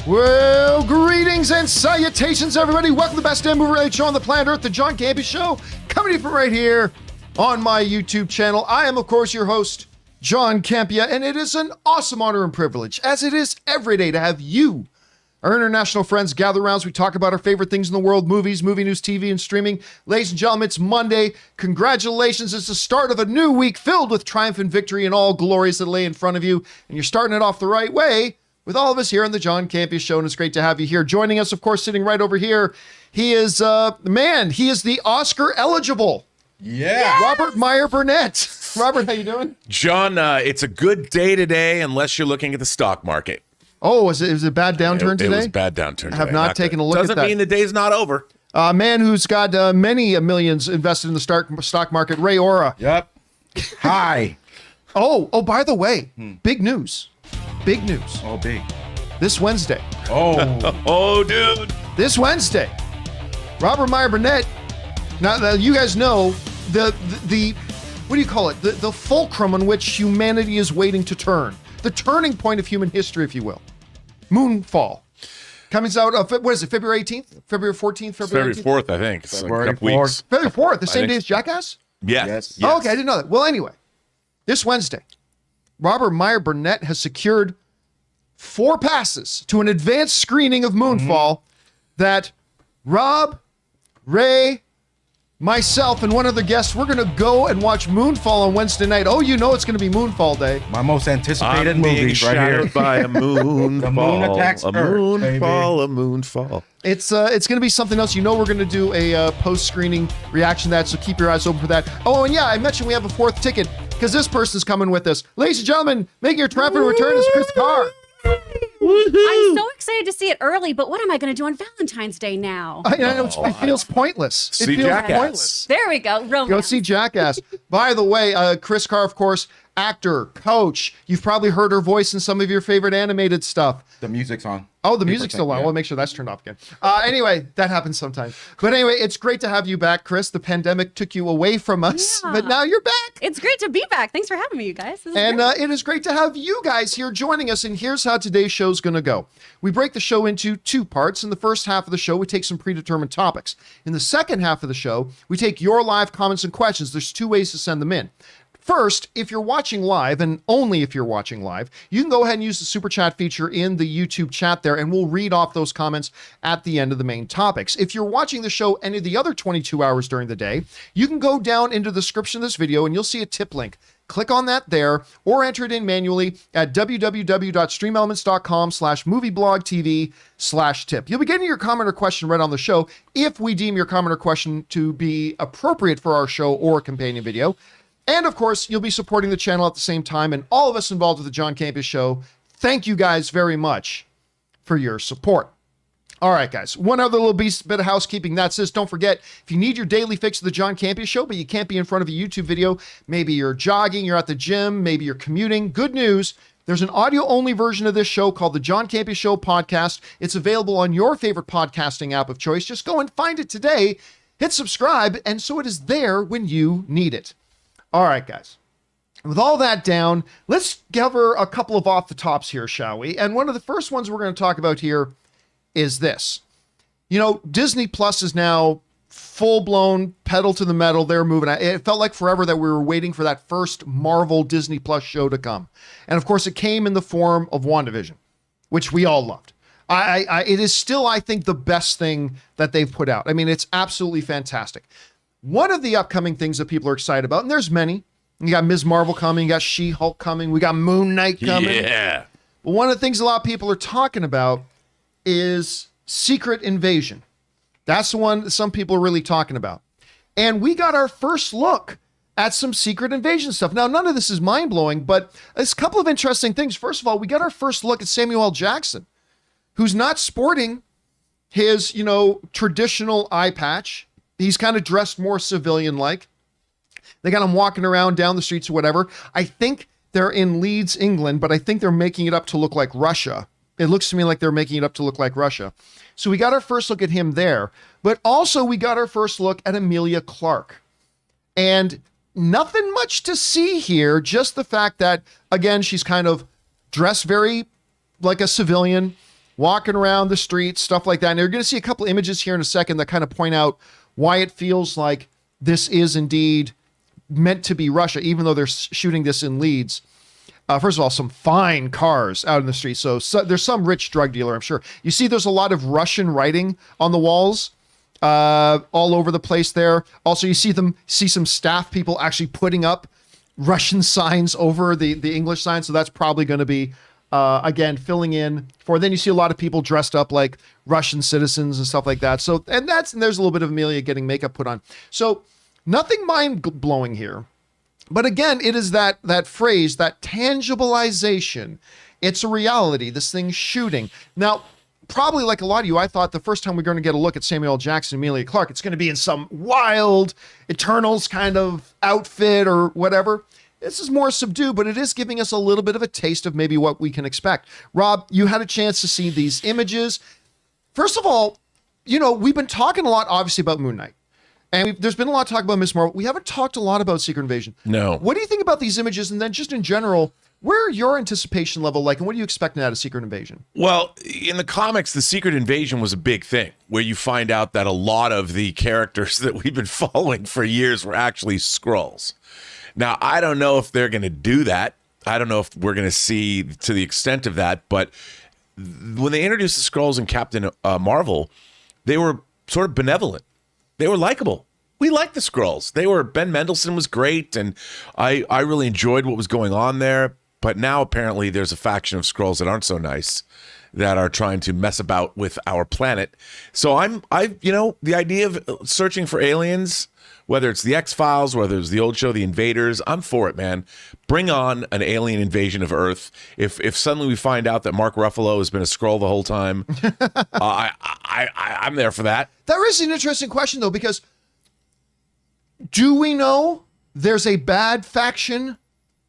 Well, greetings and salutations, everybody. Welcome to the best damn movie-related show on the planet Earth, the John Campea Show, coming to you from right here on my YouTube channel. I am, of course, your host, John Campea, and it is an awesome honor and privilege, as it is every day, to have you, our international friends, gather around as we talk about our favorite things in the world, movies, movie news, TV, and streaming. Ladies and gentlemen, it's Monday. Congratulations. It's the start of a new week filled with triumph and victory and all glories that lay in front of you, and you're starting it off the right way with all of us here on the John Campea Show, and it's great to have you here. Joining us, of course, sitting right over here, he is, he is the Oscar eligible. Yeah. Robert Meyer Burnett. Robert, how you doing? John, it's a good day today unless you're looking at the stock market. Oh, was it a bad downturn today? It was a bad downturn today. I have not taken a look at that. Doesn't mean the day's not over. A man who's got many millions invested in the stock market, Ray Ora. Yep. Hi. Oh, by the way, big news. Big news. Oh, big. This Wednesday. Oh. Oh, dude. This Wednesday, Robert Meyer Burnett. Now, you guys know the what do you call it? The fulcrum on which humanity is waiting to turn. The turning point of human history, if you will. Moonfall. Coming out of, what is it, February 18th? February 14th? February 4th, I think. It's February like a couple 4th. weeks. February 4th, the same day as Jackass? Yes. Oh, okay, I didn't know that. Well, anyway, this Wednesday, Robert Meyer Burnett has secured 4 passes to an advanced screening of Moonfall that Rob, Ray, myself, and one other guest, we're going to go and watch Moonfall on Wednesday night. Oh, you know it's going to be Moonfall Day. My most anticipated I'm being movie right shadowed here. by a moonfall. The moon attacks a Earth, moonfall, a moonfall. It's going to be something else. You know we're going to do a post-screening reaction to that, so keep your eyes open for that. Oh, and yeah, I mentioned we have a 4th ticket because this person's coming with us. Ladies and gentlemen, making your triumphant return is Chris Carr. I'm so excited to see it early, but what am I going to do on Valentine's Day now? I know it feels pointless. See It feels Jackass. pointless. There we go. Romance. Go see Jackass. By the way, Chris Carr, of course, actor, coach. You've probably heard her voice in some of your favorite animated stuff. The music's on. Oh, the music's still on. Yeah. We'll make sure that's turned off again. Anyway, that happens sometimes. But anyway, it's great to have you back, Chris. The pandemic took you away from us, Yeah. but now you're back. It's great to be back. Thanks for having me, you guys. This is And great. it is great to have you guys here joining us. And here's how today's show is going to go. We break the show into 2 parts. In the first half of the show, we take some predetermined topics. In the second half of the show, we take your live comments and questions. There's 2 ways to send them in. First, if you're watching live, and only if you're watching live, you can go ahead and use the super chat feature in the YouTube chat there, and we'll read off those comments at the end of the main topics. If you're watching the show any of the other 22 hours during the day, you can go down into the description of this video and you'll see a tip link. Click on that there, or enter it in manually at www.streamelements.com/movieblogtv/tip. You'll be getting your comment or question read on the show if we deem your comment or question to be appropriate for our show or a companion video. And of course, you'll be supporting the channel at the same time, and all of us involved with the John Campea Show, thank you guys very much for your support. All right, guys, one other little bit of housekeeping. That's this. Don't forget, if you need your daily fix of the John Campea Show, but you can't be in front of a YouTube video, maybe you're jogging, you're at the gym, maybe you're commuting, good news. There's an audio-only version of this show called the John Campea Show Podcast. It's available on your favorite podcasting app of choice. Just go and find it today, hit subscribe, and so it is there when you need it. All right, guys. With all that down, let's cover a couple of off the tops here, shall we? And one of the first ones we're going to talk about here is this. You know, Disney Plus is now full-blown pedal to the metal. They're moving. It felt like forever that we were waiting for that first Marvel Disney Plus show to come. And of course, it came in the form of WandaVision, which we all loved. It is still, I think, the best thing that they've put out. I mean, it's absolutely fantastic. One of the upcoming things that people are excited about, and there's many. You got Ms. Marvel coming, you got She-Hulk coming, we got Moon Knight coming. Yeah. But one of the things a lot of people are talking about is Secret Invasion. That's the one that some people are really talking about. And we got our first look at some Secret Invasion stuff. Now, none of this is mind-blowing, but it's a couple of interesting things. First of all, we got our first look at Samuel L. Jackson, who's not sporting his, traditional eye patch. He's kind of dressed more civilian-like. They got him walking around down the streets or whatever. I think they're in Leeds, England, but I think they're making it up to look like Russia. It looks to me like they're making it up to look like Russia. So we got our first look at him there, but also we got our first look at Emilia Clarke. And nothing much to see here, just the fact that, again, she's kind of dressed very like a civilian. walking around the streets, stuff like that. And you're going to see a couple images here in a second that kind of point out why it feels like this is indeed meant to be Russia, even though they're shooting this in Leeds. First of all, some fine cars out in the street. So there's some rich drug dealer, I'm sure. You see there's a lot of Russian writing on the walls all over the place there. Also, you see some staff people actually putting up Russian signs over the English signs. So that's probably going to be, again, filling in for. Then you see a lot of people dressed up like Russian citizens and stuff like that. So, and there's a little bit of Amelia getting makeup put on. So nothing mind-blowing here. But again, it is that phrase, that tangibilization. It's a reality. This thing's shooting. Now, probably like a lot of you, I thought the first time we're going to get a look at Samuel L. Jackson and Emilia Clarke, it's going to be in some wild Eternals kind of outfit or whatever. This is more subdued, but it is giving us a little bit of a taste of maybe what we can expect. Rob, you had a chance to see these images. First of all, we've been talking a lot, obviously, about Moon Knight. And there's been a lot of talk about Miss Marvel. We haven't talked a lot about Secret Invasion. No. What do you think about these images? And then just in general, where are your anticipation level like? And what are you expecting out of Secret Invasion? Well, in the comics, the Secret Invasion was a big thing where you find out that a lot of the characters that we've been following for years were actually Skrulls. Now, I don't know if they're going to do that. I don't know if we're going to see to the extent of that. But when they introduced the Skrulls in Captain Marvel, they were sort of benevolent. They were likable. We liked the Skrulls. Ben Mendelsohn was great, and I really enjoyed what was going on there. But now apparently there's a faction of Skrulls that aren't so nice, that are trying to mess about with our planet. So the idea of searching for aliens, whether it's the X-Files, whether it's the old show, The Invaders, I'm for it, man. Bring on an alien invasion of Earth. If suddenly we find out that Mark Ruffalo has been a Skrull the whole time, I'm there for that. That is an interesting question, though, because do we know there's a bad faction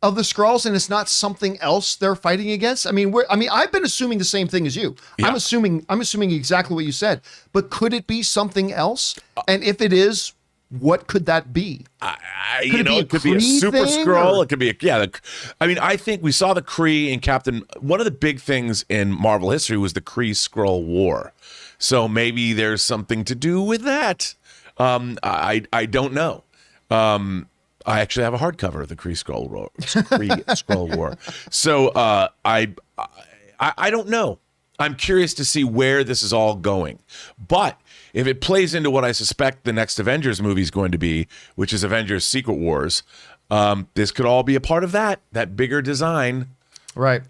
of the Skrulls and it's not something else they're fighting against? I mean, I've been assuming the same thing as you. Yeah. I'm assuming exactly what you said. But could it be something else? And if it is, what could that be? It could be a super Skrull. It could be I think we saw the Kree in Captain. One of the big things in Marvel history was the Kree Skrull War. So maybe there's something to do with that. I don't know. I actually have a hardcover of the Kree Skrull War. So I don't know. I'm curious to see where this is all going. But if it plays into what I suspect the next Avengers movie is going to be, which is Avengers Secret Wars, this could all be a part of that bigger design. Right.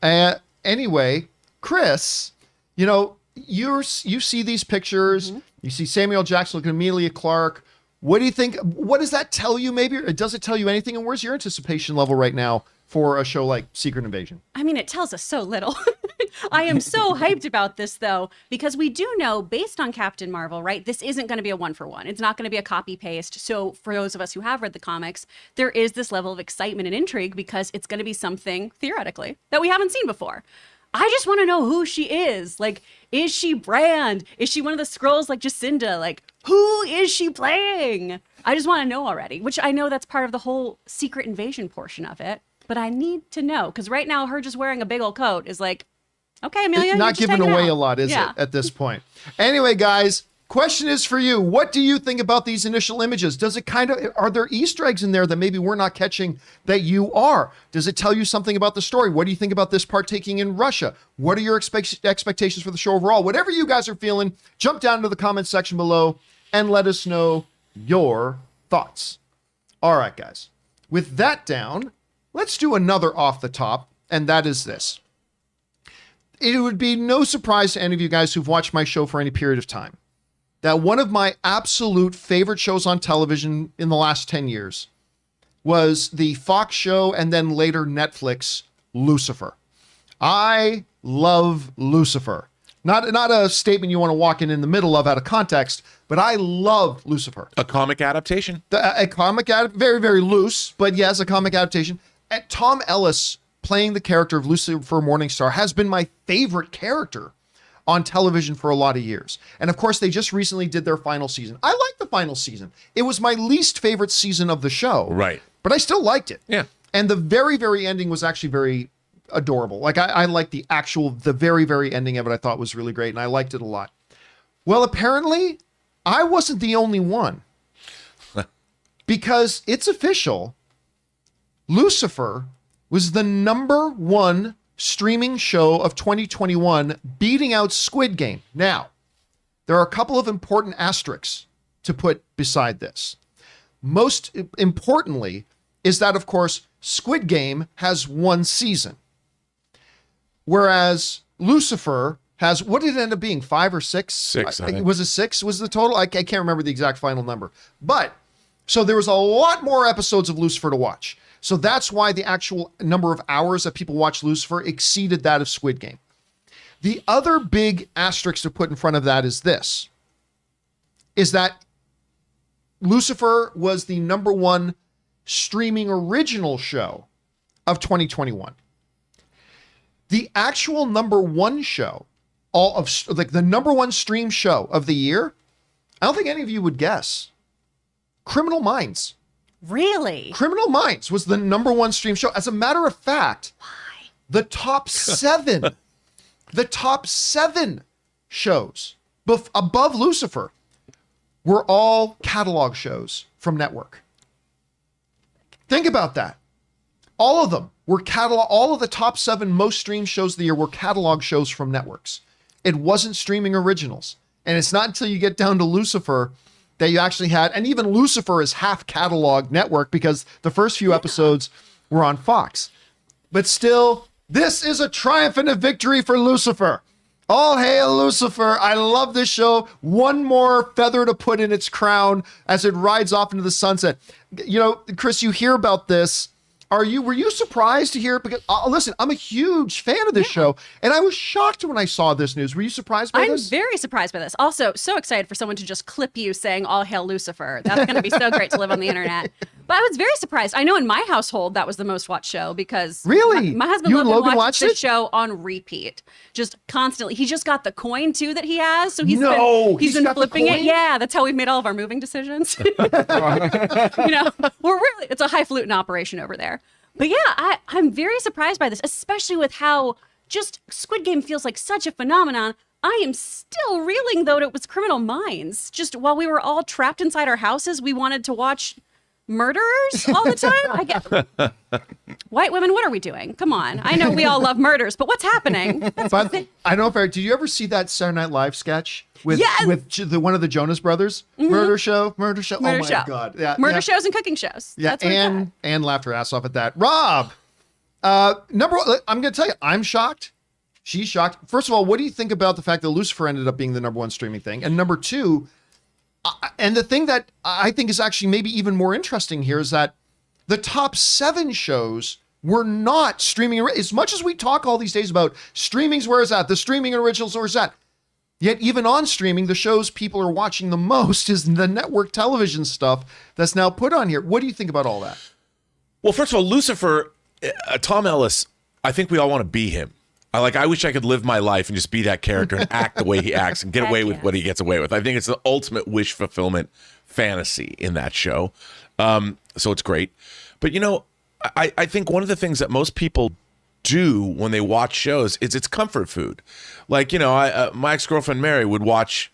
Anyway, Chris, you see these pictures. Mm-hmm. You see Samuel Jackson looking at Emilia Clarke. What do you think? What does that tell you, maybe? Or does it tell you anything? And where's your anticipation level right now for a show like Secret Invasion? I mean, it tells us so little. I am so hyped about this, though, because we do know, based on Captain Marvel, right, this isn't going to be a one-for-one. It's not going to be a copy-paste. So for those of us who have read the comics, there is this level of excitement and intrigue because it's going to be something, theoretically, that we haven't seen before. I just want to know who she is. Like, is she Brand? Is she one of the Skrulls like Jacinda? Like, who is she playing? I just want to know already, which I know that's part of the whole Secret Invasion portion of it. But I need to know, because right now her just wearing a big old coat is like, okay, Amelia, not giving away a lot, is it, at this point? Anyway, guys, question is for you. What do you think about these initial images? Does it are there Easter eggs in there that maybe we're not catching that you are? Does it tell you something about the story? What do you think about this partaking in Russia? What are your expectations for the show overall? Whatever you guys are feeling, jump down to the comment section below and let us know your thoughts. All right, guys. With that down, let's do another off the top, and that is this. It would be no surprise to any of you guys who've watched my show for any period of time that one of my absolute favorite shows on television in the last 10 years was the Fox show and then later Netflix, Lucifer. I love Lucifer. Not a statement you want to walk in the middle of out of context, but I love Lucifer. A comic adaptation? A comic very, very loose, but yes, a comic adaptation. And Tom Ellis playing the character of Lucifer Morningstar has been my favorite character on television for a lot of years. And of course, they just recently did their final season. I liked the final season. It was my least favorite season of the show. Right. But I still liked it. Yeah. And the very, very ending was actually very adorable. Like I liked the very, very ending of it. I thought was really great, and I liked it a lot. Well, apparently, I wasn't the only one. Because it's official, Lucifer was the #1 streaming show of 2021, beating out Squid Game. Now, there are a couple of important asterisks to put beside this. Most importantly is that, of course, Squid Game has 1 season, whereas Lucifer has, what did it end up being, 5 or 6? 6, I think. Was it 6 was the total? I can't remember the exact final number. But, so there was a lot more episodes of Lucifer to watch. So that's why the actual number of hours that people watch Lucifer exceeded that of Squid Game. The other big asterisk to put in front of that is this, is that Lucifer was the #1 streaming original show of 2021. The actual #1 show, all of like the #1 stream show of the year, I don't think any of you would guess. Criminal Minds. Really? Criminal Minds was the #1 stream show. As a matter of fact, the top 7, the top 7 shows above Lucifer were all catalog shows from network. Think about that. All of them were all of the top 7 most streamed shows of the year were catalog shows from networks. It wasn't streaming originals. And it's not until you get down to Lucifer that you actually had, and even Lucifer is half catalog network because the first few episodes were on Fox. But still, this is a triumph and a victory for Lucifer. All hail Lucifer. I love this show. One more feather to put in its crown as it rides off into the sunset. You know, Chris, you hear about this. Were you surprised to hear it? Because listen, I'm a huge fan of this show, and I was shocked when I saw this news. Were you surprised by this? I'm very surprised by this. Also, so excited for someone to just clip you saying "All hail Lucifer." That's going to be so great to live on the internet. But I was very surprised. I know in my household that was the most watched show because really, my husband you and Logan watched watched this it? show on repeat, just constantly. He just got the coin too that he has, so he's he's been got the flipping it. coin? Yeah, that's how we've made all of our moving decisions. You know, it's a highfalutin operation over there. But yeah, I'm very surprised by this, especially with how just Squid Game feels like such a phenomenon. I am still reeling, though, it was Criminal Minds. Just while we were all trapped inside our houses, we wanted to watch murderers all the time. White women, what are we doing? Come on. I know we all love murders, but what's happening? But I don't know if Eric, did you ever see that Saturday Night Live sketch with Yes! one of the Jonas Brothers? Murder show. Oh Murder my show. God. Yeah, Murder shows and cooking shows. Yeah, That's what it's at. and laughed her ass off at that. Rob, #1, I'm going to tell you, I'm shocked. She's shocked. First of all, what do you think about the fact that Lucifer ended up being the #1 streaming thing? And #2, and the thing that I think is actually maybe even more interesting here is that the top 7 shows were not streaming. As much as we talk all these days about streamings, where is that? The streaming originals, where is that? Yet even on streaming, the shows people are watching the most is the network television stuff that's now put on here. What do you think about all that? Well, first of all, Lucifer, Tom Ellis, I think we all want to be him. I wish I could live my life and just be that character and act the way he acts and get away with what he gets away with. I think it's the ultimate wish fulfillment fantasy in that show. So it's great. But, you know, I think one of the things that most people do when they watch shows is it's comfort food. Like, you know, my ex-girlfriend Mary would watch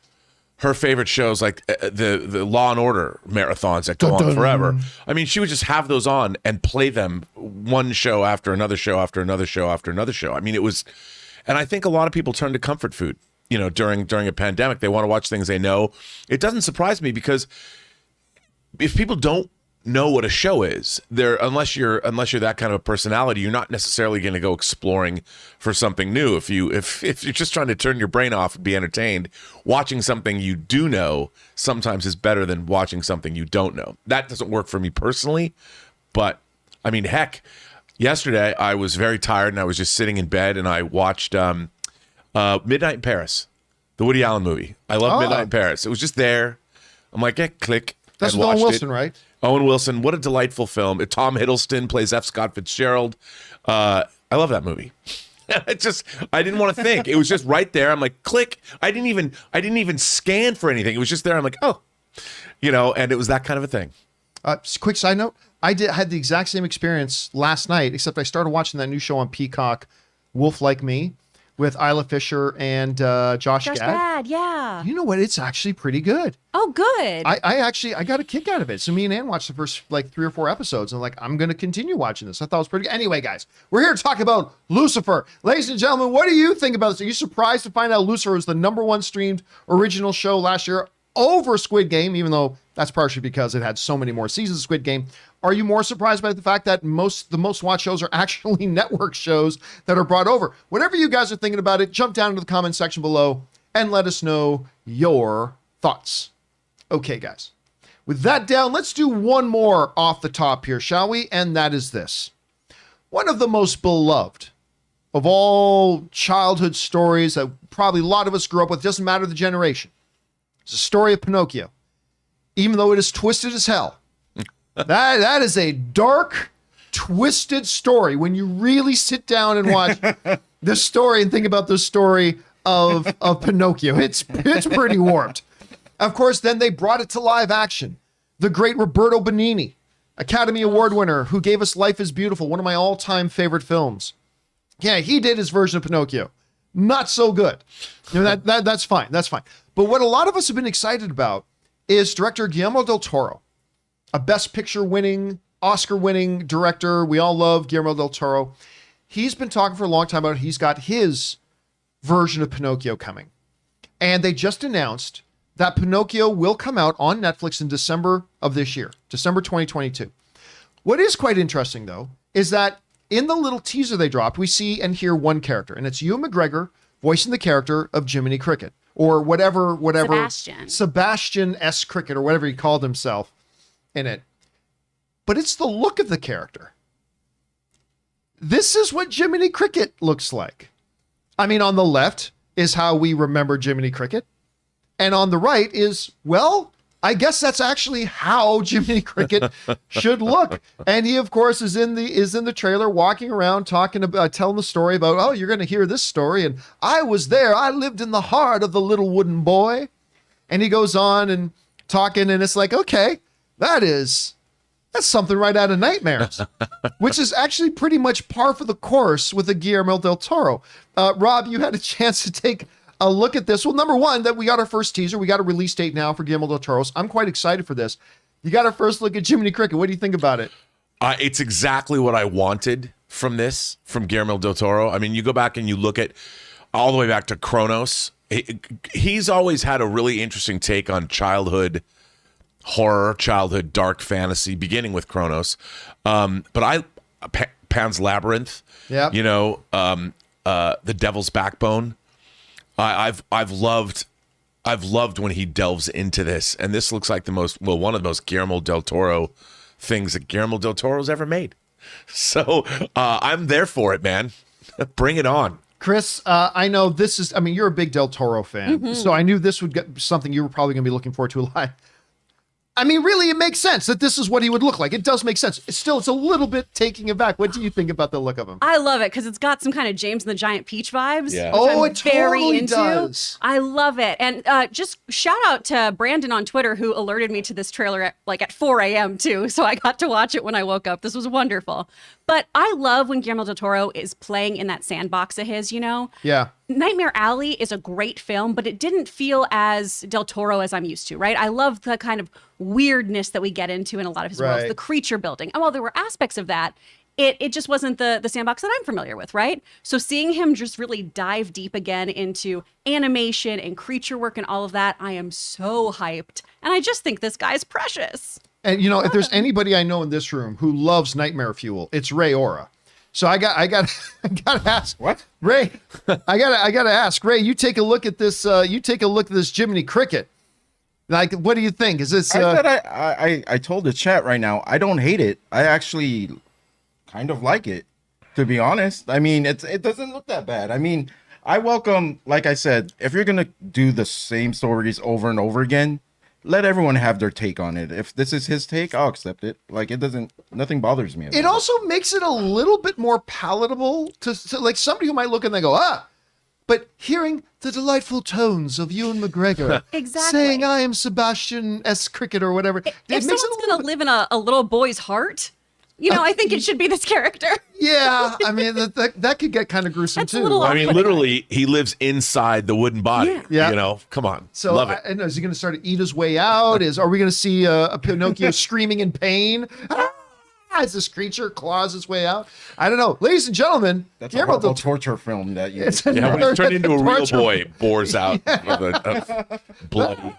her favorite shows like the Law and Order marathons that go on forever. I mean, she would just have those on and play them one show after another show after another show after another show. I mean, it was, and I think a lot of people turn to comfort food, you know, during a pandemic. They want to watch things they know. It doesn't surprise me because if people don't know what a show is, unless you're that kind of a personality, you're not necessarily going to go exploring for something new. If you're just trying to turn your brain off and be entertained, watching something you do know sometimes is better than watching something you don't know. That doesn't work for me personally, but I mean, heck, yesterday I was very tired and I was just sitting in bed and I watched Midnight in Paris, the Woody Allen movie. I love Midnight in Paris. It was just there. I'm like, click. That's with Owen Wilson, right? Owen Wilson, what a delightful film. Tom Hiddleston plays F. Scott Fitzgerald. I love that movie. I didn't want to think. It was just right there. I'm like, click. I didn't even scan for anything. It was just there. I'm like, oh, you know, and it was that kind of a thing. Quick side note: had the exact same experience last night, except I started watching that new show on Peacock, Wolf Like Me, with Isla Fisher and Josh Gad. Yeah. You know what? It's actually pretty good. Oh, good. I got a kick out of it. So me and Ann watched the first like 3 or 4 episodes, and like I'm going to continue watching this. I thought it was pretty good. Anyway, guys, we're here to talk about Lucifer. Ladies and gentlemen, what do you think about this? Are you surprised to find out Lucifer was the #1 streamed original show last year over Squid Game, even though that's partially because it had so many more seasons of Squid Game? Are you more surprised by the fact that the most watched shows are actually network shows that are brought over? Whatever you guys are thinking about it, jump down into the comment section below and let us know your thoughts. Okay, guys. With that down, let's do one more off the top here, shall we? And that is this. One of the most beloved of all childhood stories that probably a lot of us grew up with, doesn't matter the generation. It's the story of Pinocchio. Even though it is twisted as hell. That is a dark, twisted story. When you really sit down and watch this story and think about the story of Pinocchio, it's pretty warped. Of course, then they brought it to live action. The great Roberto Benigni, Academy Award winner, who gave us Life is Beautiful, one of my all-time favorite films. Yeah, he did his version of Pinocchio. Not so good. You know, that's fine. That's fine. But what a lot of us have been excited about is director Guillermo Del Toro, a Best Picture winning, Oscar winning director. We all love Guillermo Del Toro. He's been talking for a long time about he's got his version of Pinocchio coming. And they just announced that Pinocchio will come out on Netflix in December of this year, December 2022. What is quite interesting, though, is that in the little teaser they dropped, we see and hear one character, and it's Ewan McGregor voicing the character of Jiminy Cricket, or whatever Sebastian S. Cricket, or whatever he called himself in it. But it's the look of the character. This is what Jiminy Cricket looks like. I mean, on the left is how we remember Jiminy Cricket. And on the right is, well, I guess that's actually how Jiminy Cricket should look. And he, of course, is in the trailer walking around telling the story about, oh, you're going to hear this story. And I was there. I lived in the heart of the little wooden boy. And he goes on and talking, and it's like, okay, that's something right out of Nightmares, which is actually pretty much par for the course with the Guillermo Del Toro. Rob, you had a chance to take a look at this. Well, number one, that we got our first teaser. We got a release date now for Guillermo Del Toro. I'm quite excited for this. You got our first look at Jiminy Cricket. What do you think about it? It's exactly what I wanted from Guillermo Del Toro. I mean, you go back and you look at all the way back to Kronos. He's always had a really interesting take on childhood horror, childhood dark fantasy, beginning with Kronos. But Pan's Labyrinth, yeah, The Devil's Backbone. I've loved when he delves into this, and this looks like one of the most Guillermo Del Toro things that Guillermo Del Toro's ever made. So I'm there for it, man. Bring it on. Chris, I know you're a big Del Toro fan, so I knew this would get something you were probably going to be looking forward to a lot. I mean, really, it makes sense that this is what he would look like. It does make sense. It's a little bit taking it back. What do you think about the look of him? I love it because it's got some kind of James and the Giant Peach vibes. Yeah. Oh, it totally does. I love it. And just shout out to Brandon on Twitter, who alerted me to this trailer at 4 a.m. too. So I got to watch it when I woke up. This was wonderful. But I love when Guillermo del Toro is playing in that sandbox of his, Yeah. Nightmare Alley is a great film, but it didn't feel as Del Toro as I'm used to, right? I love the kind of weirdness that we get into in a lot of his worlds, the creature building. And while there were aspects of that, it just wasn't the sandbox that I'm familiar with, right? So seeing him just really dive deep again into animation and creature work and all of that, I am so hyped. And I just think this guy's precious. And if there's anybody I know in this room who loves Nightmare Fuel, it's Ray Ora. So I got to ask, what? Ray, I got to ask Ray, you take a look at this Jiminy Cricket. Like, what do you think? Is this I told the chat right now, I don't hate it. I actually kind of like it, to be honest. I mean, it doesn't look that bad. I mean, I welcome, like I said, if you're going to do the same stories over and over again, let everyone have their take on it. If this is his take, I'll accept it. Like, nothing bothers me about it. Also makes it a little bit more palatable to like somebody who might look and they go, but hearing the delightful tones of Ewan McGregor Exactly. saying, I am Sebastian S. Cricket or whatever. If makes someone's it going to live in a little boy's heart, I think it should be this character. Yeah, I mean, that could get kind of gruesome That's a too. little I mean, literally, he lives inside the wooden body. Yeah. Come on. So, Love it. and is he going to start to eat his way out? Are we going to see a Pinocchio screaming in pain? As this creature claws his way out? I don't know. Ladies and gentlemen, That's a Guillermo horrible del Toro. torture film that you. It's Yeah, when another he's turned into a real torture- boy, bores out of a bloody.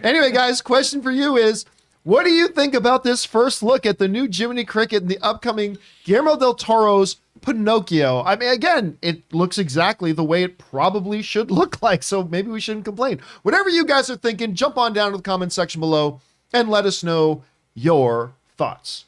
Anyway, guys, question for you is, what do you think about this first look at the new Jiminy Cricket and the upcoming Guillermo del Toro's Pinocchio? I mean, again, it looks exactly the way it probably should look like, so maybe we shouldn't complain. Whatever you guys are thinking, jump on down to the comment section below and let us know your thoughts.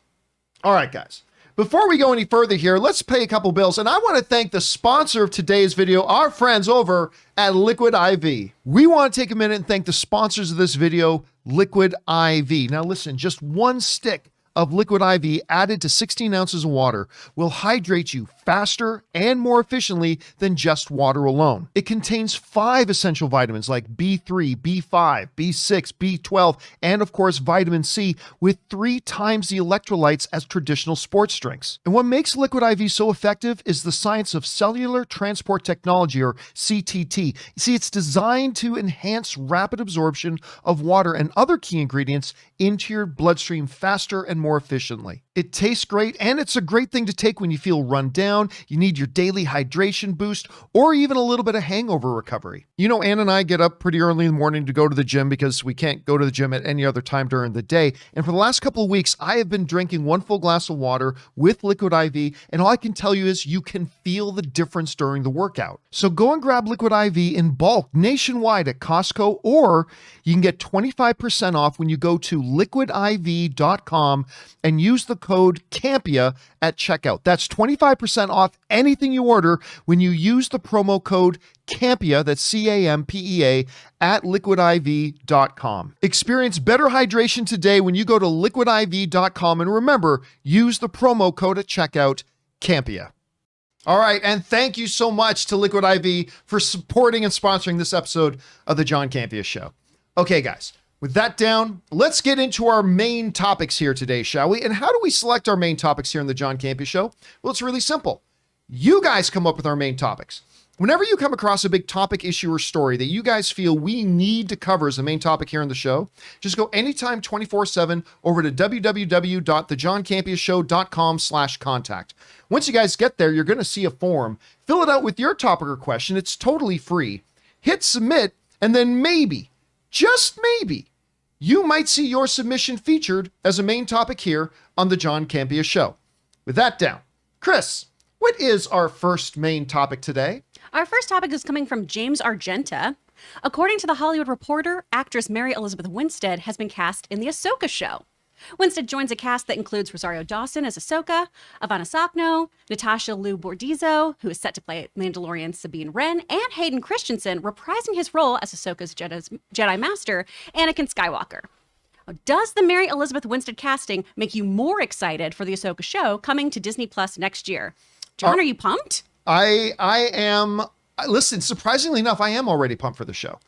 All right, guys. Before we go any further here, let's pay a couple bills. And I want to thank the sponsor of today's video, our friends over at Liquid IV. We want to take a minute and thank the sponsors of this video, Liquid IV. Now listen, just one stick of Liquid IV added to 16 ounces of water will hydrate you faster and more efficiently than just water alone. It contains 5 essential vitamins like B3, B5, B6, B12, and of course vitamin C with 3 times the electrolytes as traditional sports drinks. And what makes Liquid IV so effective is the science of cellular transport technology, or CTT. You see, it's designed to enhance rapid absorption of water and other key ingredients into your bloodstream faster and more efficiently. It tastes great, and it's a great thing to take when you feel run down, you need your daily hydration boost, or even a little bit of hangover recovery. You know, Ann and I get up pretty early in the morning to go to the gym because we can't go to the gym at any other time during the day. And for the last couple of weeks, I have been drinking 1 full glass of water with Liquid IV, and all I can tell you is you can feel the difference during the workout. So go and grab Liquid IV in bulk nationwide at Costco, or you can get 25% off when you go to liquidiv.com and use the code Campea at checkout. That's 25% off anything you order when you use the promo code Campea, that's Campea, at liquidiv.com. Experience better hydration today when you go to liquidiv.com, and remember, use the promo code at checkout, Campea. All right, and thank you so much to Liquid IV for supporting and sponsoring this episode of the John Campea Show. Okay, guys. With that down, let's get into our main topics here today, shall we? And how do we select our main topics here in the John Campea Show? Well, it's really simple. You guys come up with our main topics. Whenever you come across a big topic, issue, or story that you guys feel we need to cover as the main topic here in the show, just go anytime 24/7 over to www.thejohncampeashow.com/contact. Once you guys get there, you're going to see a form. Fill it out with your topic or question. It's totally free. Hit submit, and then maybe, just maybe, you might see your submission featured as a main topic here on the John Campea Show. With that down, Chris, what is our first main topic today? Our first topic is coming from James Argenta. According to The Hollywood Reporter, actress Mary Elizabeth Winstead has been cast in the Ahsoka show. Winstead joins a cast that includes Rosario Dawson as Ahsoka, Ivana Sacno, Natasha Liu Bordizzo, who is set to play Mandalorian Sabine Wren, and Hayden Christensen reprising his role as Ahsoka's Jedi Master, Anakin Skywalker. Does the Mary Elizabeth Winstead casting make you more excited for the Ahsoka show coming to Disney Plus next year? John, are you pumped? I am. Listen, surprisingly enough, I am already pumped for the show.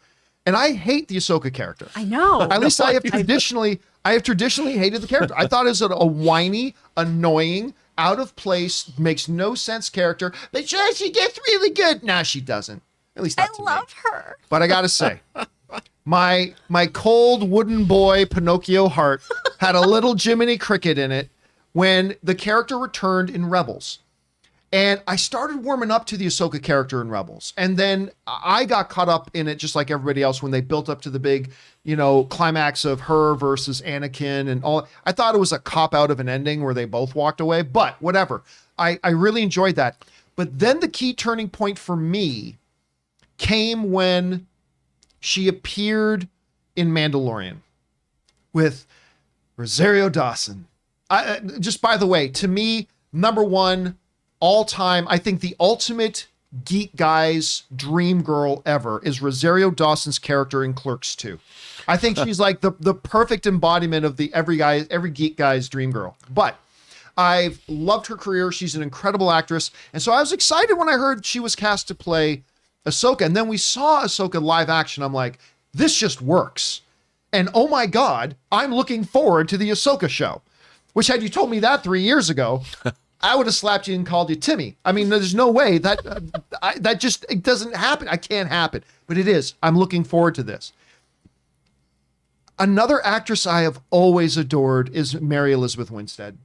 And I hate the Ahsoka character. I know. At least I have traditionally hated the character. I thought it was a whiny, annoying, out of place, makes no sense character. But sure, she gets really good. No, she doesn't. At least not to me. her. But I gotta say, my cold wooden boy Pinocchio heart had a little Jiminy Cricket in it when the character returned in Rebels. And I started warming up to the Ahsoka character in Rebels. And then I got caught up in it just like everybody else when they built up to the big, climax of her versus Anakin and all. I thought it was a cop-out of an ending where they both walked away, but whatever. I really enjoyed that. But then the key turning point for me came when she appeared in Mandalorian with Rosario Dawson. Just by the way, to me, number one, all time, I think the ultimate geek guy's dream girl ever is Rosario Dawson's character in Clerks 2. I think she's like the perfect embodiment of every geek guy's dream girl. But I've loved her career. She's an incredible actress. And so I was excited when I heard she was cast to play Ahsoka. And then we saw Ahsoka live action. I'm like, this just works. And oh my God, I'm looking forward to the Ahsoka show, which had you told me that 3 years ago, I would have slapped you and called you Timmy. I mean, there's no way that it doesn't happen. I can't happen, but it is. I'm looking forward to this. Another actress I have always adored is Mary Elizabeth Winstead.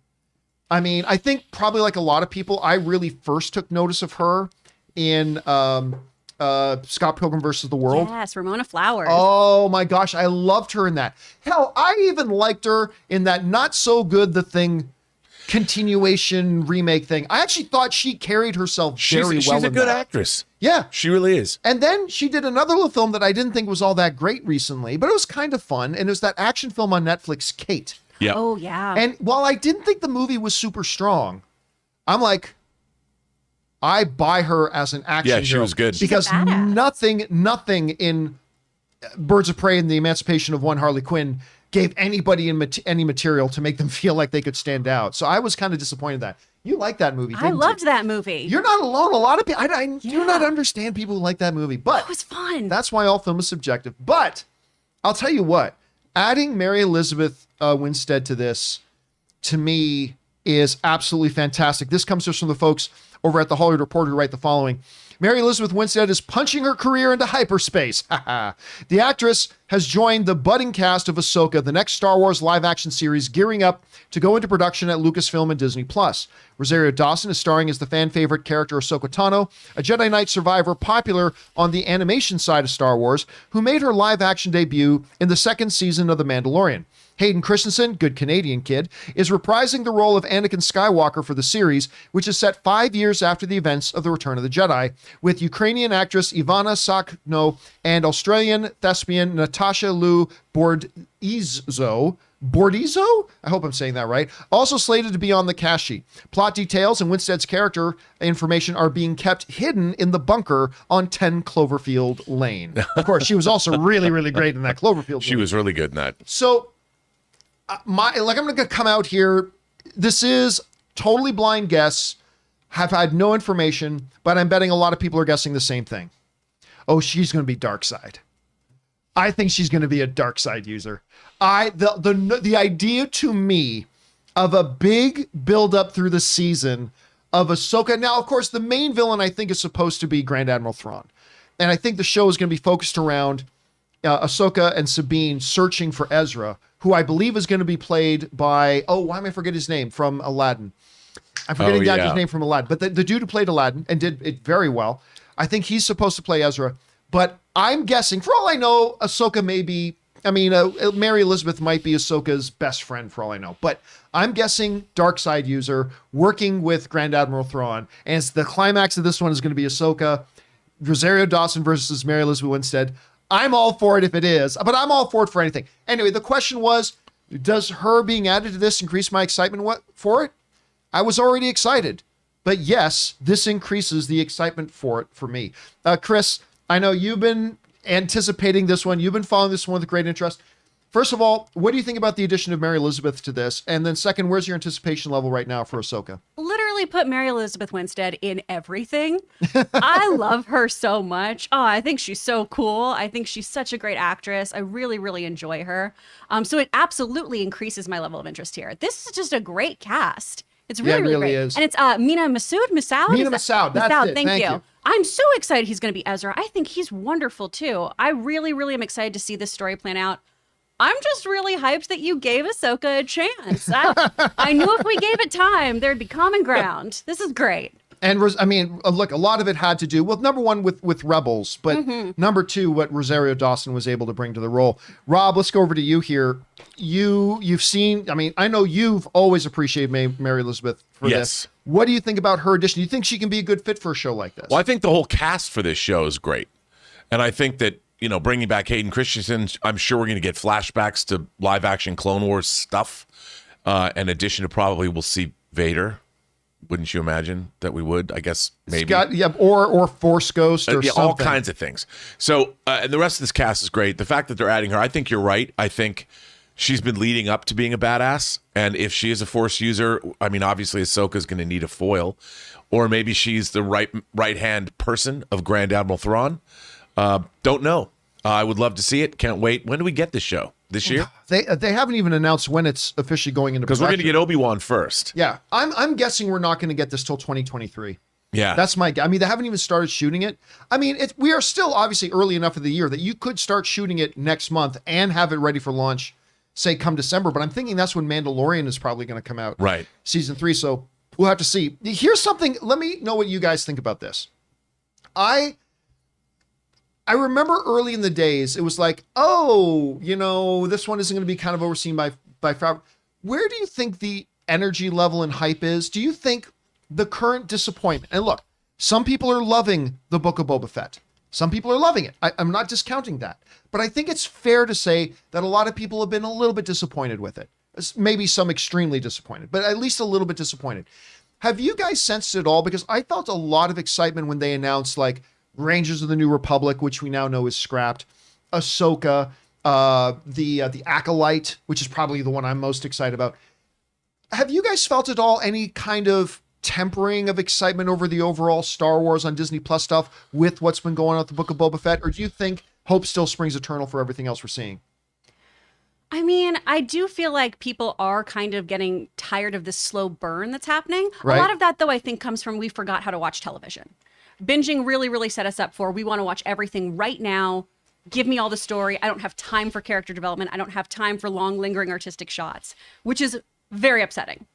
I mean, I think probably like a lot of people, I really first took notice of her in Scott Pilgrim versus the World. Yes, Ramona Flowers. Oh my gosh, I loved her in that. Hell, I even liked her in that not so good The Thing continuation remake thing. I actually thought she carried herself very well. She's a good actress. Yeah. She really is. And then she did another little film that I didn't think was all that great recently, but it was kind of fun. And it was that action film on Netflix, Kate. Yeah. Oh, yeah. And while I didn't think the movie was super strong, I'm like, I buy her as an action hero. Yeah, she was good. Because She's a badass. nothing in Birds of Prey and the Emancipation of One Harley Quinn gave anybody any material to make them feel like they could stand out. So I was kind of disappointed that. You liked that movie, didn't I loved you? that movie. You're not alone. A lot of people, I do not understand people who like that movie, but It was fun. that's why all film is subjective. But I'll tell you what, adding Mary Elizabeth Winstead to this, to me, is absolutely fantastic. This comes to us from the folks over at the Hollywood Reporter who write the following. Mary Elizabeth Winstead is punching her career into hyperspace. The actress has joined the budding cast of Ahsoka, the next Star Wars live-action series gearing up to go into production at Lucasfilm and Disney+. Rosario Dawson is starring as the fan-favorite character Ahsoka Tano, a Jedi Knight survivor popular on the animation side of Star Wars, who made her live-action debut in the second season of The Mandalorian. Hayden Christensen, good Canadian kid, is reprising the role of Anakin Skywalker for the series, which is set 5 years after the events of The Return of the Jedi, with Ukrainian actress Ivana Sakno and Australian thespian Natasha Liu Bordizzo, I hope I'm saying that right, also slated to be on the cast sheet. Plot details and Winstead's character information are being kept hidden in the bunker on 10 Cloverfield Lane. Of course, she was also really, really great in that Cloverfield She was really good in that. So, I'm going to come out here. This is totally blind guess. Have had no information, but I'm betting a lot of people are guessing the same thing. Oh, she's going to be dark side. I think she's going to be a dark side user. The idea to me of a big build up through the season of Ahsoka. Now, of course, the main villain I think is supposed to be Grand Admiral Thrawn, and I think the show is going to be focused around Ahsoka and Sabine searching for Ezra, who I believe is going to be played by, why am I forgetting his name from Aladdin? I'm forgetting the actor's name from Aladdin, but the dude who played Aladdin and did it very well. I think he's supposed to play Ezra, but I'm guessing, for all I know, Ahsoka may be, Mary Elizabeth might be Ahsoka's best friend for all I know, but I'm guessing dark side user working with Grand Admiral Thrawn, and the climax of this one is going to be Ahsoka, Rosario Dawson versus Mary Elizabeth Winstead. I'm all for it if it is, but I'm all for it for anything. Anyway, the question was, does her being added to this increase my excitement for it? I was already excited, but yes, this increases the excitement for it for me. Chris, I know you've been anticipating this one. You've been following this one with great interest. First of all, what do you think about the addition of Mary Elizabeth to this? And then second, where's your anticipation level right now for Ahsoka? Literally put Mary Elizabeth Winstead in everything. I love her so much. Oh, I think she's so cool. I think she's such a great actress. I really, really enjoy her. So it absolutely increases my level of interest here. This is just a great cast. It's really, really great. Is. And it's Mina Massoud. Mina Massoud. That's it. Thank you. I'm so excited he's going to be Ezra. I think he's wonderful too. I really, really am excited to see this story plan out. I'm just really hyped that you gave Ahsoka a chance. I knew if we gave it time, there'd be common ground. This is great. And look, a lot of it had to do with number one with Rebels, but number two, what Rosario Dawson was able to bring to the role. Rob, let's go over to you here. You've seen. I know you've always appreciated Mary Elizabeth for this. What do you think about her addition? Do you think she can be a good fit for a show like this? Well, I think the whole cast for this show is great, and I think that bringing back Hayden Christensen, I'm sure we're going to get flashbacks to live action Clone Wars stuff. In addition to probably we'll see Vader. Wouldn't you imagine that we would? I guess maybe. Or Force Ghost or something. All kinds of things. So, and the rest of this cast is great. The fact that they're adding her, I think you're right. I think she's been leading up to being a badass. And if she is a Force user, I mean, obviously Ahsoka's going to need a foil. Or maybe she's the right-hand person of Grand Admiral Thrawn. Don't know. I would love to see it. Can't wait. When do we get this show? This year? They haven't even announced when it's officially going into Because we're going to get Obi-Wan first. Yeah, I'm guessing we're not going to get this till 2023. Yeah. That's my. I mean, they haven't even started shooting it. I mean, we are still obviously early enough of the year that you could start shooting it next month and have it ready for launch, say come December. But I'm thinking that's when Mandalorian is probably going to come out. Right. Season 3. So we'll have to see. Here's something. Let me know what you guys think about this. I remember early in the days, it was like, oh, this one isn't going to be kind of overseen by Favreau. Where do you think the energy level and hype is? Do you think the current disappointment, and look, some people are loving the Book of Boba Fett. Some people are loving it. I'm not discounting that. But I think it's fair to say that a lot of people have been a little bit disappointed with it. Maybe some extremely disappointed, but at least a little bit disappointed. Have you guys sensed it all? Because I felt a lot of excitement when they announced like Rangers of the New Republic, which we now know is scrapped, Ahsoka, the Acolyte, which is probably the one I'm most excited about. Have you guys felt at all any kind of tempering of excitement over the overall Star Wars on Disney Plus stuff with what's been going on with the Book of Boba Fett? Or do you think hope still springs eternal for everything else we're seeing? I mean, I do feel like people are kind of getting tired of this slow burn that's happening. Right. A lot of that, though, I think comes from we forgot how to watch television. Binging really, really set us up for we want to watch everything right now. Give me all the story. I don't have time for character development. I don't have time for long, lingering artistic shots, which is very upsetting.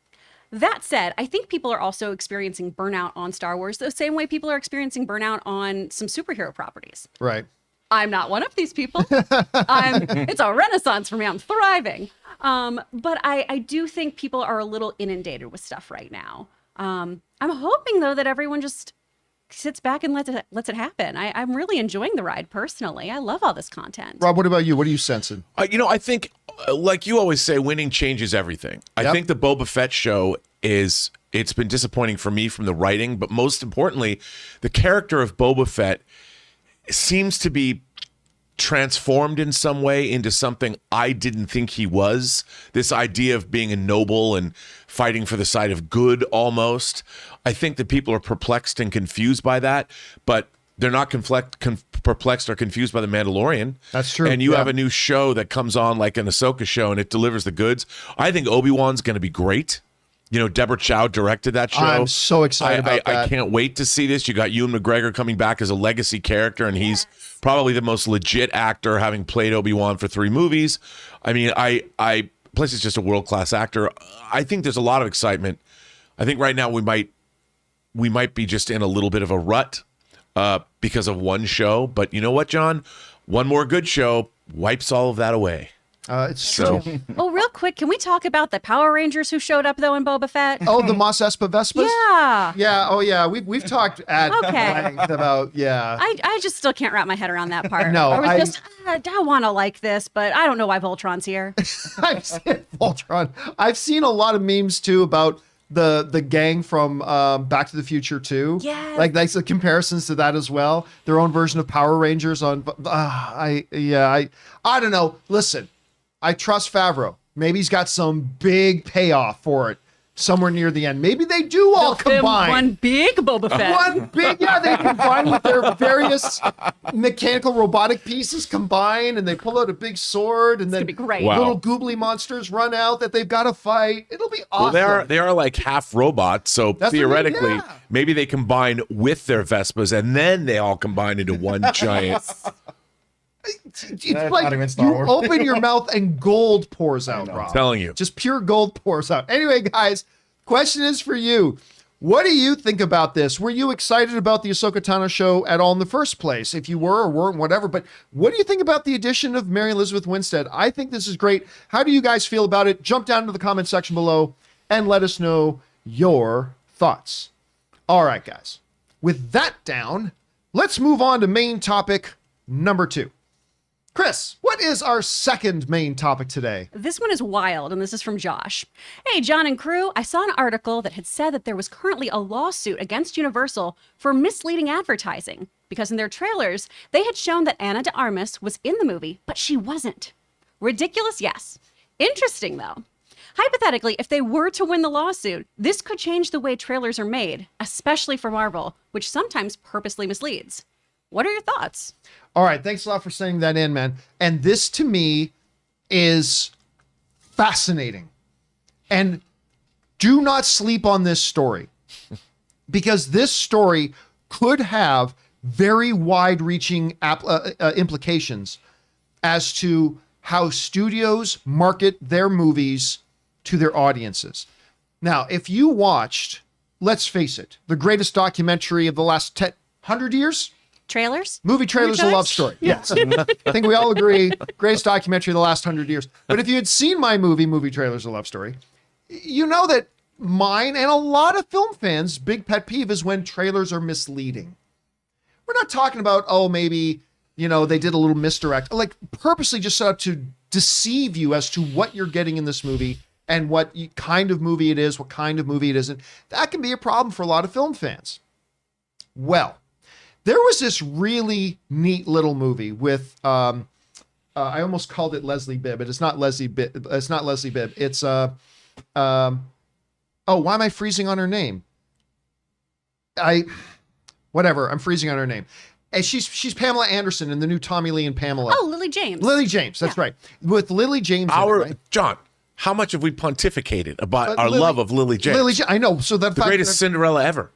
That said, I think people are also experiencing burnout on Star Wars the same way people are experiencing burnout on some superhero properties. Right. I'm not one of these people. It's a renaissance for me. I'm thriving. But I do think people are a little inundated with stuff right now. I'm hoping, though, that everyone just sits back and lets it happen. I'm really enjoying the ride personally. I love all this content. Rob, what about you? What are you sensing? I think, like you always say, winning changes everything. I think the Boba Fett show it's been disappointing for me from the writing, but most importantly, the character of Boba Fett seems to be transformed in some way into something I didn't think he was. This idea of being a noble and fighting for the side of good almost. I think that people are perplexed and confused by that, but they're not perplexed or confused by The Mandalorian. That's true. And you have a new show that comes on like an Ahsoka show and it delivers the goods. I think Obi-Wan's going to be great. Deborah Chow directed that show. I'm so excited about that. I can't wait to see this. You got Ewan McGregor coming back as a legacy character, and he's probably the most legit actor, having played Obi-Wan for 3 movies. I mean, plus he's just a world-class actor. I think there's a lot of excitement. I think right now we might be just in a little bit of a rut because of one show. But you know what, John? One more good show wipes all of that away. It's true. Oh, real quick, can we talk about the Power Rangers who showed up, though, in Boba Fett? Oh, the Mos Espa Vespas? Yeah. Yeah. Oh, yeah. We've talked at length about, yeah. I just still can't wrap my head around that part. No, I want to like this, but I don't know why Voltron's here. I've seen Voltron. I've seen a lot of memes, too, about the gang from Back to the Future 2. Yes. Like, nice comparisons to that as well. Their own version of Power Rangers on... I don't know. Listen. I trust Favreau. Maybe he's got some big payoff for it somewhere near the end. Maybe they do all combine. One big Boba Fett. One big, they combine with their various mechanical robotic pieces combine, and they pull out a big sword, and then gonna be great. Wow. little goobly monsters run out that they've got to fight. It'll be awesome. Well, they are like half robots, so That's theoretically, what maybe they combine with their Vespas, and then they all combine into one giant. It's That's like not even Star you Wars. open your mouth and gold pours out, Rob. Telling you. Just pure gold pours out. Anyway, guys, question is for you. What do you think about this? Were you excited about the Ahsoka Tano show at all in the first place? If you were or weren't, whatever. But what do you think about the addition of Mary Elizabeth Winstead? I think this is great. How do you guys feel about it? Jump down to the comment section below and let us know your thoughts. All right, guys. With that down, let's move on to main topic number 2. Chris, what is our second main topic today? This one is wild, and this is from Josh. Hey, John and crew, I saw an article that had said that there was currently a lawsuit against Universal for misleading advertising, because in their trailers, they had shown that Ana de Armas was in the movie, but she wasn't. Ridiculous, yes. Interesting, though. Hypothetically, if they were to win the lawsuit, this could change the way trailers are made, especially for Marvel, which sometimes purposely misleads. What are your thoughts? All right. Thanks a lot for sending that in, man. And this to me is fascinating. And do not sleep on this story, because this story could have very wide-reaching implications as to how studios market their movies to their audiences. Now, if you watched, let's face it, the greatest documentary of the last 100 years? Trailers? Movie Trailers, A Love Story. Yes. I think we all agree, greatest documentary of the last 100 years. But if you had seen my Movie Trailers, A Love Story, you know that mine and a lot of film fans' big pet peeve is when trailers are misleading. We're not talking about, oh, maybe, you know, they did a little misdirect, like purposely just set up to deceive you as to what you're getting in this movie and what kind of movie it is, what kind of movie it isn't. That can be a problem for a lot of film fans. Well, there was this really neat little movie with, I almost called it Leslie Bibb, but it's not Leslie Bibb. It's not Leslie Bibb. It's, oh, why am I freezing on her name? Whatever, I'm freezing on her name. And she's Pamela Anderson in the new Tommy Lee and Pamela. Oh, Lily James. Lily James, that's right. With Lily James. Right? John, how much have we pontificated about our love of Lily James? I know. So the greatest Cinderella ever.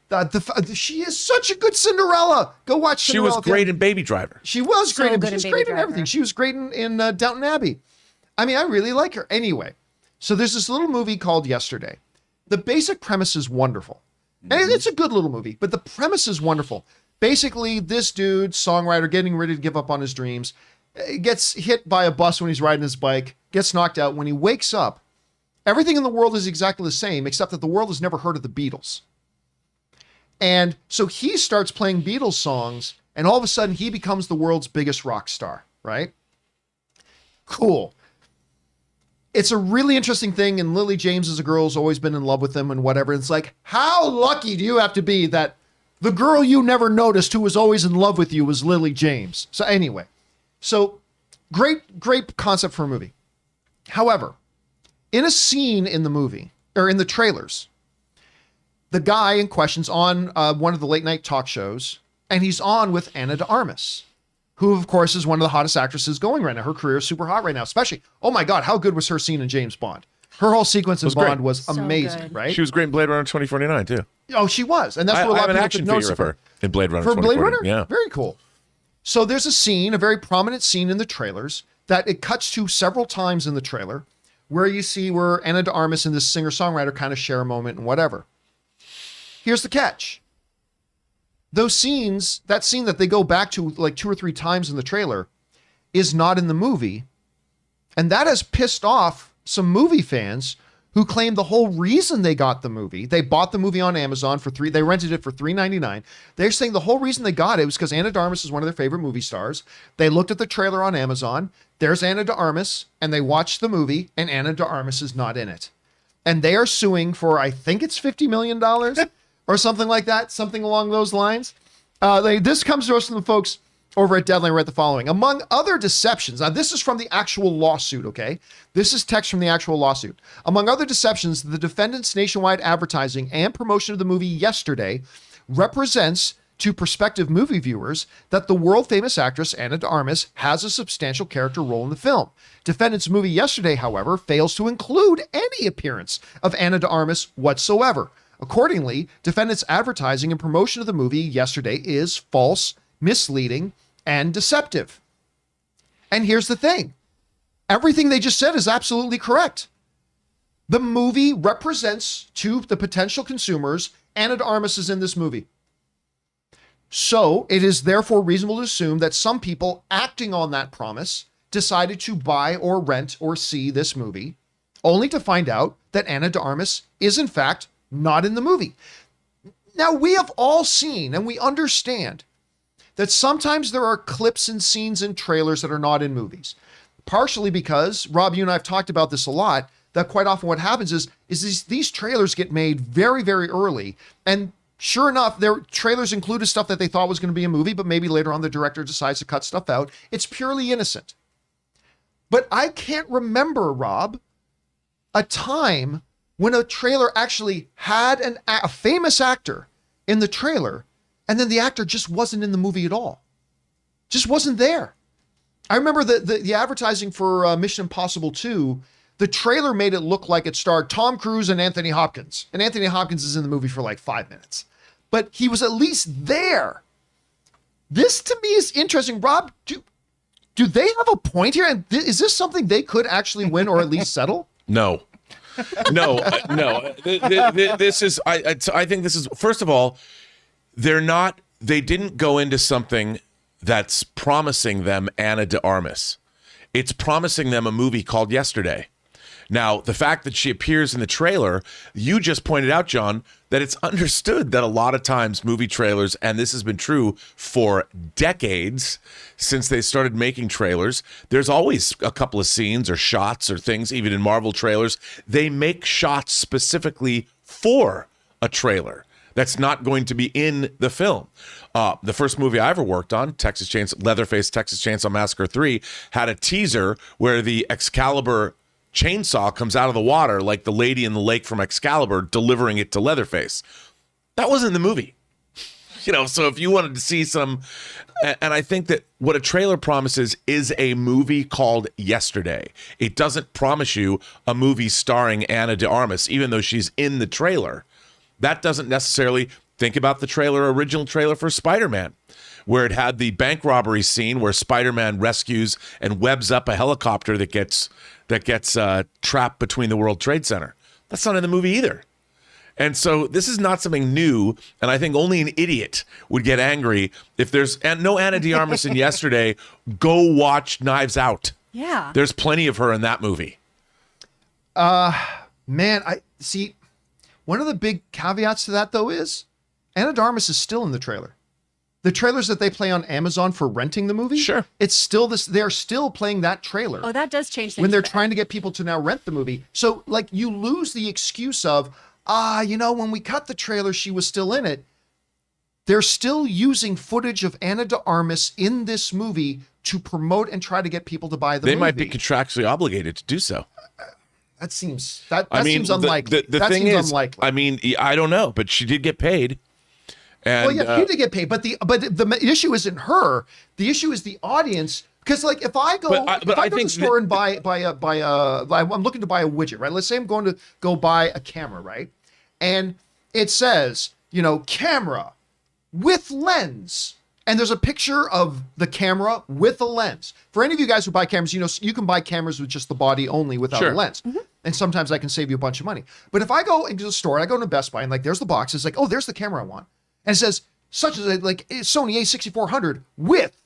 She is such a good Cinderella. Go watch Cinderella. She was great in Baby Driver. She was great. She was great in everything. She was great in Downton Abbey. I mean, I really like her. Anyway, so there's this little movie called Yesterday. The basic premise is wonderful. And it's a good little movie, but the premise is wonderful. Basically, this dude, songwriter, getting ready to give up on his dreams, gets hit by a bus when he's riding his bike, gets knocked out. When he wakes up, everything in the world is exactly the same, except that the world has never heard of the Beatles. And so he starts playing Beatles songs, and all of a sudden he becomes the world's biggest rock star, right? Cool. It's a really interesting thing, and Lily James as a girl has always been in love with him and whatever. It's like, how lucky do you have to be that the girl you never noticed who was always in love with you was Lily James? So anyway, so great concept for a movie. However, in a scene in the movie, or in the trailers, the guy in question's on one of the late night talk shows, and he's on with Ana de Armas, who, of course, is one of the hottest actresses going right now. Her career is super hot right now, especially, oh my God, how good was her scene in James Bond? Her whole sequence in Bond was amazing, good. right? She was great in Blade Runner 2049, too. Oh, she was. And that's what a lot of people took notice of her. In Blade Runner For Blade 2049. Runner? Yeah. Very cool. So there's a scene, a very prominent scene in the trailers that it cuts to several times in the trailer where you see where Ana de Armas and this singer-songwriter kind of share a moment and whatever. Here's the catch. Those scenes, that scene that they go back to like 2 or 3 times in the trailer is not in the movie. And that has pissed off some movie fans who claim the whole reason they got the movie, they bought the movie on Amazon they rented it for $3.99. They're saying the whole reason they got it was because Ana de Armas is one of their favorite movie stars. They looked at the trailer on Amazon. There's Ana de Armas, and they watched the movie, and Ana de Armas is not in it. And they are suing for, I think it's $50 million or something like that, something along those lines. This comes to us from the folks over at Deadline. Read the following. Among other deceptions, now this is from the actual lawsuit, okay? This is text from the actual lawsuit. Among other deceptions, the defendant's nationwide advertising and promotion of the movie Yesterday represents to prospective movie viewers that the world-famous actress Ana de Armas has a substantial character role in the film. Defendant's movie Yesterday, however, fails to include any appearance of Ana de Armas whatsoever. Accordingly, defendant's advertising and promotion of the movie Yesterday is false, misleading, and deceptive. And here's the thing. Everything they just said is absolutely correct. The movie represents to the potential consumers, Ana de Armas is in this movie. So it is therefore reasonable to assume that some people acting on that promise decided to buy or rent or see this movie, only to find out that Ana de Armas is in fact not in the movie. Now, we have all seen and we understand that sometimes there are clips and scenes in trailers that are not in movies. Partially because, Rob, you and I have talked about this a lot, that quite often what happens is these trailers get made very, very early. And sure enough, their trailers included stuff that they thought was going to be a movie, but maybe later on the director decides to cut stuff out. It's purely innocent. But I can't remember, Rob, a time when a trailer actually had a famous actor in the trailer, and then the actor just wasn't in the movie at all. Just wasn't there. I remember the advertising for Mission Impossible 2, the trailer made it look like it starred Tom Cruise and Anthony Hopkins. And Anthony Hopkins is in the movie for like 5 minutes. But he was at least there. This to me is interesting. Rob, do they have a point here? And is this something they could actually win or at least settle? No. No. This is, I think this is, first of all, they didn't go into something that's promising them Ana de Armas. It's promising them a movie called Yesterday. Now, the fact that she appears in the trailer, you just pointed out, John, that it's understood that a lot of times movie trailers, and this has been true for decades since they started making trailers, there's always a couple of scenes or shots or things, even in Marvel trailers, they make shots specifically for a trailer that's not going to be in the film. The first movie I ever worked on, Leatherface Texas Chainsaw Massacre 3, had a teaser where the Excalibur chainsaw comes out of the water like the lady in the lake from Excalibur delivering it to Leatherface. That wasn't in the movie. So if you wanted to see some, and I think that what a trailer promises is a movie called Yesterday. It doesn't promise you a movie starring Ana de Armas, even though she's in the trailer. That doesn't necessarily, think about the original trailer for Spider-Man, where it had the bank robbery scene where Spider-Man rescues and webs up a helicopter that gets trapped between the World Trade Center. That's not in the movie either. And so this is not something new, and I think only an idiot would get angry if there's no Ana de Armas in Yesterday. Go watch Knives Out. Yeah. There's plenty of her in that movie. Man, I see. One of the big caveats to that, though, is Ana de Armas is still in the trailer. The trailers that they play on Amazon for renting the movie, sure, it's still this. They're still playing that trailer. Oh, that does change things when they're trying to get people to now rent the movie. So, like, you lose the excuse of, when we cut the trailer, she was still in it. They're still using footage of Ana de Armas in this movie to promote and try to get people to buy the movie. They might be contractually obligated to do so. That seems seems unlikely. The thing is, unlikely. I mean, I don't know, but she did get paid. And, well, yeah, she did get paid, but the issue isn't her. The issue is the audience. Because, like, if I go, to the store and I'm looking to buy a widget, right? Let's say I'm going to go buy a camera, right? And it says, camera with lens. And there's a picture of the camera with a lens. For any of you guys who buy cameras, you can buy cameras with just the body only without a lens. Mm-hmm. And sometimes I can save you a bunch of money. But if I go into the store, I go to Best Buy, and like, there's the box. It's like, oh, there's the camera I want. And it says, such as like Sony A6400 with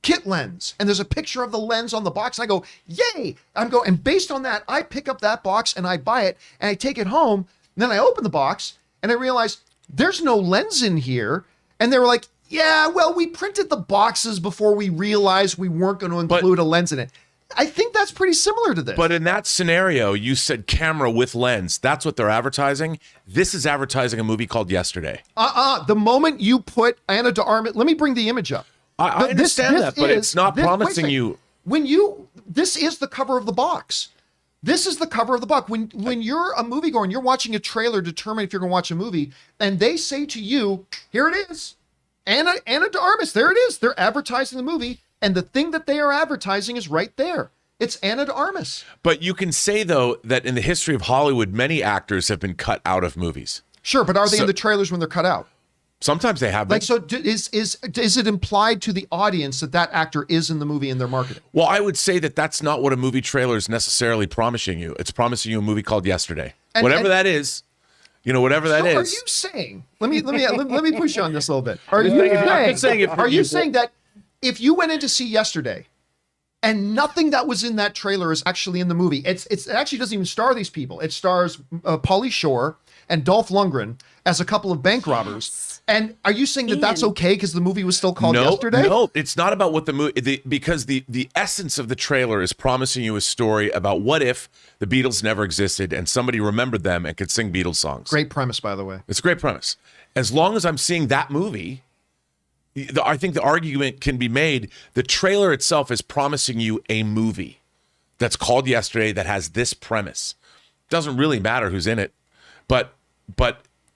kit lens. And there's a picture of the lens on the box. And I go, yay. And based on that, I pick up that box and I buy it and I take it home. And then I open the box and I realize there's no lens in here. And they were like, yeah, well, we printed the boxes before we realized we weren't going to include a lens in it. I think that's pretty similar to this. But in that scenario, you said camera with lens. That's what they're advertising. This is advertising a movie called Yesterday. The moment you put Ana de Armas, let me bring the image up. I understand that, but it's not promising you. This is the cover of the box. This is the cover of the box. When you're a moviegoer and you're watching a trailer to determine if you're going to watch a movie, and they say to you, here it is, Ana de Armas, there it is. They're advertising the movie. And the thing that they are advertising is right there. It's Ana de Armas. But you can say, though, that in the history of Hollywood, many actors have been cut out of movies. Sure, but are they in the trailers when they're cut out? Sometimes they have been. Like, so is it implied to the audience that actor is in the movie in their marketing? Well, I would say that that's not what a movie trailer is necessarily promising you. It's promising you a movie called Yesterday. Whatever that is. Whatever that is. Are you saying? Let me push you on this a little bit. Are you saying that if you went in to see Yesterday, and nothing that was in that trailer is actually in the movie, it actually doesn't even star these people. It stars Pauly Shore and Dolph Lundgren as a couple of bank robbers. And are you saying that that's okay because the movie was still called Yesterday? No, it's not about what the movie, because the essence of the trailer is promising you a story about what if the Beatles never existed and somebody remembered them and could sing Beatles songs. Great premise, by the way. It's a great premise. As long as I'm seeing that movie, I think the argument can be made. The trailer itself is promising you a movie that's called Yesterday that has this premise. Doesn't really matter who's in it. But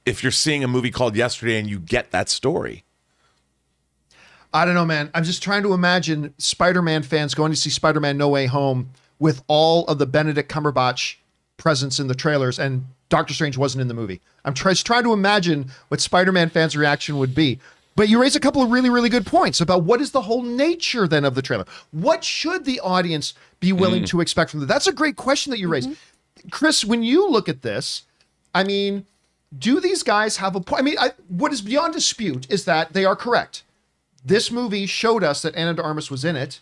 if you're seeing a movie called Yesterday and you get that story. I don't know, man. I'm just trying to imagine Spider-Man fans going to see Spider-Man No Way Home with all of the Benedict Cumberbatch presence in the trailers, and Doctor Strange wasn't in the movie. I'm just trying to imagine what Spider-Man fans' reaction would be. But you raise a couple of really, really good points about what is the whole nature then of the trailer. What should the audience be willing to expect from it? That's a great question that you raised. Chris, when you look at this, I mean, do these guys have a point? I mean, what is beyond dispute is that they are correct. This movie showed us that Ana de Armas was in it.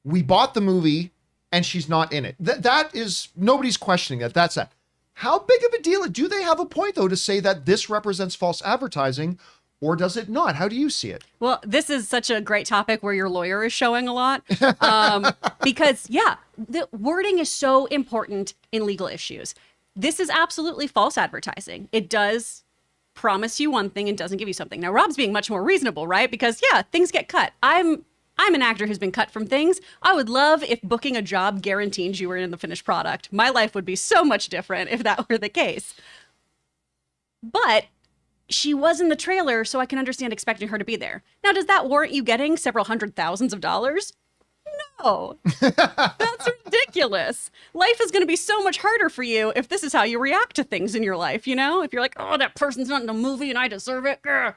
We bought the movie and she's not in it. That is, nobody's questioning that. That's that. How big of a deal? Do they have a point, though, to say that this represents false advertising, or does it not? How do you see it? Well, this is such a great topic where your lawyer is showing a lot. Because, yeah, the wording is so important in legal issues. This is absolutely false advertising. It does promise you one thing and doesn't give you something. Now, Rob's being much more reasonable, right? Because, yeah, things get cut. I'm an actor who's been cut from things. I would love if booking a job guaranteed you were in the finished product. My life would be so much different if that were the case. But she was in the trailer, so I can understand expecting her to be there. Now, does that warrant you getting several $100,000s? No. That's ridiculous. Life is going to be so much harder for you if this is how you react to things in your life, you know? If you're like, oh, that person's not in the movie and I deserve it. Grr.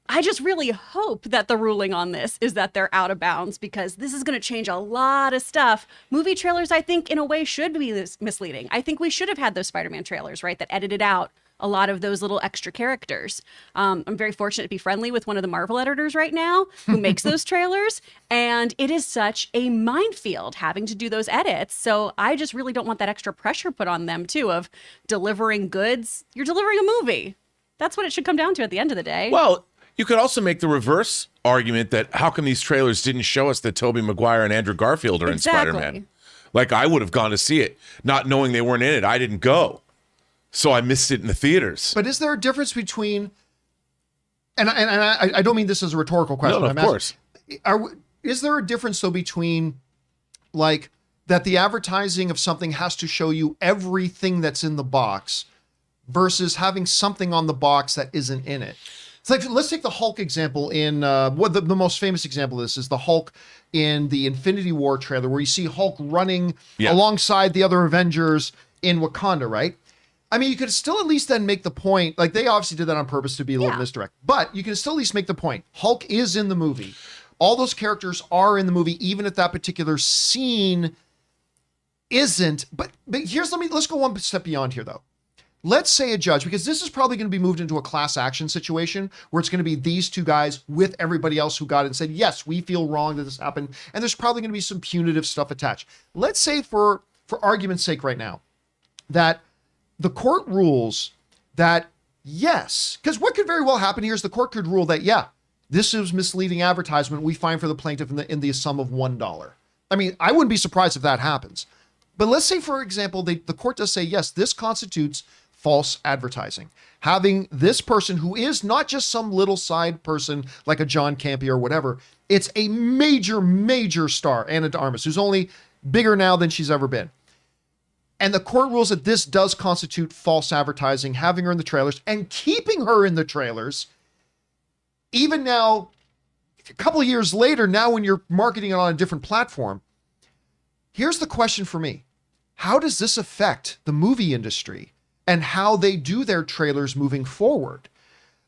I just really hope that the ruling on this is that they're out of bounds, because this is going to change a lot of stuff. Movie trailers, I think, in a way, should be misleading. I think we should have had those Spider-Man trailers, right, that edited out a lot of those little extra characters. I'm very fortunate to be friendly with one of the Marvel editors right now who makes those trailers, and it is such a minefield having to do those edits. So I just really don't want that extra pressure put on them, too, of delivering goods. You're delivering a movie. That's what it should come down to at the end of the day. Well, you could also make the reverse argument that how come these trailers didn't show us that Tobey Maguire and Andrew Garfield are in Spider-Man? Like, I would have gone to see it, not knowing they weren't in it. I didn't go, so I missed it in the theaters. But is there a difference between, and I don't mean this as a rhetorical question. No, of course. Is there a difference, though, between, like, that the advertising of something has to show you everything that's in the box versus having something on the box that isn't in it? It's like, let's take the Hulk example in, what the most famous example of this is the Hulk in the Infinity War trailer, where you see Hulk running alongside the other Avengers in Wakanda, right? I mean, you could still at least then make the point, like they obviously did that on purpose to be a little misdirect, but you can still at least make the point. Hulk is in the movie. All those characters are in the movie, even if that particular scene isn't. But let's go one step beyond here, though. Let's say a judge, because this is probably going to be moved into a class action situation where it's going to be these two guys with everybody else who got it and said, yes, we feel wrong that this happened. And there's probably going to be some punitive stuff attached. Let's say for argument's sake right now, that the court rules that yes, because what could very well happen here is the court could rule that, yeah, this is misleading advertisement. We fine for the plaintiff in the sum of $1. I mean, I wouldn't be surprised if that happens. But let's say, for example, the court does say, yes, this constitutes false advertising. Having this person who is not just some little side person like a John Campea or whatever, it's a major, major star, Ana de Armas, who's only bigger now than she's ever been. And the court rules that this does constitute false advertising, having her in the trailers and keeping her in the trailers. Even now, a couple of years later, now when you're marketing it on a different platform, here's the question for me. How does this affect the movie industry and how they do their trailers moving forward?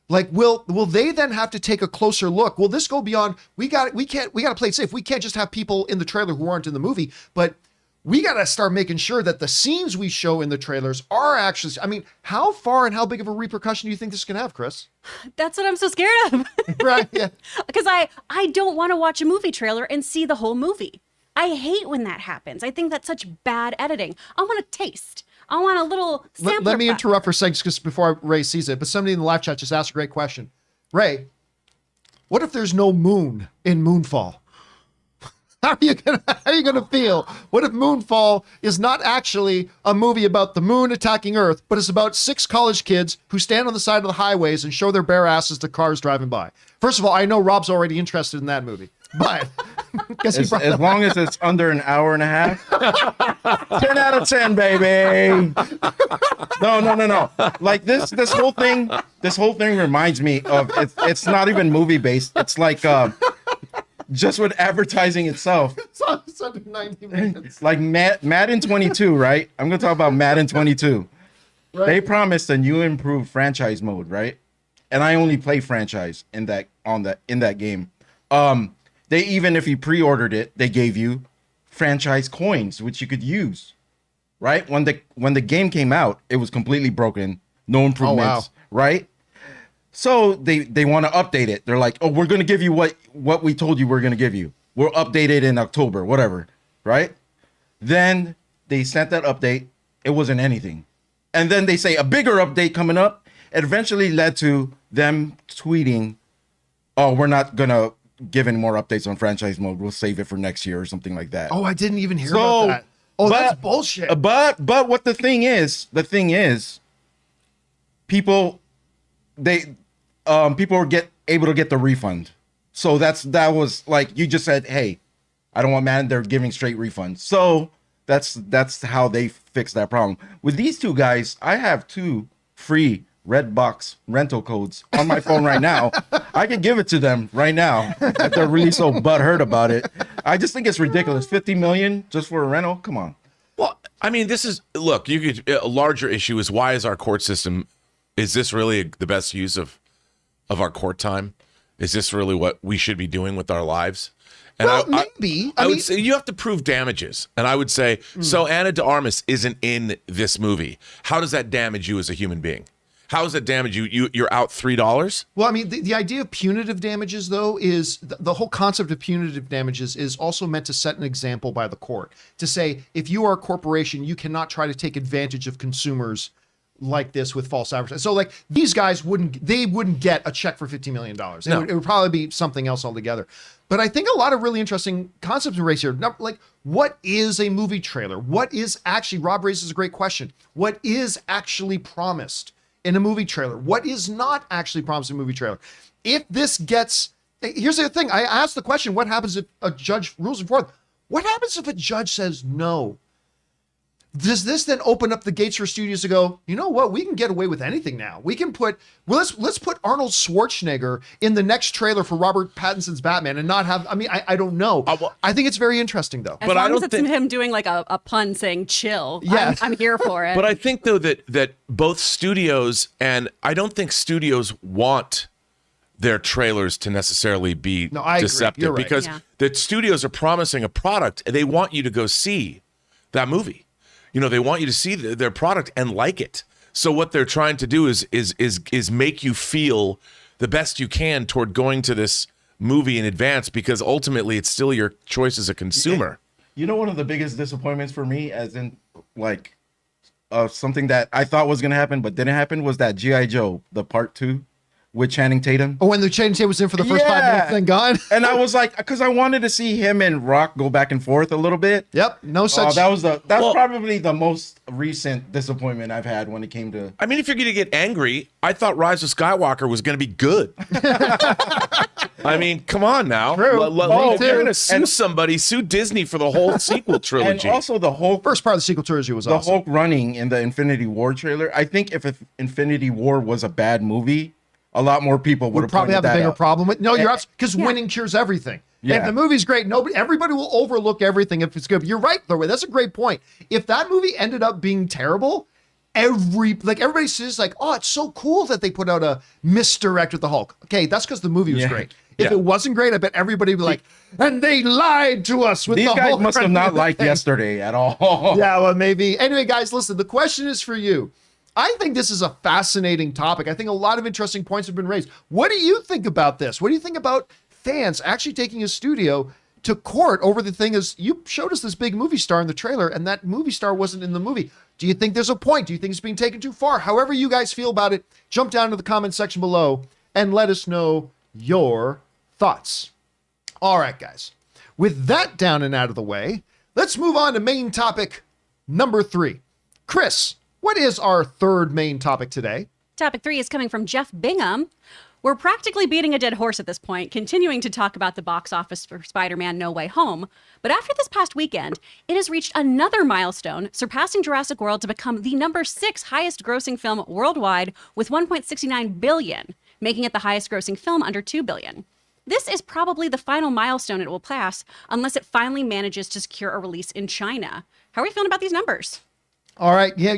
Like, will they then have to take a closer look? Will this go beyond, we got to play it safe. We can't just have people in the trailer who aren't in the movie, but we got to start making sure that the scenes we show in the trailers are actually, I mean, how far and how big of a repercussion do you think this can have, Chris? That's what I'm so scared of. Right, yeah. Because I don't want to watch a movie trailer and see the whole movie. I hate when that happens. I think that's such bad editing. I want a taste. I want a little sampler. Let me interrupt for a second, because before Ray sees it, but somebody in the live chat just asked a great question. Ray, what if there's no moon in Moonfall? How are you gonna feel? What if Moonfall is not actually a movie about the moon attacking Earth, but it's about 6 college kids who stand on the side of the highways and show their bare asses to cars driving by? First of all, I know Rob's already interested in that movie. but guess he As, brought as that long as it's under an hour and a half. 10 out of 10, baby. No. Like this whole thing reminds me of it's not even movie based. It's like just with advertising itself. It's under 90 minutes. Like Madden 22, right? I'm gonna talk about Madden 22. Right. They promised a new improved franchise mode, right? And I only play franchise in that game. They even if you pre-ordered it, they gave you franchise coins which you could use. Right? When the game came out, it was completely broken, no improvements, right? So they want to update it. They're like, "Oh, we're going to give you what we told you we're going to give you. We'll update it in October, whatever." Right? Then they sent that update. It wasn't anything. And then they say a bigger update coming up. It eventually led to them tweeting, "Oh, we're not going to give any more updates on franchise mode. We'll save it for next year," or something like that. Oh, I didn't even hear about that. Oh, that's bullshit. But what the thing is, people were able to get the refund. So that was like you just said, "Hey, I don't want Madden." They're giving straight refunds. So that's how they fix that problem. With these two guys, I have 2 free Redbox rental codes on my phone right now. I can give it to them right now if they're really so butthurt about it. I just think it's ridiculous. 50 million just for a rental? Come on. Well, I mean, a larger issue is why is our court system, is this really the best use of our court time? Is this really what we should be doing with our lives? And Well, maybe. I would say you have to prove damages. And I would say, so Ana de Armas isn't in this movie. How does that damage you as a human being? How does that damage you? You're out $3? Well, I mean, the idea of punitive damages, though, is the whole concept of punitive damages is also meant to set an example by the court to say, if you are a corporation, you cannot try to take advantage of consumers like this with false advertising. So, like, these guys wouldn't get a check for $50 million. It would probably be something else altogether. But I think a lot of really interesting concepts in race here. Like, what is a movie trailer? What is actually, Rob raises a great question. What is actually promised in a movie trailer? What is not actually promised in a movie trailer? If this gets, here's the thing. I asked the question, what happens if a judge rules it forth? What happens if a judge says no? Does this then open up the gates for studios to go, you know what? We can get away with anything now. We can put, let's put Arnold Schwarzenegger in the next trailer for Robert Pattinson's Batman and not have, I don't know. I think it's very interesting though. As long as it's him doing like a pun saying chill, Yeah. I'm here for it. But I think though that both studios, and I don't think studios want their trailers to necessarily be deceptive. You're right. Because the studios are promising a product and they want you to go see that movie. You know, they want you to see their product and like it. So what they're trying to do is make you feel the best you can toward going to this movie in advance, because ultimately it's still your choice as a consumer. You know, one of the biggest disappointments for me, as in like something that I thought was going to happen but didn't happen, was that G.I. Joe, the part 2 with Channing Tatum. Oh, when the Channing Tatum was in for the first 5 minutes, then gone. And I was like, because I wanted to see him and Rock go back and forth a little bit. Yep, no such. That's probably the most recent disappointment I've had when it came to. I mean, if you're going to get angry, I thought Rise of Skywalker was going to be good. I mean, come on now. True. If you're going to sue Disney for the whole sequel trilogy. And also the whole first part of the sequel trilogy was awesome. The Hulk running in the Infinity War trailer. I think if Infinity War was a bad movie, a lot more people would probably have a bigger problem with. No, you're absolutely, because Yeah. winning cures everything. Yeah. If the movie's great, everybody will overlook everything if it's good. You're right, though. That's a great point. If that movie ended up being terrible, everybody says like, oh, it's so cool that they put out a misdirect with the Hulk. Okay, that's because the movie was great. If it wasn't great, I bet everybody would be like, and they lied to us with These the guys Hulk. must have not liked yesterday at all. Yeah, well, maybe. Anyway, guys, listen, the question is for you. I think this is a fascinating topic. I think a lot of interesting points have been raised. What do you think about this? What do you think about fans actually taking a studio to court over the thing? Is you showed us this big movie star in the trailer, and that movie star wasn't in the movie. Do you think there's a point? Do you think it's being taken too far? However you guys feel about it, jump down to the comment section below and let us know your thoughts. All right, guys. With that down and out of the way, let's move on to main topic number 3. Chris, what is our third main topic today? Topic 3 is coming from Jeff Bingham. We're practically beating a dead horse at this point, continuing to talk about the box office for Spider-Man No Way Home. But after this past weekend, it has reached another milestone, surpassing Jurassic World to become the number 6 highest grossing film worldwide with $1.69 billion, making it the highest grossing film under $2 billion. This is probably the final milestone it will pass unless it finally manages to secure a release in China. How are we feeling about these numbers? All right. Yeah.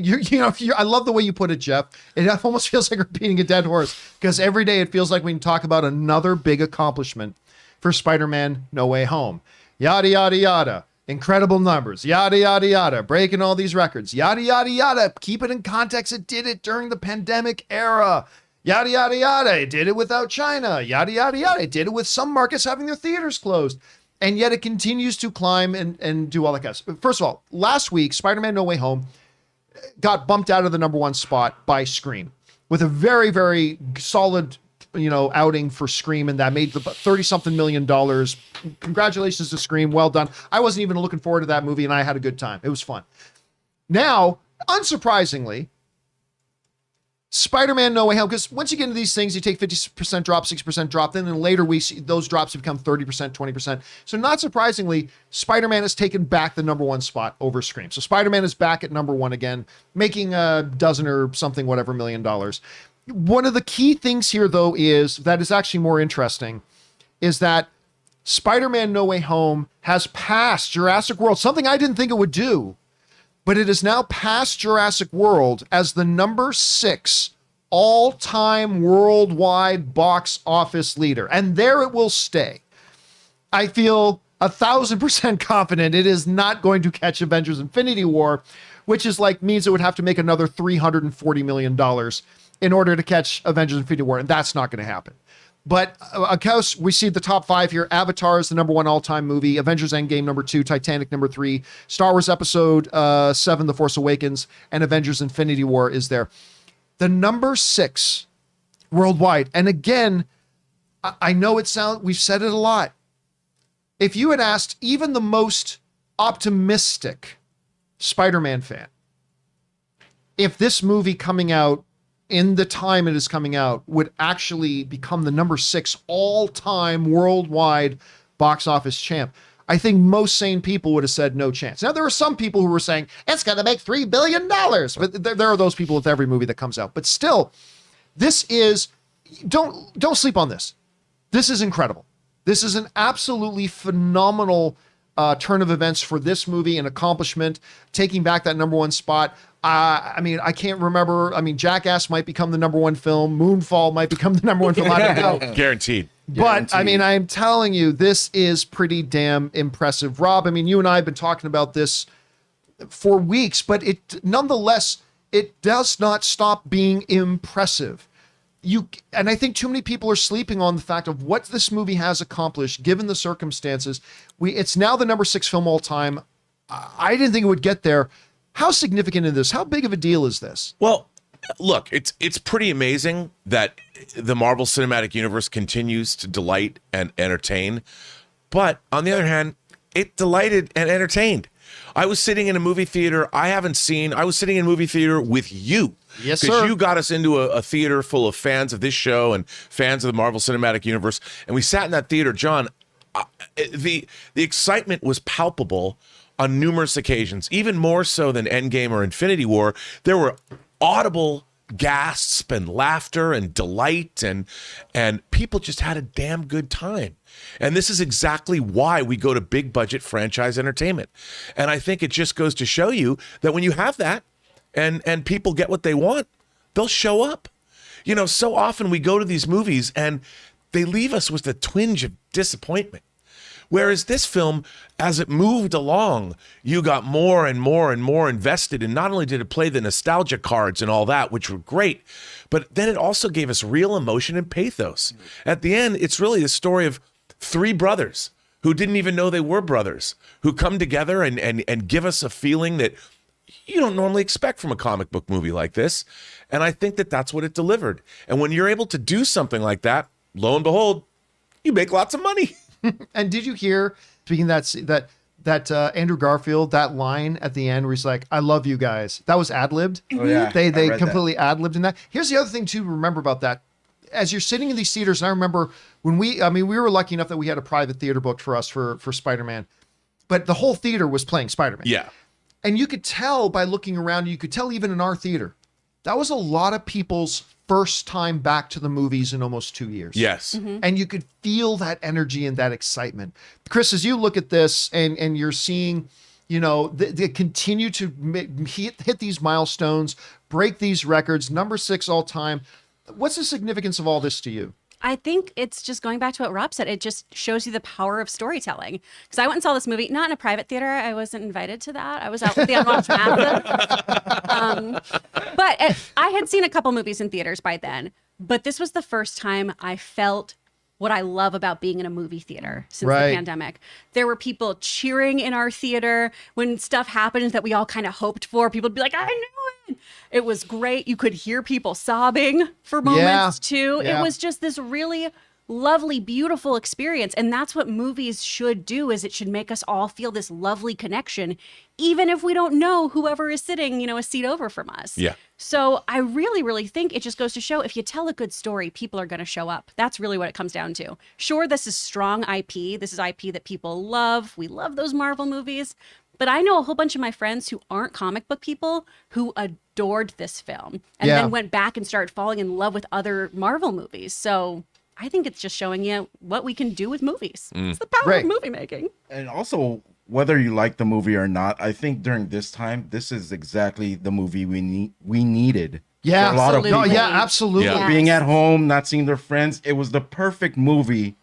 I love the way you put it, Jeff. It almost feels like we're beating a dead horse because every day it feels like we can talk about another big accomplishment for Spider-Man No Way Home. Yada, yada, yada. Incredible numbers. Yada, yada, yada. Breaking all these records. Yada, yada, yada. Keep it in context. It did it during the pandemic era. Yada, yada, yada. It did it without China. Yada, yada, yada. It did it with some markets having their theaters closed. And yet it continues to climb and do all that kind of stuff. First of all, last week, Spider-Man No Way Home got bumped out of the number 1 spot by Scream with a very, very solid, outing for Scream. And that made the $30-something million. Congratulations to Scream. Well done. I wasn't even looking forward to that movie and I had a good time. It was fun. Now, unsurprisingly, Spider-Man No Way Home, because once you get into these things, you take 50% drop, 60% drop, then in later weeks, those drops become 30%, 20%. So not surprisingly, Spider-Man has taken back the number 1 spot over Scream. So Spider-Man is back at number 1 again, making a dozen or something, whatever, $1 million. One of the key things here, though, is that is actually more interesting, is that Spider-Man No Way Home has passed Jurassic World, something I didn't think it would do. But it is now past Jurassic World as the number 6 all-time worldwide box office leader. And there it will stay. I feel 1,000% confident it is not going to catch Avengers Infinity War, which is means it would have to make another $340 million in order to catch Avengers Infinity War. And that's not going to happen. But of course, we see the top 5 here. Avatar is the number 1 all-time movie. Avengers Endgame, number 2. Titanic, number 3. Star Wars Episode 7, The Force Awakens. And Avengers Infinity War is there. The number 6 worldwide. And again, I know we've said it a lot. If you had asked even the most optimistic Spider-Man fan, if this movie coming out in the time it is coming out would actually become the number 6 all-time worldwide box office champ, I think most sane people would have said no chance. Now, there are some people who were saying, it's going to make $3 billion. But there are those people with every movie that comes out. But still, this is, don't sleep on this. This is incredible. This is an absolutely phenomenal turn of events for this movie, an accomplishment, taking back that number 1 spot. I can't remember. Jackass might become the number 1 film. Moonfall might become the number 1 film. I don't know. Guaranteed. But I'm telling you, this is pretty damn impressive. Rob, you and I have been talking about this for weeks, but nonetheless, it does not stop being impressive. And I think too many people are sleeping on the fact of what this movie has accomplished, given the circumstances. It's now the number 6 film all time. I didn't think it would get there. How significant is this? How big of a deal is this? Well, look, it's pretty amazing that the Marvel Cinematic Universe continues to delight and entertain. But on the other hand, it delighted and entertained. I was sitting in a movie theater I was sitting in a movie theater with you. Yes, sir. Because you got us into a theater full of fans of this show and fans of the Marvel Cinematic Universe. And we sat in that theater, John. The excitement was palpable on numerous occasions, even more so than Endgame or Infinity War. There were audible gasps and laughter and delight, and people just had a damn good time. And this is exactly why we go to big budget franchise entertainment. And I think it just goes to show you that when you have that and people get what they want, they'll show up. So often we go to these movies and they leave us with a twinge of disappointment. Whereas this film, as it moved along, you got more and more and more invested. And not only did it play the nostalgia cards and all that, which were great, but then it also gave us real emotion and pathos. At the end, it's really the story of 3 brothers who didn't even know they were brothers, who come together and give us a feeling that you don't normally expect from a comic book movie like this. And I think that that's what it delivered. And when you're able to do something like that, lo and behold, you make lots of money. And did you hear, speaking of that Andrew Garfield, that line at the end where he's like, I love you guys. That was ad-libbed. Oh, yeah. They completely ad-libbed in that. Here's the other thing to remember about that. as you're sitting in these theaters, and I remember when we were lucky enough that we had a private theater booked for us for Spider-Man, but the whole theater was playing Spider-Man. Yeah. And you could tell by looking around, you could tell even in our theater, that was a lot of people's first time back to the movies in almost 2 years. Yes. And you could feel that energy and that excitement. Chris, as you look at this and you're seeing, they continue to hit these milestones, break these records, number 6 all time. What's the significance of all this to you? I think it's just going back to what Rob said. It just shows you the power of storytelling. Because I went and saw this movie, not in a private theater. I wasn't invited to that. I was out with the Unwatched Massive. But I had seen a couple movies in theaters by then. But this was the first time I felt what I love about being in a movie theater since the pandemic. There were people cheering in our theater when stuff happened that we all kind of hoped for. People would be like, I knew it. It was great. You could hear people sobbing for moments too. Yeah. It was just this really lovely, beautiful experience. And that's what movies should do, is it should make us all feel this lovely connection, even if we don't know whoever is sitting, a seat over from us. Yeah. So I really, really think it just goes to show, if you tell a good story, people are going to show up. That's really what it comes down to. Sure, this is strong IP. This is IP that people love. We love those Marvel movies. But I know a whole bunch of my friends who aren't comic book people who adored this film and then went back and started falling in love with other Marvel movies. So I think it's just showing you what we can do with movies. It's the power of movie making. And also, whether you like the movie or not, I think during this time, this is exactly the movie we needed. Yeah, for a lot of people. Absolutely. Yeah. Being at home, not seeing their friends, it was the perfect movie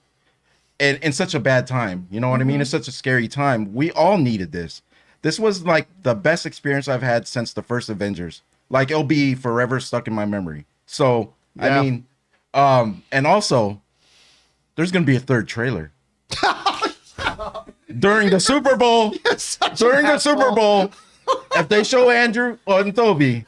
in such a bad time. You know what I mean? It's such a scary time. We all needed this. This was like the best experience I've had since the first Avengers. Like, it'll be forever stuck in my memory. So, I mean, and also, there's going to be a third trailer. During the Super Bowl, if they show Andrew and Toby,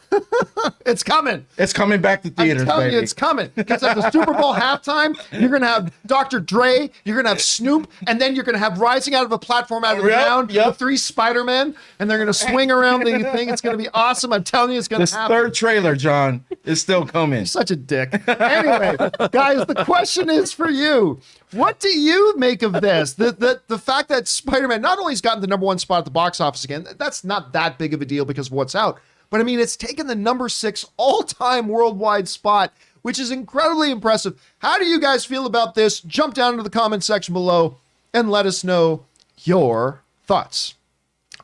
it's coming. It's coming back to theaters, I'm telling baby. you, it's coming. Because at the Super Bowl halftime, you're going to have Dr. Dre, you're going to have Snoop, and then you're going to have rising out of a platform out of the ground, the 3 Spider-Men, and they're going to swing around the thing. It's going to be awesome. I'm telling you, it's going to happen. This third trailer, John, is still coming. Such a dick. Anyway, guys, the question is for you. What do you make of this? The fact that Spider-Man not only has gotten the #1 spot at the box office again, that's not that big of a deal because of what's out. But I mean, it's taken the number 6 all-time worldwide spot, which is incredibly impressive. How do you guys feel about this? Jump down into the comment section below and let us know your thoughts.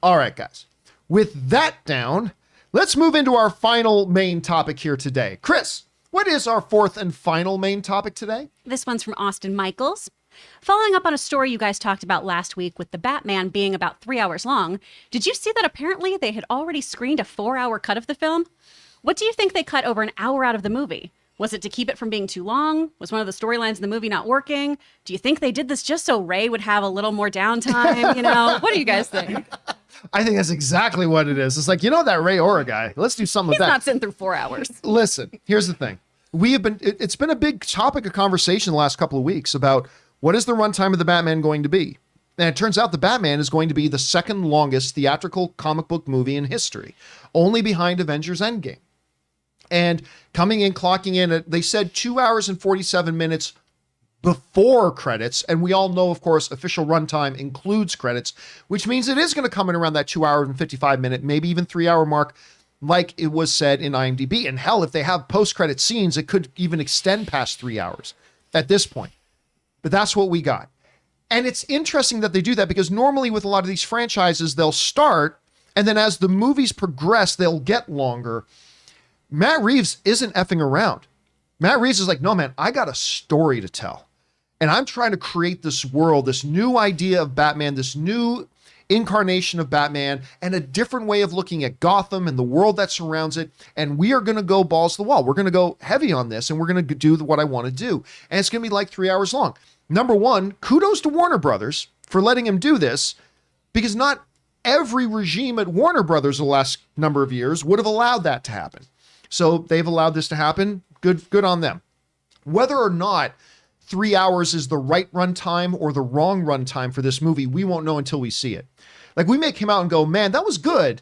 All right, guys. With that down, let's move into our final main topic here today. Chris, what is our 4th and final main topic today? This one's from Austin Michaels. Following up on a story you guys talked about last week with the Batman being about 3 hours long, did you see that apparently they had already screened a 4-hour cut of the film? What do you think they cut over an hour out of the movie? Was it to keep it from being too long? Was one of the storylines in the movie not working? Do you think they did this just so Ray would have a little more downtime? What do you guys think? I think that's exactly what it is. It's like, that Ray Ora guy. Let's do something with that. He's not sitting through 4 hours. Listen, here's the thing. It's been a big topic of conversation the last couple of weeks about what is the runtime of the Batman going to be? And it turns out the Batman is going to be the 2nd longest theatrical comic book movie in history, only behind Avengers Endgame. And coming in, clocking in, they said 2 hours and 47 minutes before credits. And we all know, of course, official runtime includes credits, which means it is going to come in around that 2 hour and 55 minute, maybe even 3 hour mark, like it was said in IMDb. And hell, if they have post-credit scenes, it could even extend past 3 hours at this point. But that's what we got. And it's interesting that they do that because normally with a lot of these franchises, they'll start, and then as the movies progress, they'll get longer. Matt Reeves isn't effing around. Matt Reeves is like, no, man, I got a story to tell. And I'm trying to create this world, this new idea of Batman, this new incarnation of Batman, and a different way of looking at Gotham and the world that surrounds it. And we are going to go balls to the wall. We're going to go heavy on this, and we're going to do what I want to do. And it's going to be like 3 hours long. Number one, kudos to Warner Brothers for letting him do this, because not every regime at Warner Brothers the last number of years would have allowed that to happen. So they've allowed this to happen. Good on them. Whether or not 3 hours is the right runtime or the wrong runtime for this movie, we won't know until we see it. Like, we may come out and go, man, that was good,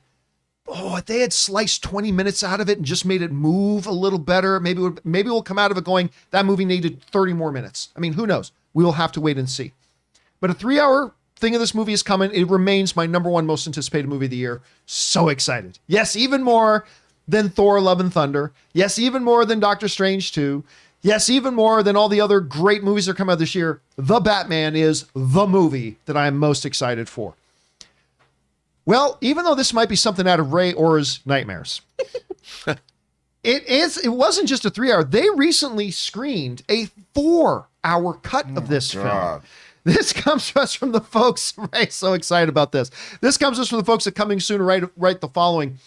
if they had sliced 20 minutes out of it and just made it move a little better, maybe we'll come out of it going, that movie needed 30 more minutes. I mean, who knows? We will have to wait and see. But a 3-hour thing of this movie is coming. It remains my number one most anticipated movie of the year. So excited. Yes, even more than Thor: Love and Thunder. Yes, even more than Doctor Strange 2. Yes, even more than all the other great movies that come out this year. The Batman is the movie that I am most excited for. Well, even though this might be something out of Ray Orr's nightmares, it wasn't just a 3-hour. They recently screened a 4-hour cut of this film. This comes to us from the folks, Ray's so excited about this. This comes to us from the folks at Coming Soon write the following.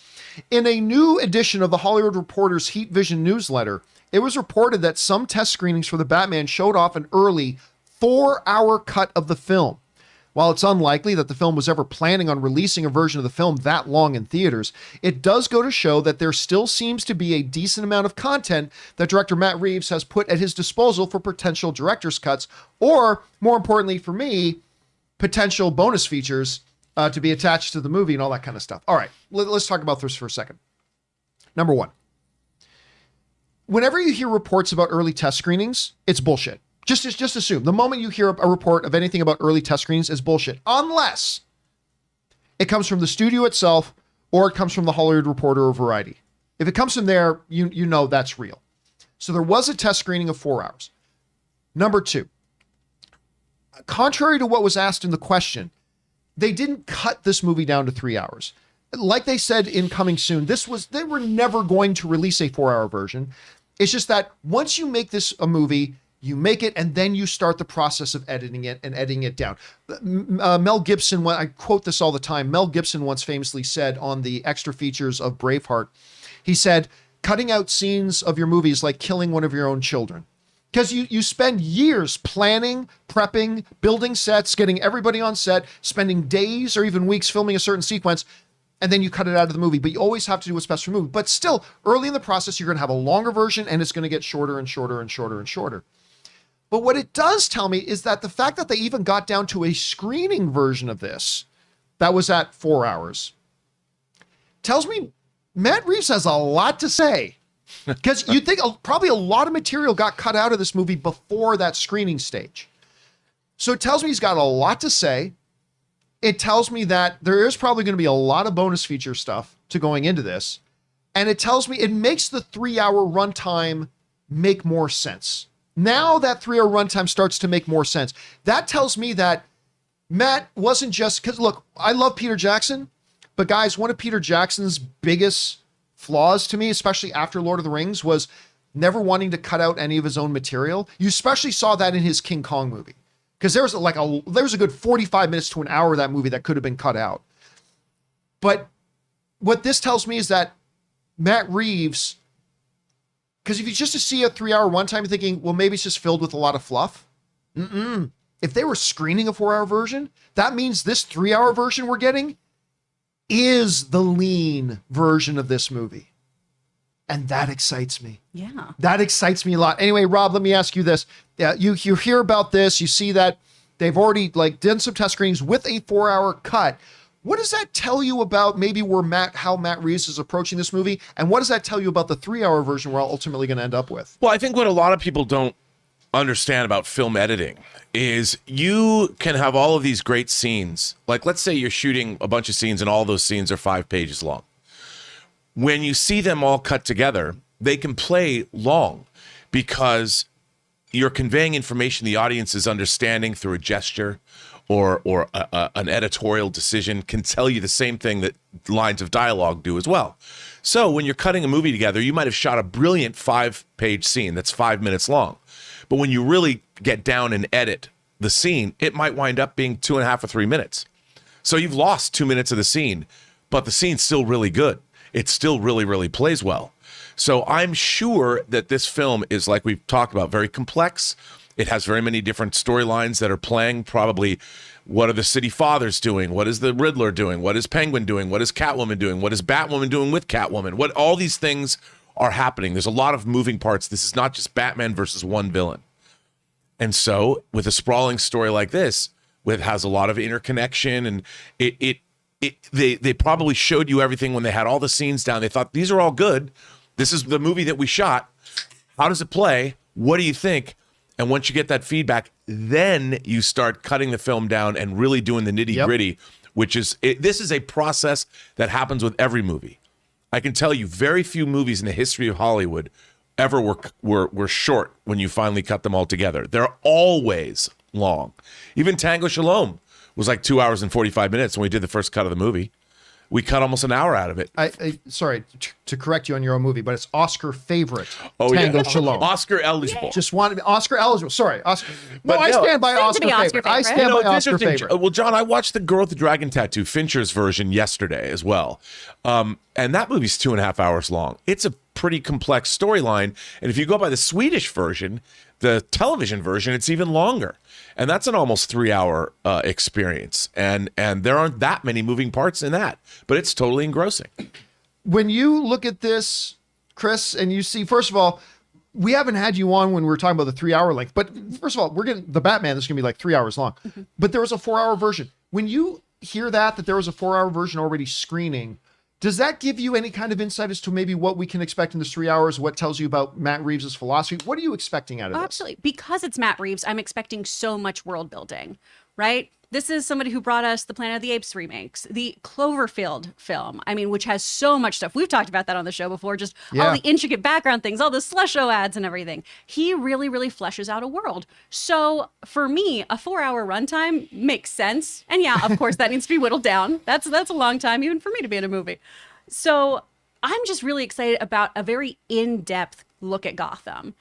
In a new edition of the Hollywood Reporter's Heat Vision newsletter, it was reported that some test screenings for the Batman showed off an early 4-hour cut of the film. While it's unlikely that the film was ever planning on releasing a version of the film that long in theaters, it does go to show that there still seems to be a decent amount of content that director Matt Reeves has put at his disposal for potential director's cuts, or, more importantly for me, potential bonus features to be attached to the movie and all that kind of stuff. All right, let's talk about this for a second. Number one, whenever you hear reports about early test screenings, it's bullshit. Just assume the moment you hear a report of anything about early test screenings is bullshit, unless it comes from the studio itself or it comes from the Hollywood Reporter or Variety. If it comes from there, you know that's real. So there was a test screening of 4 hours. Number two, contrary to what was asked in the question, they didn't cut this movie down to 3 hours. Like they said in Coming Soon, they were never going to release a 4-hour version. It's just that once you make this a movie, you make it, and then you start the process of editing it down. Mel Gibson, I quote this all the time, Mel Gibson once famously said on the extra features of Braveheart, he said, cutting out scenes of your movie is like killing one of your own children. Because you spend years planning, prepping, building sets, getting everybody on set, spending days or even weeks filming a certain sequence, and then you cut it out of the movie. But you always have to do what's best for the movie. But still, early in the process, you're going to have a longer version, and it's going to get shorter and shorter and shorter and shorter. But what it does tell me is that the fact that they even got down to a screening version of this that was at 4 hours tells me Matt Reeves has a lot to say. Because you'd think probably a lot of material got cut out of this movie before that screening stage. So it tells me he's got a lot to say. It tells me that there is probably going to be a lot of bonus feature stuff to going into this. And it tells me it makes the 3-hour runtime make more sense. Now that 3-hour runtime starts to make more sense. That tells me that Matt wasn't just, because look, I love Peter Jackson, but guys, one of Peter Jackson's biggest flaws to me, especially after Lord of the Rings, was never wanting to cut out any of his own material. You especially saw that in his King Kong movie, because there was a good 45 minutes to an hour of that movie that could have been cut out. But what this tells me is that Matt Reeves, because if you just see a 3-hour runtime, you're thinking, well, maybe it's just filled with a lot of fluff. If they were screening a 4-hour version, that means this 3-hour version we're getting is the lean version of this movie. And that excites me. Yeah. That excites me a lot. Anyway, Rob, let me ask you this. You hear about this, you see that they've already done some test screenings with a 4-hour cut. What does that tell you about maybe how Matt Reeves is approaching this movie? And what does that tell you about the 3-hour version we're ultimately going to end up with? Well, I think what a lot of people don't understand about film editing is you can have all of these great scenes. Like, let's say you're shooting a bunch of scenes and all those scenes are 5 pages long. When you see them all cut together, they can play long because you're conveying information the audience is understanding through a gesture or an editorial decision can tell you the same thing that lines of dialogue do as well. So when you're cutting a movie together, you might have shot a brilliant 5-page scene that's 5 minutes long. But when you really get down and edit the scene, it might wind up being 2.5 or 3 minutes. So you've lost 2 minutes of the scene, but the scene's still really good. It still really, really plays well. So I'm sure that this film is, like we've talked about, very complex. It has very many different storylines that are playing. Probably, what are the City Fathers doing? What is the Riddler doing? What is Penguin doing? What is Catwoman doing? What is Batwoman doing with Catwoman? What all these things are happening. There's a lot of moving parts. This is not just Batman versus one villain. And so with a sprawling story like this, it has a lot of interconnection, and it they probably showed you everything when they had all the scenes down. They thought, these are all good. This is the movie that we shot. How does it play? What do you think? And once you get that feedback, then you start cutting the film down and really doing the nitty gritty, which is, this is a process that happens with every movie. I can tell you very few movies in the history of Hollywood ever were short when you finally cut them all together. They're always long. Even Tango Shalom was like 2 hours and 45 minutes when we did the first cut of the movie. We cut almost an hour out of it. Sorry to correct you on your own movie, but it's Oscar favorite. Oh, Tango yeah. Shalom. Oscar eligible. Just wanted Oscar eligible. Sorry, Oscar. But I stand by Soon to Oscar be Oscar favorite. I favorite. stand by It's Oscar interesting. favorite. Well, John, I watched the Girl with the Dragon Tattoo, Fincher's version, yesterday as well. And that movie's 2.5 hours long. It's a pretty complex storyline. And if you go by the Swedish version, the television version, it's even longer. And that's an almost 3-hour experience. And there aren't that many moving parts in that, but it's totally engrossing. When you look at this, Chris, and you see, first of all, we haven't had you on when we were talking about the 3-hour length, but first of all, we're getting the Batman. This is going to be like 3 hours long, but there was a 4-hour version. When you hear that there was a 4-hour version already screening, does that give you any kind of insight as to maybe what we can expect in this 3 hours? What tells you about Matt Reeves' philosophy? What are you expecting out of this? Absolutely. Because it's Matt Reeves, I'm expecting so much world building, right? This is somebody who brought us the Planet of the Apes remakes, the Cloverfield film, which has so much stuff. We've talked about that on the show before, just all the intricate background things, all the Slusho ads and everything. He really, really fleshes out a world. So for me, a 4-hour runtime makes sense. And yeah, of course, that needs to be whittled down. That's a long time even for me to be in a movie. So I'm just really excited about a very in-depth look at Gotham.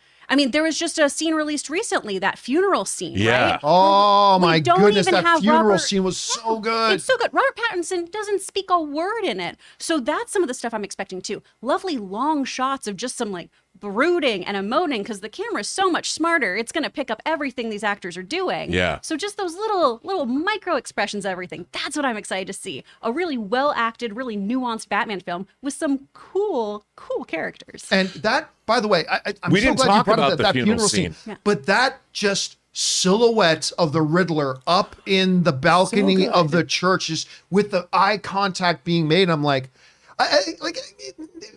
There was just a scene released recently, that funeral scene, right? Oh, my don't goodness. even That have funeral Robert- scene was so good. It's so good. Robert Pattinson doesn't speak a word in it. So that's some of the stuff I'm expecting too. Lovely long shots of just some brooding and emoting because the camera is so much smarter. It's going to pick up everything these actors are doing. Yeah. So just those little micro expressions, everything. That's what I'm excited to see. A really well acted, really nuanced Batman film with some cool characters. And that, by the way, I'm We so didn't glad talk you brought about up the that funeral funeral scene. scene. But that just silhouette of the Riddler up in the balcony of the church, just with the eye contact being made. I'm like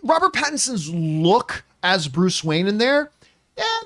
Robert Pattinson's look as Bruce Wayne in there,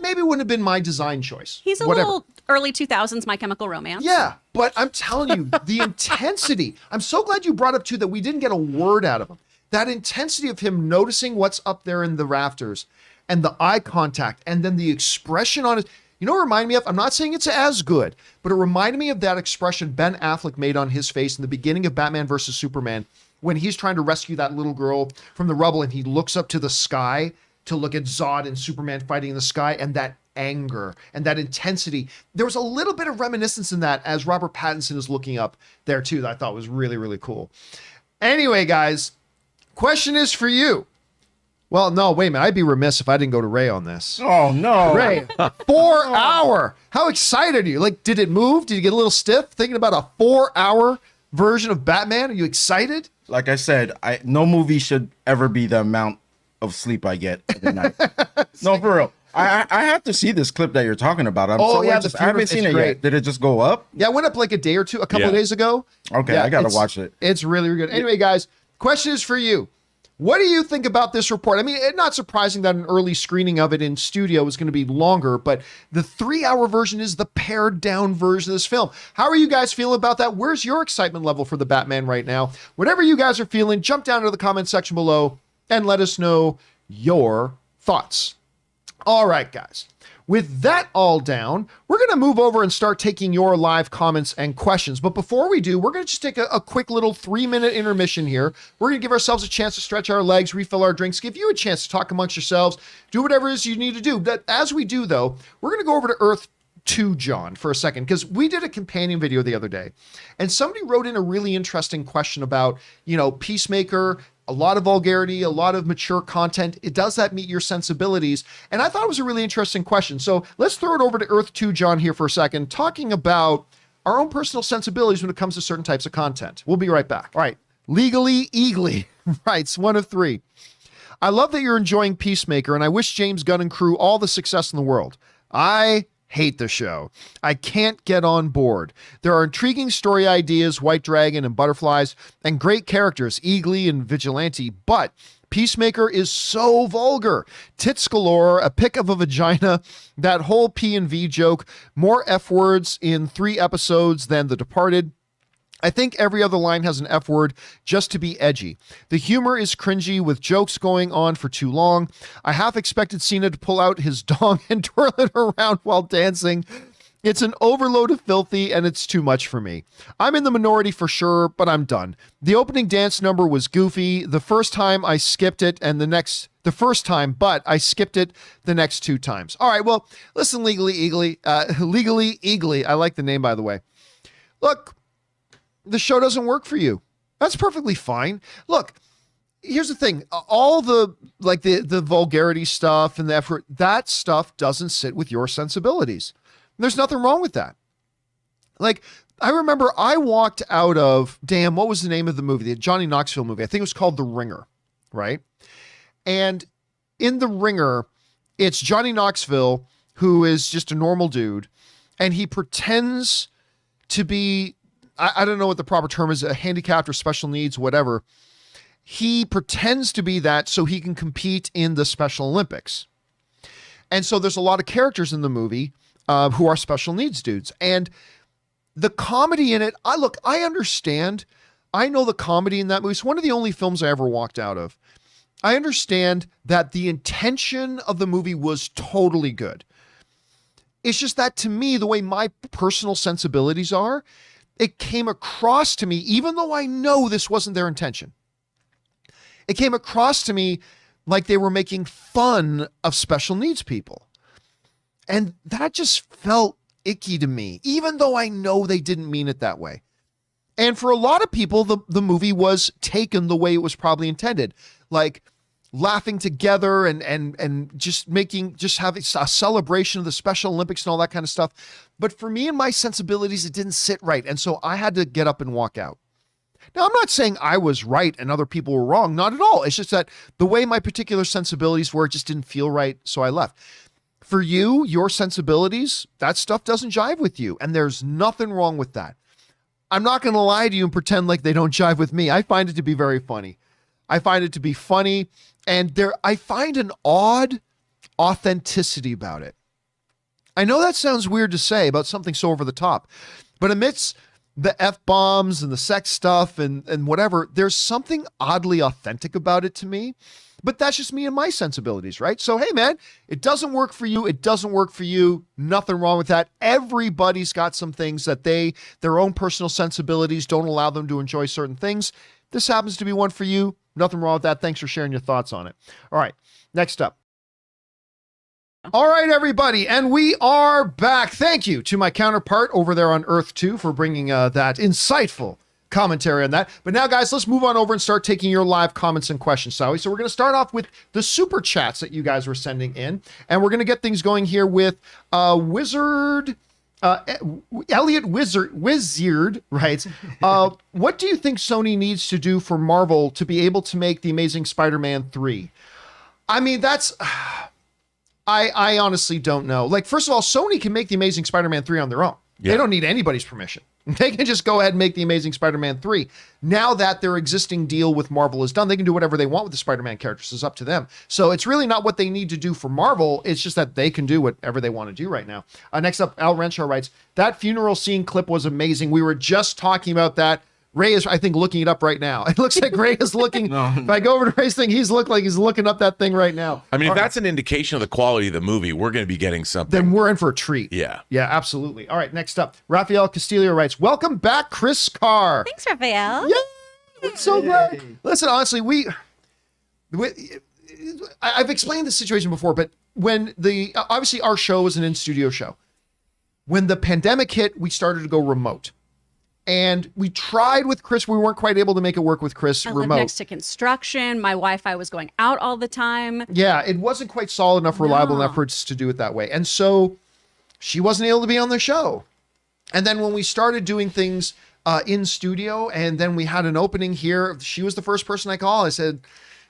maybe wouldn't have been my design choice. He's a little early 2000s My Chemical Romance. Yeah, but I'm telling you, the intensity. I'm so glad you brought up too that we didn't get a word out of him. That intensity of him noticing what's up there in the rafters and the eye contact and then the expression on his, it reminded me of, I'm not saying it's as good, but it reminded me of that expression Ben Affleck made on his face in the beginning of Batman versus Superman when he's trying to rescue that little girl from the rubble and he looks up to the sky to look at Zod and Superman fighting in the sky, and that anger and that intensity. There was a little bit of reminiscence in that as Robert Pattinson is looking up there too, that I thought was really, really cool. Anyway, guys, question is for you. Well, no, wait a minute. I'd be remiss if I didn't go to Ray on this. Oh, no. Ray, 4-hour. How excited are you? Did it move? Did you get a little stiff thinking about a 4-hour version of Batman? Are you excited? Like I said, no movie should ever be the amount of sleep I get every night. No, for real. I have to see this clip that you're talking about. I haven't seen it yet. Did it just go up? Yeah, it went up like a couple of days ago. Okay, Yeah, I gotta watch it. It's really, really good. Anyway, guys, question is for you. What do you think about this report? It's not surprising that an early screening of it in studio is going to be longer, but the 3-hour version is the pared down version of this film. How are you guys feeling about that? Where's your excitement level for the Batman right now? Whatever you guys are feeling, jump down to the comment section below and let us know your thoughts. All right, guys. With that all down, we're going to move over and start taking your live comments and questions. But before we do, we're going to just take a quick little 3-minute intermission here. We're going to give ourselves a chance to stretch our legs, refill our drinks, give you a chance to talk amongst yourselves, do whatever it is you need to do. But as we do, though, we're going to go over to Earth 2, John, for a second, because we did a companion video the other day, and somebody wrote in a really interesting question about, Peacemaker, a lot of vulgarity, a lot of mature content. Does that meet your sensibilities? And I thought it was a really interesting question. So let's throw it over to Earth 2, John, here for a second, talking about our own personal sensibilities when it comes to certain types of content. We'll be right back. All right. Legally Eagly writes, 1 of 3. I love that you're enjoying Peacemaker, and I wish James Gunn and crew all the success in the world. I hate the show. I can't get on board. There are intriguing story ideas, White Dragon and Butterflies, and great characters, Eagly and Vigilante, but Peacemaker is so vulgar. Tits galore, a pic of a vagina, that whole P&V joke, more F words in 3 episodes than The Departed. I think every other line has an F word just to be edgy. The humor is cringy with jokes going on for too long. I half expected Cena to pull out his dong and twirl it around while dancing. It's an overload of filthy and it's too much for me. I'm in the minority for sure, but I'm done. The opening dance number was goofy. The first time I skipped it but I skipped it the next 2 times. All right, well, listen, Legally Eagly. I like the name, by the way. Look, the show doesn't work for you. That's perfectly fine. Look, here's the thing. All the vulgarity stuff and the effort, that stuff doesn't sit with your sensibilities. There's nothing wrong with that. Like, I remember I walked out of, what was the name of the movie? The Johnny Knoxville movie. I think it was called The Ringer, right? And in The Ringer, it's Johnny Knoxville, who is just a normal dude, and he pretends to be, I don't know what the proper term is, a handicapped or special needs, whatever. He pretends to be that so he can compete in the Special Olympics. And so there's a lot of characters in the movie who are special needs dudes. And the comedy in it, I understand. I know the comedy in that movie. It's one of the only films I ever walked out of. I understand that the intention of the movie was totally good. It's just that to me, the way my personal sensibilities are, it came across to me, even though I know this wasn't their intention, it came across to me like they were making fun of special needs people. And that just felt icky to me, even though I know they didn't mean it that way. And for a lot of people, the movie was taken the way it was probably intended, like laughing together and just having a celebration of the Special Olympics and all that kind of stuff. But for me and my sensibilities, it didn't sit right. And so I had to get up and walk out. Now, I'm not saying I was right and other people were wrong. Not at all. It's just that the way my particular sensibilities were, it just didn't feel right. So I left. For you, your sensibilities, that stuff doesn't jive with you. And there's nothing wrong with that. I'm not going to lie to you and pretend like they don't jive with me. I find it to be very funny. I find it to be funny. And I find an odd authenticity about it. I know that sounds weird to say about something so over the top, but amidst the F-bombs and the sex stuff and whatever, there's something oddly authentic about it to me. But that's just me and my sensibilities, right? So, hey, man, it doesn't work for you. It doesn't work for you. Nothing wrong with that. Everybody's got some things that their own personal sensibilities don't allow them to enjoy certain things. This happens to be one for you. Nothing wrong with that. Thanks for sharing your thoughts on it. All right, next up. All right, everybody, and we are back. Thank you to my counterpart over there on Earth 2 for bringing that insightful commentary on that. But now, guys, let's move on over and start taking your live comments and questions, shall we? So we're going to start off with the super chats that you guys were sending in, and we're going to get things going here with Elliot Wizard writes, what do you think Sony needs to do for Marvel to be able to make The Amazing Spider-Man 3? I mean, that's... I honestly don't know. Like, first of all, Sony can make The Amazing Spider-Man 3 on their own. Yeah. They don't need anybody's permission. They can just go ahead and make The Amazing Spider-Man 3. Now that their existing deal with Marvel is done, they can do whatever they want with the Spider-Man characters. It's up to them. So it's really not what they need to do for Marvel. It's just that they can do whatever they want to do right now. Next up, Al Renshaw writes, that funeral scene clip was amazing. We were just talking about that. Ray is, I think, looking it up right now. It looks like Ray is looking. No. If I go over to Ray's thing, he's looking up that thing right now. I mean, if that's an indication of the quality of the movie, we're going to be getting something. Then we're in for a treat. Yeah. Yeah, absolutely. All right, next up, Rafael Castillo writes, welcome back, Chris Carr. Thanks, Rafael. Yeah, I'm so glad. Listen, honestly, I've explained this situation before, but when obviously our show is an in-studio show. When the pandemic hit, we started to go remote. And we tried with Chris. We weren't quite able to make it work with Chris remote. I lived next to construction. My Wi-Fi was going out all the time. Yeah, it wasn't quite solid enough, reliable enough for us to do it that way. And so she wasn't able to be on the show. And then when we started doing things in studio, and then we had an opening here, she was the first person I called. I said,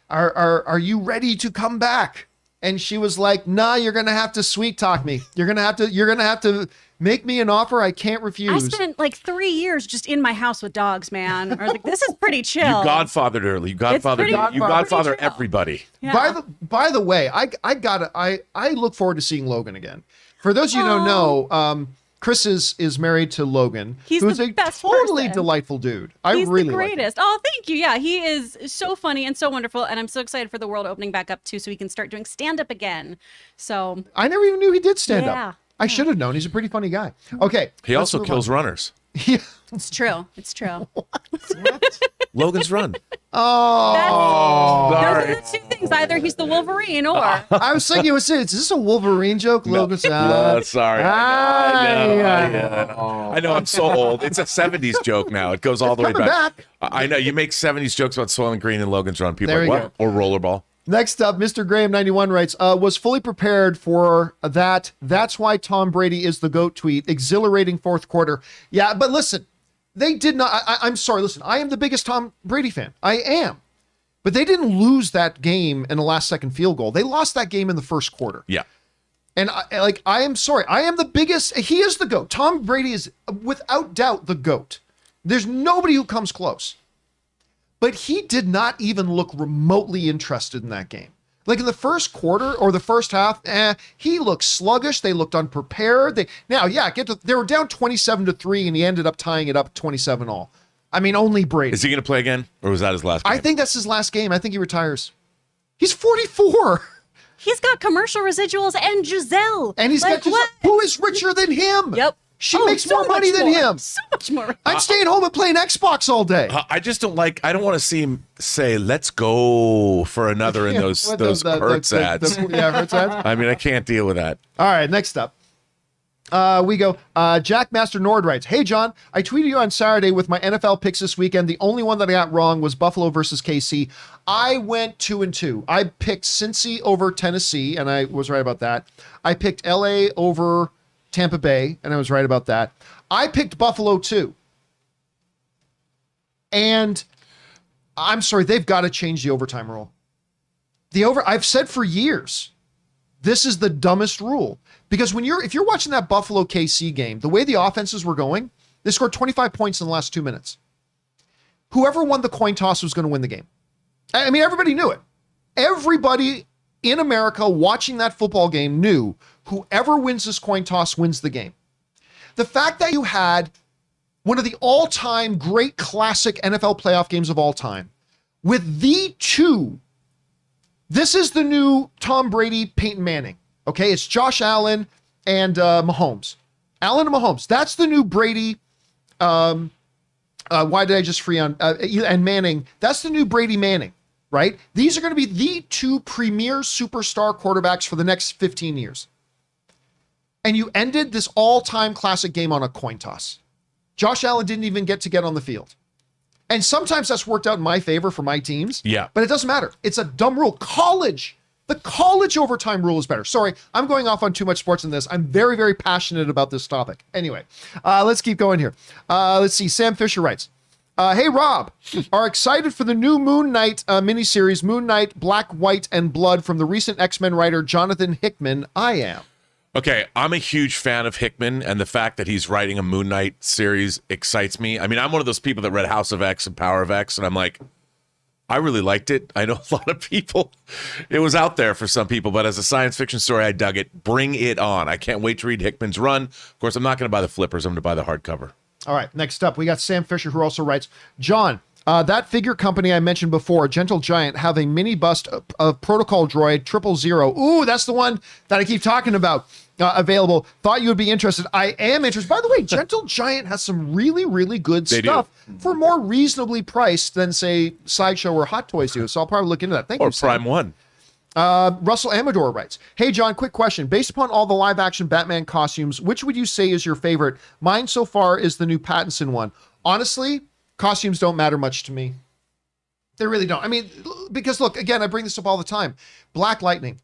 are you ready to come back? and she was like, "Nah, you're gonna have to sweet talk me. You're gonna have to make me an offer I can't I refuse." spent like 3 years just in my house with dogs, man. I was like, this is pretty chill. You godfathered early. You godfather chill. everybody. Yeah. By the way, I look forward to seeing Logan again. For those of you who don't know, Chris is married to Logan, He's who's the a best totally person. delightful dude. He's really the like him. greatest. Oh, thank you. Yeah, he is so funny and so wonderful. And I'm so excited for the world opening back up too, so we can start doing stand-up again. So I never even knew he did stand Yeah. up. I should have known. He's a pretty funny guy. Okay. He let's also move kills on. runners. Yeah. it's true. It's true. Logan's Run. Oh. Those Sorry. are the two things. Either he's the Wolverine or I was thinking, is this a Wolverine joke? Logan's No, sorry. I I know. I'm so old. It's a 70s joke now. It goes all the way coming back. I know. You make 70s jokes about Soylent Green and Logan's Run. People There are like, you what? Or Rollerball. Next up, Mr. Graham91 writes, was fully prepared for that. That's why Tom Brady is the GOAT tweet. Exhilarating fourth quarter. Yeah, but listen, they did not. I'm sorry. Listen, I am the biggest Tom Brady fan. I am. But they didn't lose that game in a last second field goal. They lost that game in the first quarter. Yeah. And I am sorry. I am the biggest. He is the GOAT. Tom Brady is without doubt the GOAT. There's nobody who comes close. But he did not even look remotely interested in that game. Like in the first quarter or the first half, he looked sluggish. They looked unprepared. They were down 27-3, and he ended up tying it up 27 all. I mean, only Brady. Is he going to play again? Or was that his last game? I think that's his last game. I think he retires. He's 44. he's got commercial residuals and Giselle. And he's like, got what? who is richer than him? Yep. She Oh, makes so more money much than more. him. So much more. I'm staying home and playing Xbox all day. I just don't like. I don't want to see him say, "Let's go" for another in those What Hertz ads. Hertz ads. I mean, I can't deal with that. All right, next up. We go. Jack Master Nord writes, "Hey John, I tweeted you on Saturday with my NFL picks this weekend. The only one that I got wrong was Buffalo versus KC. I went 2-2. I picked Cincy over Tennessee, and I was right about that. I picked LA over Tampa Bay, and I was right about that. I picked Buffalo too. And I'm sorry, they've got to change the overtime rule. I've said for years, this is the dumbest rule. Because if you're watching that Buffalo KC game, the way the offenses were going, they scored 25 points in the last 2 minutes. Whoever won the coin toss was going to win the game. I mean, everybody knew it. Everybody in America watching that football game knew whoever wins this coin toss wins the game. The fact that you had one of the all-time great classic NFL playoff games of all time with the two, this is the new Tom Brady, Peyton Manning. Okay, it's Josh Allen and Mahomes. Allen and Mahomes. That's the new Brady. Why did I just free on and Manning? That's the new Brady Manning, right? These are going to be the two premier superstar quarterbacks for the next 15 years. And you ended this all-time classic game on a coin toss. Josh Allen didn't even get on the field. And sometimes that's worked out in my favor for my teams. Yeah. But it doesn't matter. It's a dumb rule. The college overtime rule is better. Sorry, I'm going off on too much sports in this. I'm very, very passionate about this topic. Anyway, let's keep going here. Let's see. Sam Fisher writes, hey, Rob, are excited for the new Moon Knight miniseries, Moon Knight, Black, White, and Blood from the recent X-Men writer Jonathan Hickman? I am. Okay, I'm a huge fan of Hickman, and the fact that he's writing a Moon Knight series excites me. I mean, I'm one of those people that read House of X and Power of X, and I'm like, I really liked it. I know a lot of people, it was out there for some people, but as a science fiction story, I dug it. Bring it on. I can't wait to read Hickman's run. Of course, I'm not going to buy the flippers. I'm going to buy the hardcover. All right, next up, we got Sam Fisher, who also writes, John, that figure company I mentioned before, Gentle Giant, have a mini bust of Protocol Droid 000. Ooh, that's the one that I keep talking about. Available. Thought you would be interested. I am interested. By the way, Gentle Giant has some really, really good stuff for more reasonably priced than, say, Sideshow or Hot Toys do. So I'll probably look into that. Thank you, Or Prime One. Russell Amador writes, hey, John, quick question. Based upon all the live-action Batman costumes, which would you say is your favorite? Mine so far is the new Pattinson one. Honestly, costumes don't matter much to me. They really don't. I mean, because look, again, I bring this up all the time. Black Lightning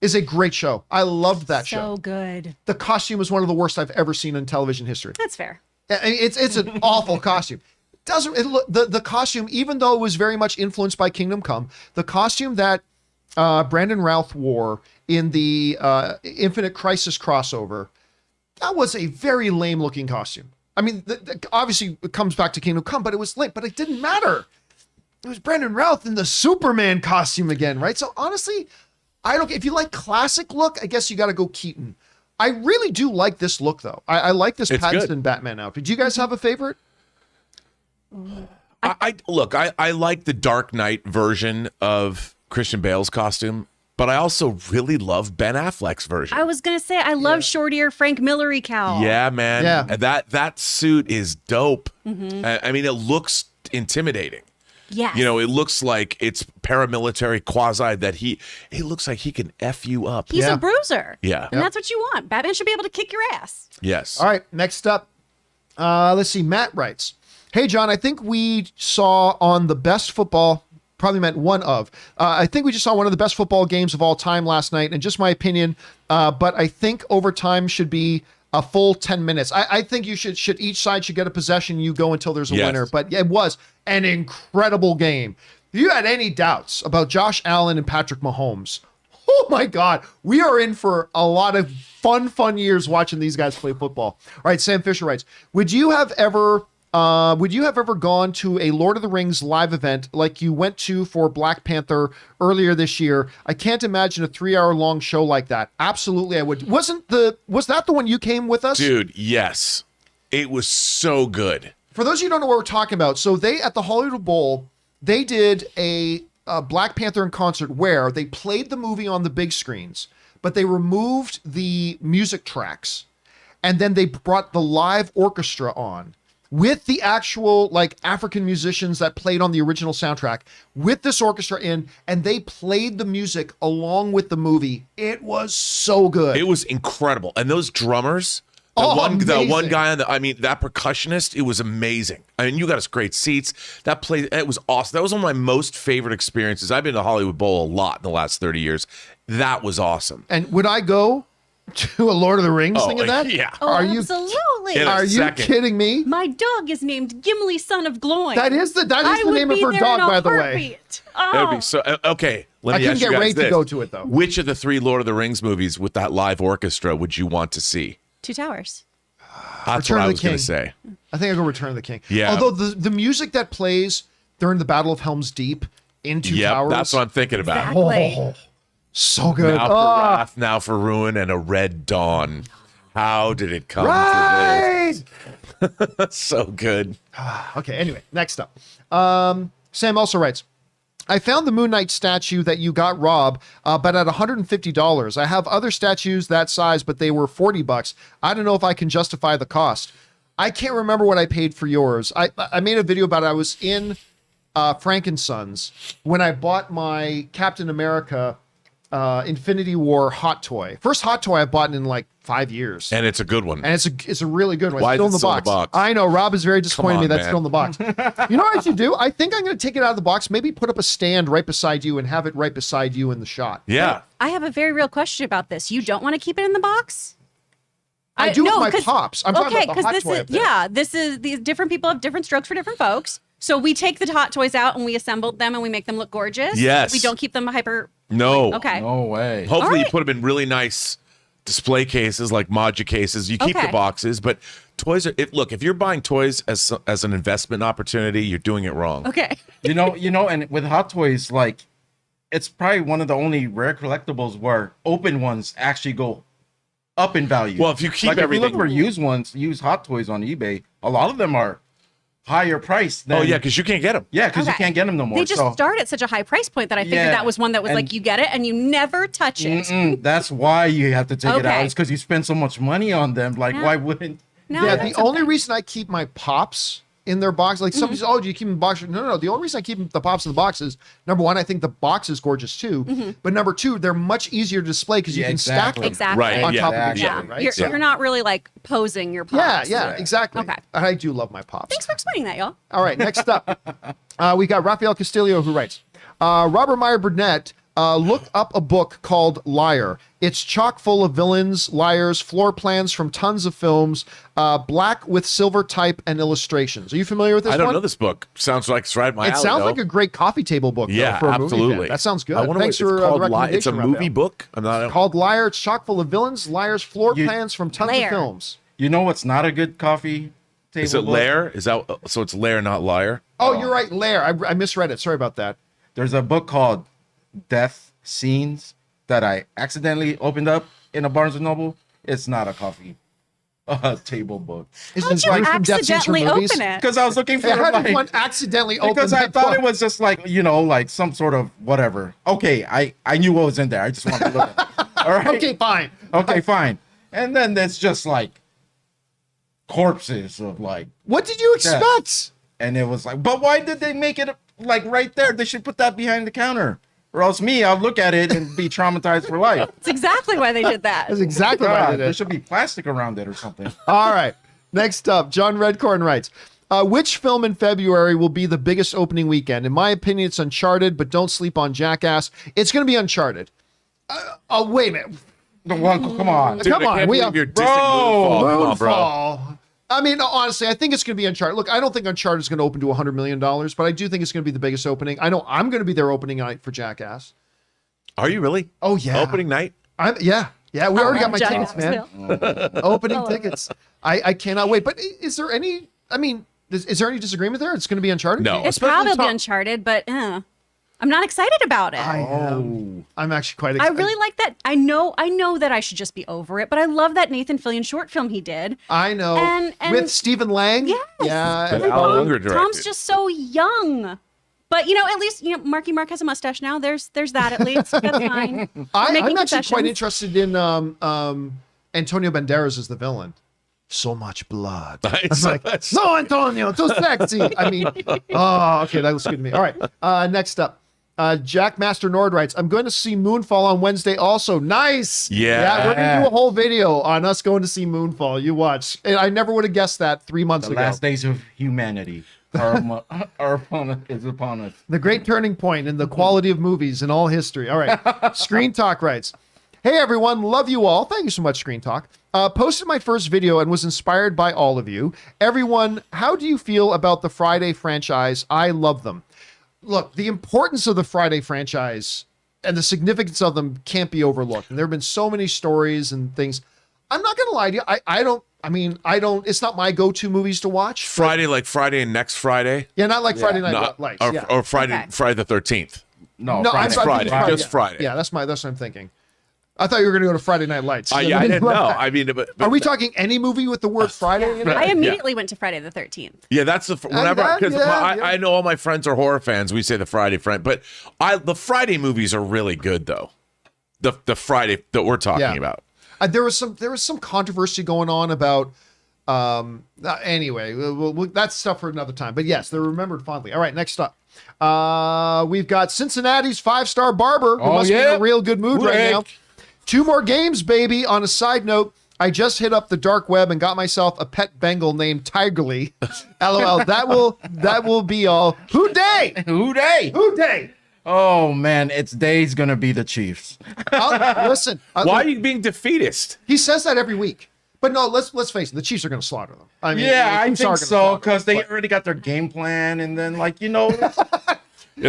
is a great show. I loved that show. So good. The costume is one of the worst I've ever seen in television history. That's fair. It's an awful costume. The costume, even though it was very much influenced by Kingdom Come, the costume that Brandon Routh wore in the Infinite Crisis crossover, that was a very lame looking costume. I mean, obviously it comes back to Kingdom Come, but it was lame, but it didn't matter. It was Brandon Routh in the Superman costume again, right? So honestly, if you like classic look, I guess you got to go Keaton. I really do like this look though. I like this Pattinson Batman outfit. Do you guys have a favorite? I like the Dark Knight version of Christian Bale's costume, but I also really love Ben Affleck's version. I was gonna say I love short-ear Frank Millery cowl. Yeah, man. Yeah. That suit is dope. I mean, it looks intimidating. Yes. You know, it looks like it's paramilitary quasi that it looks like he can F you up. He's a bruiser. Yeah. And that's what you want. Batman should be able to kick your ass. Yes. All right, next up. Let's see. Matt writes, "Hey, John, I think we saw on the best football, probably meant one of, I think we just saw one of the best football games of all time last night, and just my opinion, but I think overtime should be a full 10 minutes. I think you should each side should get a possession, you go until there's a winner, but it was an incredible game. If you had any doubts about Josh Allen and Patrick Mahomes, oh my God, we are in for a lot of fun years watching these guys play football." All right, Sam Fisher writes, would you have ever gone to a Lord of the Rings live event like you went to for Black Panther earlier this year? I can't imagine a 3-hour long show like that. Absolutely, I would. Was that the one you came with us? Dude, yes. It was so good. For those of you who don't know what we're talking about, so they, at the Hollywood Bowl, they did a Black Panther in concert where they played the movie on the big screens, but they removed the music tracks, and then they brought the live orchestra on with the actual like African musicians that played on the original soundtrack with this orchestra in, and they played the music along with the movie. It was so good. It was incredible. And those drummers, amazing. one guy that percussionist, it was amazing. I mean, you got us great seats. It was awesome. That was one of my most favorite experiences. I've been to Hollywood Bowl a lot in the last 30 years. That was awesome. And would I go to a Lord of the Rings thing of that? Yeah. Oh, absolutely. In a Are you second. kidding me? My dog is named Gimli, son of Gloin. That is the name of her dog, by the way. That would be so okay. Let I me couldn't ask you get guys Ray to this. go to it though. Which of the 3 Lord of the Rings movies with that live orchestra would you want to see? Two Towers. That's Return what I of the was going King. to say. I think I go Return of the King. Yeah. Although the music that plays during the Battle of Helm's Deep in Two Towers. That's what I'm thinking about. Exactly. So good. Now for Wrath, now for Ruin, and a Red Dawn. How did it come Right. to this? So good. Okay, anyway, next up. Sam also writes, I found the Moon Knight statue that you got, Rob, but at $150. I have other statues that size, but they were $40. I don't know if I can justify the cost. I can't remember what I paid for yours. I made a video about it. I was in Frankensons when I bought my Captain America Infinity War hot toy. First hot toy I've bought in like 5 years. And it's a good one. And it's a really good one. Why It's still is in it the still in box. the box? I know. Rob is very disappointed in me Come that's on, still in the box. You know what I should do? I think I'm going to take it out of the box, maybe put up a stand right beside you and have it right beside you in the shot. Yeah. I have a very real question about this. You don't want to keep it in the box? I do no, with my 'cause- pops. I'm talking okay, about the hot this toy is up there. this is these different people have different strokes for different folks. So we take the hot toys out and we assemble them and we make them look gorgeous. Yes. We don't keep them hyper. No. Okay. No way. Hopefully you right. put them in really nice display cases like Modja cases. You keep Okay. the boxes, but toys are if you're buying toys as an investment opportunity, you're doing it wrong. Okay. you know, and with Hot Toys, like, it's probably one of the only rare collectibles where open ones actually go up in value. Well, if you keep like, everything if you look for used Hot Toys on eBay, a lot of them are higher priced than, Oh yeah, because you can't get them. yeah, because you Okay. can't get them no more. They just so, start at such a high price point that I figured Yeah. that was one that was And- like you get it and you never touch it. that's why you have to take it out. Okay. It's because you spend so much money on them. Like, Yeah. why wouldn't? No, Yeah, that's the only okay. reason I keep my pops in their box, like somebody says, oh, do you keep them in the box? No. The only reason I keep the pops in the box is, number one, I think the box is gorgeous too. But number two, they're much easier to display because you Yeah, can stack them Exactly. Right. on Yeah. top of each Exactly. other, Yeah. right? You're, So- you're not really like posing your yeah, pops. yeah, exactly. Okay. I do love my pops. Thanks for explaining that, y'all. All right, next up, we got Rafael Castillo who writes, Robert Meyer Burnett Look up a book called Liar. It's chock full of villains, liars, floor plans from tons of films, black with silver type and illustrations. Are you familiar with this I don't one? know this book. Sounds like it's right up my alley. It sounds though. like a great coffee table book. Yeah, though, for a movie absolutely. fan. That sounds good. I wonder Thanks what for it's the called. recommendation. It's a Raphael. movie book. I'm not Called Liar. It's chock full of villains, liars, floor plans from tons Lair. of films. You know what's not a good coffee table? Is it book? Lair? Is that so? It's Lair, not Liar. Oh, you're right, Lair. I misread it. Sorry about that. There's a book called Death Scenes that I accidentally opened up in a Barnes and Noble. It's not a coffee table book. Is How'd this you gruesome death scenes from accidentally movies? open it? Because I was looking for Hey, how did like, one accidentally open because I that thought book? it was just like, like some sort of whatever. Okay, I knew what was in there. I just wanted to look at it. All right. Okay, fine. Okay, fine. And then there's just like corpses of like, What did you expect? and it was like, but why did they make it like right there? They should put that behind the counter. Or else I'll look at it and be traumatized for life. That's exactly why they did that. That's exactly what I God, did. there should be plastic around it or something. All right. Next up, John Redcorn writes, which film in February will be the biggest opening weekend? In my opinion, it's Uncharted, but don't sleep on Jackass. It's going to be Uncharted. Wait a minute. Come on. Dude, Come I on, can't we believe are- you're Bro, dissing Moonfall. Come on, bro. Moonfall. I mean, honestly, I think it's going to be Uncharted. Look, I don't think Uncharted is going to open to $100 million, but I do think it's going to be the biggest opening. I know I'm going to be there opening night for Jackass. Are you really? Oh, yeah. Opening night? Yeah. We already got my Johnny tickets, man. Knoxville. Opening Oh. tickets. I cannot wait. But is there any, is there any disagreement there? It's going to be Uncharted? No. It's Especially probably top- Uncharted, but I'm not excited about it. I'm actually quite I excited. really like that. I know that I should just be over it, but I love that Nathan Fillion short film he did. I know. And- With Stephen Lang? Yes. Yeah. That Alan Unger directed. Tom's just so young. But at least Marky Mark has a mustache now. There's that at least. That's fine. I'm Making actually quite concessions. interested in Antonio Banderas as the villain. So much blood. I was like, no, Antonio, too sexy. Okay, that looks good to me. All right, next up. Jack Master Nord writes, I'm going to see Moonfall on Wednesday also. Nice. Yeah. We're going to do a whole video on us going to see Moonfall. You watch. And I never would have guessed that 3 months The ago. last days of humanity are upon us. The great turning point in the quality of movies in all history. All right. Screen Talk writes, hey, everyone. Love you all. Thank you so much, Screen Talk. Posted my first video and was inspired by all of you. Everyone, how do you feel about the Friday franchise? I love them. Look, the importance of the Friday franchise and the significance of them can't be overlooked. And there have been so many stories and things. I'm not going to lie to you. I don't, it's not my go-to movies to watch. Friday, like Friday and next Friday? Yeah, not like Friday Night No, Lights. or, yeah. or Friday, Okay. Friday the 13th. No, No, Friday. I'm Friday. thinking Just Friday. Yeah, that's what I'm thinking. I thought you were going to go to Friday Night Lights. Yeah, I didn't know. I mean, but Are we talking any movie with the word Friday in it? I immediately went to Friday the 13th. Yeah, that's the whenever because yeah. I know all my friends are horror fans. We say the Friday friend, but the Friday movies are really good though. The Friday that we're talking about. There was some controversy going on about. Anyway, that's stuff for another time. But yes, they're remembered fondly. All right, next up. We've got Cincinnati's 5-star barber who must be in a real good mood right now. 2 more games, baby. On a side note, I just hit up the dark web and got myself a pet Bengal named Tigerly. LOL. That will be all. Who day? Who day? Who day? Oh man, it's day's gonna be the Chiefs. Listen. Why are you being defeatist? He says that every week. But no, let's face it. The Chiefs are going to slaughter them. I mean, Yeah, I the Chiefs are think gonna so slaughter because them, they but- already got their game plan, and then Yeah,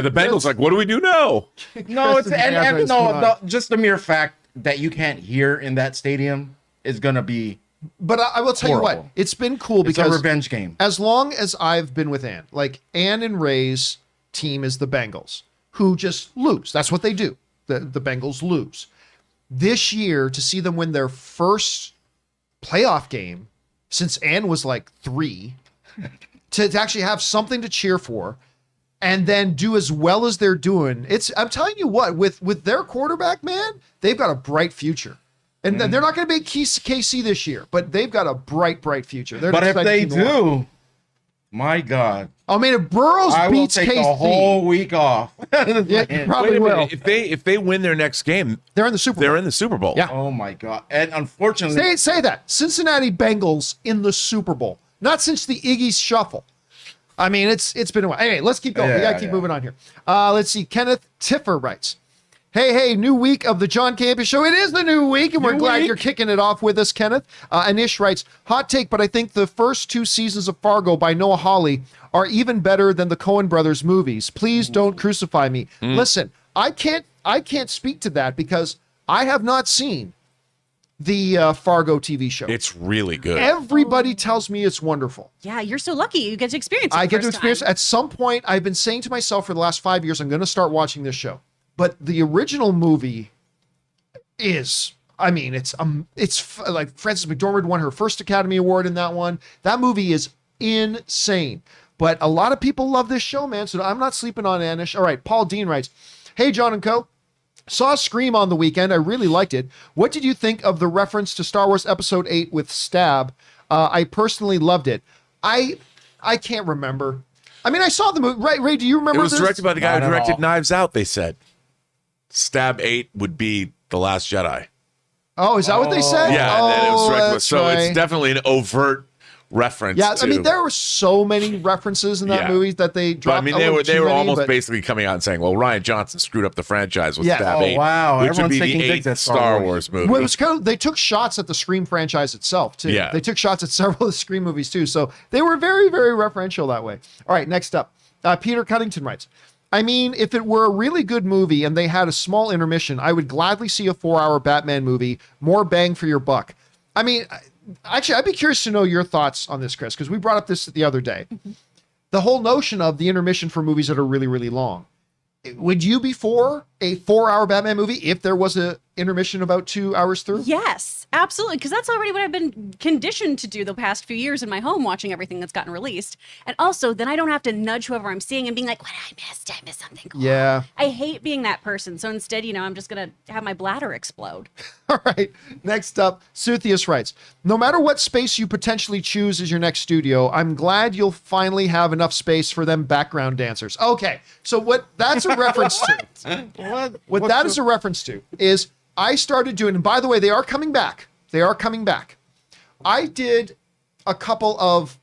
the Bengals like, what do we do now? no, it's Chris and and Andres, no, come on. just the mere fact that you can't hear in that stadium is gonna be But I will tell you what, Horrible. it's been cool it's a because revenge game. as long as I've been with Ann, like Ann and Ray's team is the Bengals, who just lose. That's what they do. The Bengals lose. This year, to see them win their first playoff game since Ann was like 3, to actually have something to cheer for, and then do as well as they're doing. I'm telling you what, with their quarterback, man, they've got a bright future. And they're not going to beat KC this year, but they've got a bright future. They're But an if exciting they team to watch. do, my God, I mean, if Burrows I will beats take KC, the whole week off. yeah, you probably Wait a will. minute. If they win their next game, They're in the Super Bowl. they're in the Super Bowl. Yeah. Oh my God! And unfortunately, Say that. Cincinnati Bengals in the Super Bowl. Not since the Iggy's shuffle. I mean, it's been a while. Anyway, let's keep going. We got to keep moving on here. Let's see. Kenneth Tiffer writes, Hey, new week of the John Campea Show. It is the new week, and we're glad you're kicking it off with us, Kenneth. Anish writes, hot take, but I think the first 2 seasons of Fargo by Noah Hawley are even better than the Coen brothers movies. Please don't crucify me. Listen, I can't speak to that because I have not seen the Fargo TV show. It's really good. Everybody tells me it's wonderful. Yeah, you're so lucky. You get to experience it. I get to experience it. At some point, I've been saying to myself for the last 5 years, I'm going to start watching this show. But the original movie is, I mean, it's like Frances McDormand won her first Academy Award in that one. That movie is insane. But a lot of people love this show, man. So I'm not sleeping on Anish. All right, Paul Dean writes, hey, John and Co. Saw Scream on the weekend. I really liked it. What did you think of the reference to Star Wars Episode 8 with Stab? I personally loved it. I can't remember. I mean, I saw the movie. Right, Ray, do you remember It was this? directed by the guy Not who at directed all. Knives Out, they said. Stab 8 would be The Last Jedi. Oh, is that what they said? Yeah, and then it was directed. that's So right. it's definitely an overt reference. Yeah, to, I mean, there were so many references in that Yeah. movie that they But dropped. I mean, a they little were too many, almost but- basically coming out and saying, "Well, Ryan Johnson screwed up the franchise with Yeah. Stab Oh, 8, wow. which would Everyone's be taking the digs 8th at Star Star Wars movie." Well, it was kind of, they took shots at the Scream franchise itself too. Yeah. They took shots at several of the Scream movies too. So they were very, very referential that way. All right, next up, Peter Cuddington writes, I mean, if it were a really good movie and they had a small intermission, I would gladly see a 4-hour Batman movie. More bang for your buck. I mean, actually, I'd be curious to know your thoughts on this, Chris, because we brought up this the other day. The whole notion of the intermission for movies that are really, really long. Would you be for a 4-hour Batman movie if there was a intermission about 2 hours through? Yes, absolutely. Because that's already what I've been conditioned to do the past few years in my home, watching everything that's gotten released. And also, then I don't have to nudge whoever I'm seeing and being like, what I missed? I missed something cool. Yeah. I hate being that person. So instead, I'm just going to have my bladder explode. All right. Next up, Suthius writes, no matter what space you potentially choose as your next studio, I'm glad you'll finally have enough space for them background dancers. Okay. So what that's a reference to, what that is a reference to is I started doing, and by the way, they are coming back. They are coming back. I did a couple of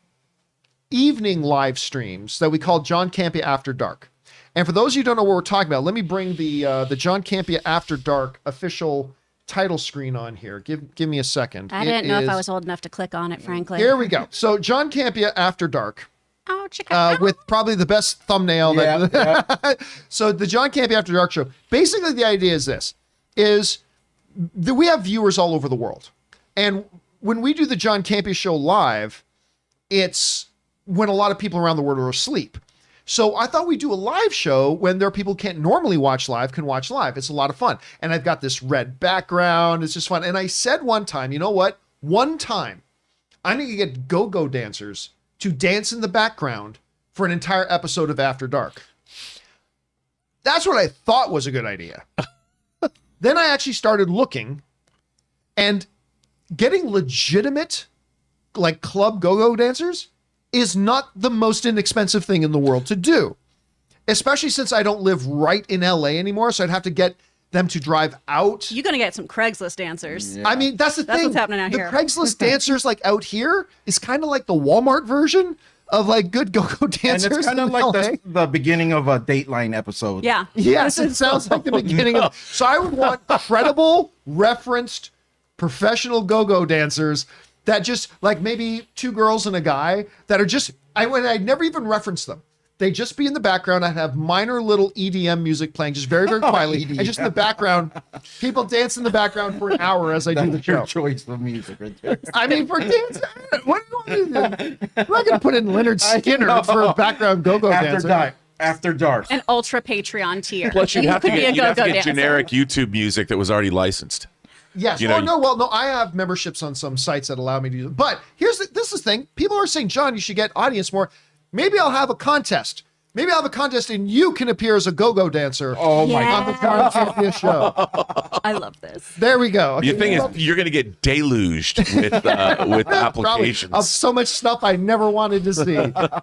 evening live streams that we called John Campea After Dark. And for those of you who don't know what we're talking about, let me bring the John Campea After Dark official title screen on here. Give me a second. I didn't know if I was old enough to click on it, frankly. Here we go. So John Campea After Dark. Oh, check it out. With probably the best thumbnail. So the John Campea After Dark show. Basically, the idea is this: we have viewers all over the world, and when we do the John Campea Show live, it's when a lot of people around the world are asleep. So I thought we'd do a live show when there are people who can't normally watch live can watch live. It's a lot of fun, and I've got this red background. It's just fun. And I said one time, you know what? One time, I'm going to get go-go dancers to dance in the background for an entire episode of After Dark. That's what I thought was a good idea. Then I actually started looking, and getting legitimate, like, club go-go dancers is not the most inexpensive thing in the world to do. Especially since I don't live right in LA anymore, so I'd have to get them to drive out. You're going to get some Craigslist dancers. I mean, that's the thing. That's what's happening out the here. Craigslist dancers, like, out here is kind of like the Walmart version of, like, good go-go dancers. And it's kind of in like LA. the beginning of a Dateline episode. Yeah. Yes, it sounds like the beginning of. So I would want credible, referenced, professional go-go dancers that just, like, maybe 2 girls and a guy that are just. I'd never even reference them. They'd just be in the background. I'd have minor little EDM music playing, just very, very quietly, and just in the background, people dance in the background for an hour as I do the That's your show. choice of music right there. I mean, for dance, what do you want to do? I'm not going to put in Leonard Skinner for a background go-go After dancer. dark. After dark. An ultra Patreon tier. Plus, you'd have to could be get, a you'd have to go-go get dancer. generic YouTube music that was already licensed. Yes. You know, No, I have memberships on some sites that allow me to do it. But this is the thing. People are saying, John, you should get audience more. Maybe I'll have a contest. Maybe I'll have a contest and you can appear as a go-go dancer Oh my Yeah. on the John Campea Show. I love this. There we go. The thing is, you're going to get deluged with Probably applications. of so much stuff I never wanted to see.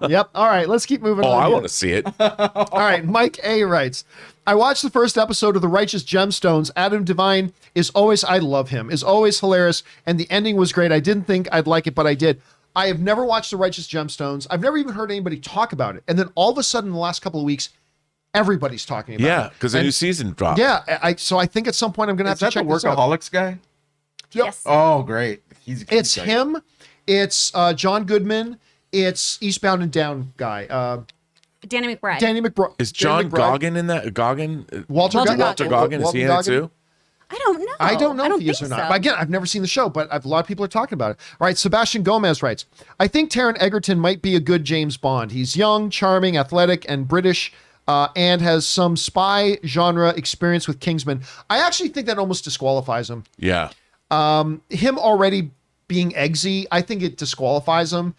Yep. All right, let's keep moving Oh, on. I here. want to see it. All right, Mike A writes, I watched the first episode of The Righteous Gemstones. Adam Devine I love him, is always hilarious, and the ending was great. I didn't think I'd like it, but I did. I have never watched The Righteous Gemstones. I've never even heard anybody talk about it. And then all of a sudden, in the last couple of weeks, Everybody's talking about Yeah, it. because a And- new season dropped. Yeah, so I think at some point I'm going to have Is to that the check this out. Workaholics guy? Yes. Oh, great. He's It's great. him. It's John Goodman. It's Eastbound and Down guy. Danny McBride. Danny McBride. Is John Goggin in that? Goggin? Walter Walter Walter Goggin? Is he in it Goggin? too? I don't know. I don't know if he is or think not. so. But again, I've never seen the show, but a lot of people are talking about it. All right, Sebastian Gomez writes, I think Taron Egerton might be a good James Bond. He's young, charming, athletic, and British, and has some spy genre experience with Kingsman. I actually think that almost disqualifies him. Yeah. Him already being eggsy, I think it disqualifies him.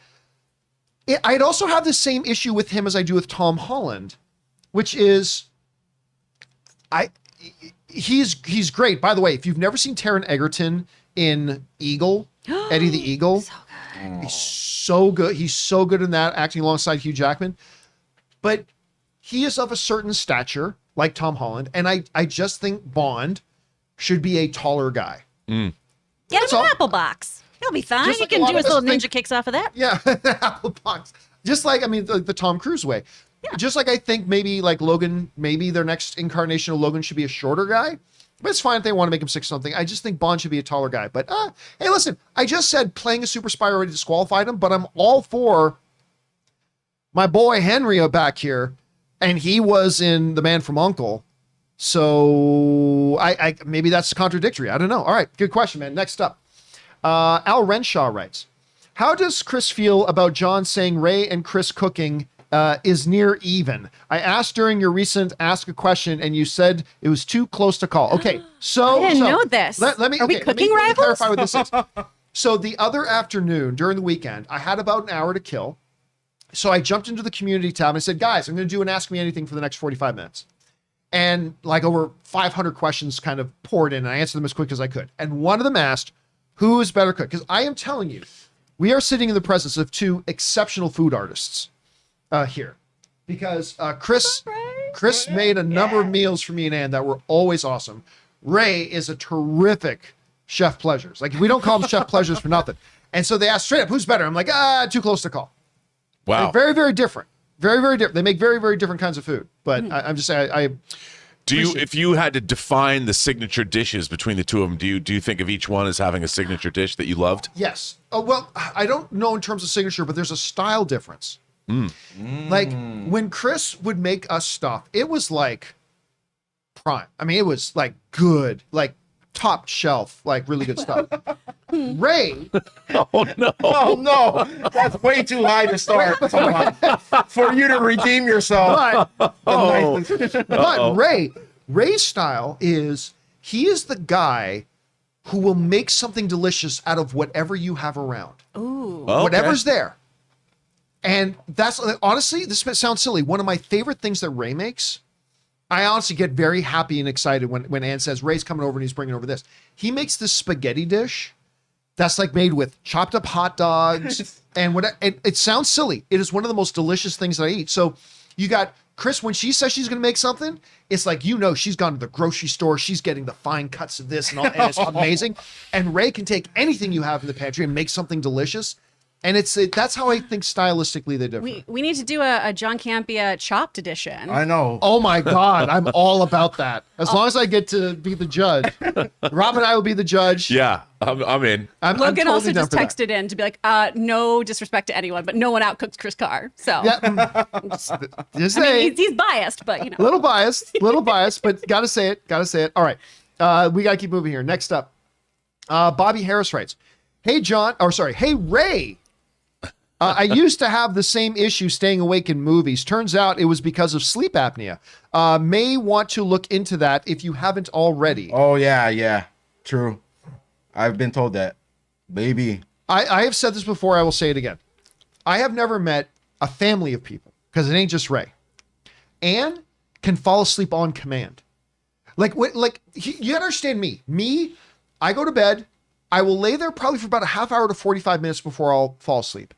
I'd also have the same issue with him as I do with Tom Holland, which is he's great. By the way, if you've never seen Taron Egerton in Eagle, Eddie the Eagle, he's so good. He's so good in that, acting alongside Hugh Jackman. But he is of a certain stature, like Tom Holland, and I just think Bond should be a taller guy. Get him That's an all. apple box. He'll be fine. Just He like a can lot do of his little us think- ninja kicks off of that. Yeah, apple box. Just like, I mean, the Tom Cruise way. Yeah. Just like I think maybe like Logan, maybe their next incarnation of Logan should be a shorter guy. But it's fine if they want to make him 6-something. I just think Bond should be a taller guy. But hey, listen, I just said playing a super spy already disqualified him, but I'm all for my boy Henry back here, and he was in The Man from U.N.C.L.E. So I maybe that's contradictory. I don't know. All right, good question, man. Next up, Al Renshaw writes, how does Chris feel about John saying Ray and Chris cooking is near even? I asked during your recent Ask a Question, and you said it was too close to call. Okay, so I didn't know this. Let me, Are we okay, let me cooking rivals? clarify what this is. So the other afternoon during the weekend, I had about an hour to kill. So I jumped into the community tab and I said, guys, I'm going to do an Ask Me Anything for the next 45 minutes. And like over 500 questions kind of poured in, and I answered them as quick as I could. And one of them asked, who is better cook? Because I am telling you, we are sitting in the presence of two exceptional food artists here. Because Chris made a number of meals for me and Ann that were always awesome. Ray is a terrific chef pleasures. Like, we don't call them chef pleasures for nothing. And so they asked straight up, who's better? I'm like, too close to call. Wow. They're very, very different. Very, very different. They make very, very different kinds of food. But I'm just saying, Do you, if you had to define the signature dishes between the two of them, do you think of each one as having a signature dish that you loved? yes. Oh, well, I don't know in terms of signature, but there's a style difference. Like when Chris would make us stuff, it was like prime. I mean, it was like good, like top shelf, like really good stuff. Ray, Oh no! Oh no, that's way too high to start. Come on. For you to redeem yourself. but Ray's style is he is the guy who will make something delicious out of whatever you have around. Ooh. Okay. Whatever's there. And that's honestly, this sounds silly. One of my favorite things that Ray makes, I honestly get very happy and excited when Ann says Ray's coming over and he's bringing over this. He makes this spaghetti dish that's like made with chopped up hot dogs and what it sounds silly. It is one of the most delicious things that I eat. So you got Chris, when she says she's going to make something, it's like, she's gone to the grocery store. She's getting the fine cuts of this and all, and it's amazing. And Ray can take anything you have in the pantry and make something delicious. And that's how I think stylistically they differ. We need to do a John Campea chopped edition. I know. Oh my God, I'm all about that. As long as I get to be the judge. Rob and I will be the judge. Yeah, I'm in. I'm Logan totally also down just for that. texted in to be like, no disrespect to anyone, but no one outcooks Chris Carr. So Yeah, just I mean, say he's biased, but you know. little biased, but gotta say it. All right, we gotta keep moving here. Next up, Bobby Harris writes, hey Ray. I used to have the same issue staying awake in movies. Turns out it was because of sleep apnea. May want to look into that if you haven't already. Oh yeah. True. I've been told that. Baby. I have said this before. I will say it again. I have never met a family of people, because it ain't just Ray. Anne can fall asleep on command. You understand me. Me, I go to bed. I will lay there probably for about a half hour to 45 minutes before I'll fall asleep.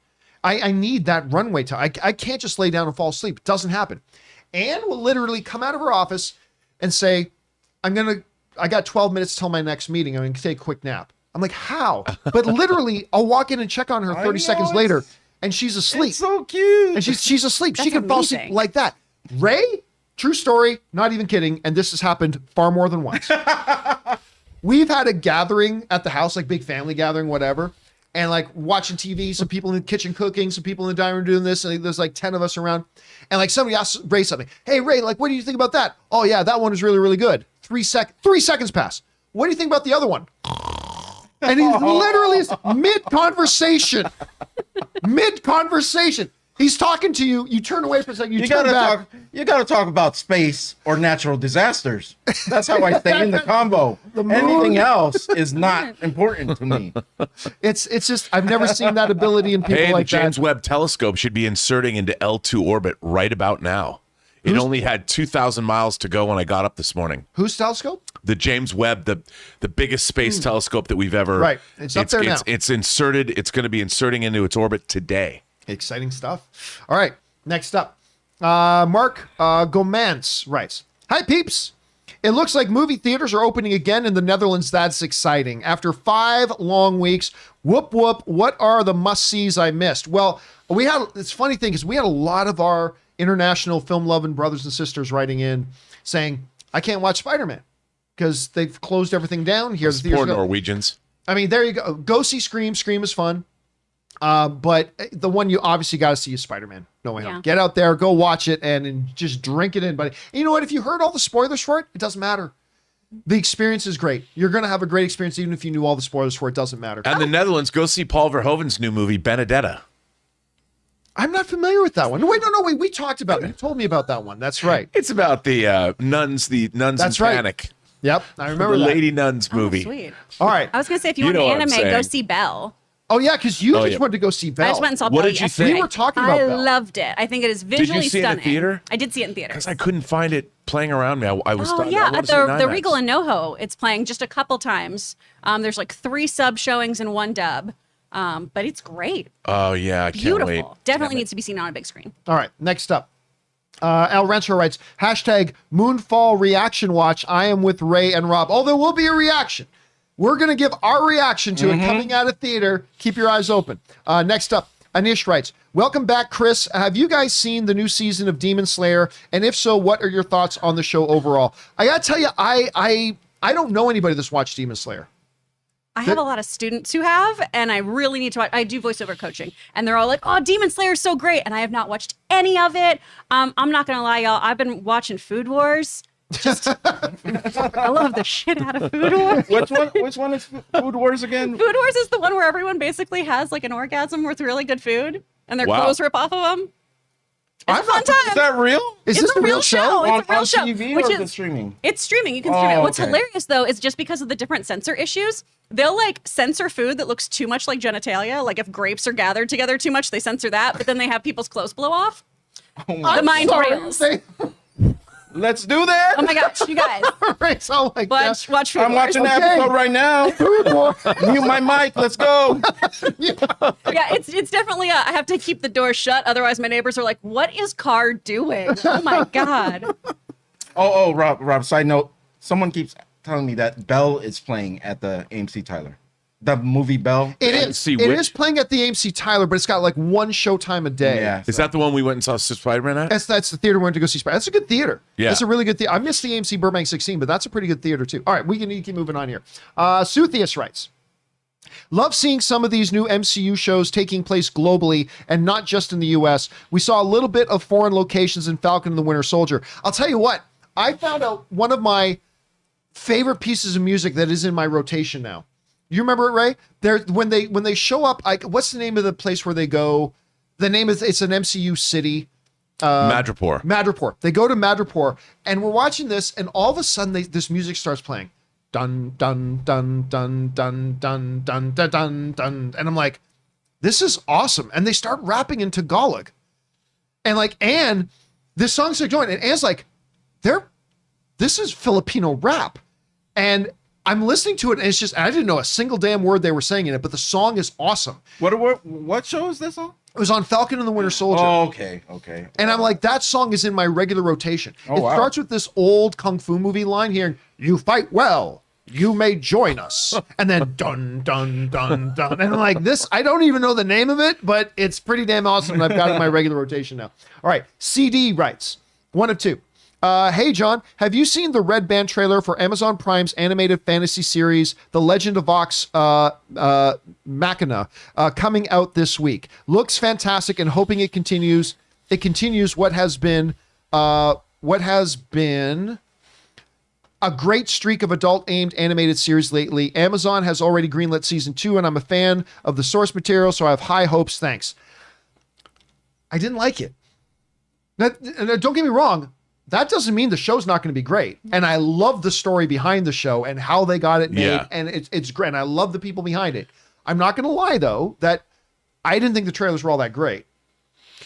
I need that runway time. I can't just lay down and fall asleep. It doesn't happen. Anne will literally come out of her office and say, I got 12 minutes till my next meeting. I'm going to take a quick nap. I'm like, how? But literally, I'll walk in and check on her 30 seconds later, and she's asleep. It's so cute. And she's asleep. She That's can fall asleep amazing. like that. Ray, True story, not even kidding, and this has happened far more than once. We've had a gathering at the house, like big family gathering, whatever, and like watching TV, some people in the kitchen cooking, some people in the dining room doing this, and there's like 10 of us around. And like somebody asks Ray something. Hey, Ray, like, what do you think about that? Oh, yeah, that one is really, really good. 3 seconds pass. What do you think about the other one? And he's literally mid-conversation. Mid-conversation. He's talking to you. You turn away for a second. You turn back. You gotta talk about space or natural disasters. That's how I stay in the combo. Anything else is not important to me. It's just I've never seen that ability in people like the James that. Webb Telescope should be inserting into L2 orbit right about now. It only had 2,000 miles to go when I got up this morning. Whose telescope? The James Webb, the biggest space telescope that we've ever. Right. It's up there now. It's inserted. It's going to be inserting into its orbit today. Exciting stuff. All right. Next up, Mark Gomans writes, "Hi, peeps. It looks like movie theaters are opening again in the Netherlands. That's exciting. After 5 long weeks, whoop, whoop. What are the must-sees I missed?" Well, it's a funny thing is we had a lot of our international film-loving brothers and sisters writing in saying, I can't watch Spider-Man because they've closed everything down here. Poor Norwegians. I mean, there you go. Go see Scream. Scream is fun. But the one you obviously got to see is Spider-Man. No way home. Get out there, go watch it, and just drink it in, buddy. And you know what? If you heard all the spoilers for it, it doesn't matter. The experience is great. You're going to have a great experience even if you knew all the spoilers for it. It doesn't matter. And the Netherlands, go see Paul Verhoeven's new movie, Benedetta. I'm not familiar with that one. No, wait. We talked about it. You told me about that one. That's right. It's about the nuns That's in right. Panic. Yep, I remember the that. Lady Nuns movie. Sweet. All right. I was going to say, if you, You want know what I'm anime, go saying. see Belle. Oh, yeah, because you just wanted to go see Belle. I just went and saw What Belle did you yesterday. think? We were talking about I Belle. loved it. I think it is Did visually you see stunning. it in the theater? I did see it in theaters. Because I couldn't find it playing around me. I was. Oh I yeah, wanted at to see it in the IMAX. Regal in NoHo, it's playing just a couple times. There's like 3 sub showings and 1 dub, but it's great. Oh yeah, I can't Beautiful. wait. Definitely needs to be seen on a big screen. All right, next up. Al Rancho writes, hashtag Moonfall Reaction Watch. I am with Ray and Rob. Oh, there will be a reaction. We're going to give our reaction to it coming out of theater. Keep your eyes open. Next up, Anish writes, welcome back, Chris. Have you guys seen the new season of Demon Slayer? And if so, what are your thoughts on the show overall? I got to tell you, I don't know anybody that's watched Demon Slayer. I have a lot of students who have, and I really need to watch. I do voiceover coaching, and they're all like, "Oh, Demon Slayer is so great," and I have not watched any of it. I'm not gonna lie, y'all. I've been watching Food Wars. I love the shit out of Food Wars. Which one is Food Wars again? Food Wars is the one where everyone basically has like an orgasm with really good food, and their Wow. clothes rip off of them. It's a fun time. Is that real? Is It's this a real show. It's a real on show. TV which or is the streaming? It's streaming. You can stream it. Oh, What's okay. hilarious though is just because of the different censor issues, they'll like censor food that looks too much like genitalia. Like if grapes are gathered together too much, they censor that. But then they have people's clothes blow off. Oh my, The mind reels. let's do that. Oh my gosh, you guys, Oh my God. watch Food I'm Wars. watching that episode right now. Mute my mic. Let's go. Yeah, it's definitely. I have to keep the door shut, otherwise my neighbors are like, "What is Car doing?" Oh my God. Oh, Rob. Side note: someone keeps telling me that Belle is playing at the AMC Tyler. The movie Belle. It didn't is. see It which. is playing at the AMC Tyler, but it's got like 1 showtime a day. Yeah. Is that the one we went and saw Spider-Man at? That's the theater we went to go see Spider. That's a good theater. Yeah. That's a really good theater. I missed the AMC Burbank 16, but that's a pretty good theater too. All right, we can keep moving on here. Suthius writes, love seeing some of these new MCU shows taking place globally and not just in the US. We saw a little bit of foreign locations in Falcon and the Winter Soldier. I'll tell you what, I found out one of my favorite pieces of music that is in my rotation now. You remember it, Ray? When they show up, what's the name of the place where they go? The name is, it's an MCU city. Madripoor. Madripoor. They go to Madripoor, and we're watching this, and all of a sudden this music starts playing. Dun dun dun dun dun dun dun dun dun dun, and I'm like, this is awesome. And they start rapping in Tagalog, and like Anne, this song's like going, and Anne's like, this is Filipino rap, and I'm listening to it, and it's just, I didn't know a single damn word they were saying in it, but the song is awesome. What show is this on? It was on Falcon and the Winter Soldier. Oh, okay. And I'm like, that song is in my regular rotation. Oh, It wow. starts with this old Kung Fu movie line here. You fight well. You may join us. And then dun, dun, dun, dun. And I'm like, this, I don't even know the name of it, but it's pretty damn awesome. And I've got it in my regular rotation now. All right. CD writes, 1 of 2. Hey, John, have you seen the Red Band trailer for Amazon Prime's animated fantasy series, The Legend of Vox Machina, coming out this week? Looks fantastic, and hoping it continues. It continues what has been a great streak of adult-aimed animated series lately. Amazon has already greenlit season 2, and I'm a fan of the source material, so I have high hopes. Thanks. I didn't like it. Now, don't get me wrong. That doesn't mean the show's not going to be great. And I love the story behind the show and how they got it made. Yeah. And it's great. And I love the people behind it. I'm not going to lie, though, that I didn't think the trailers were all that great.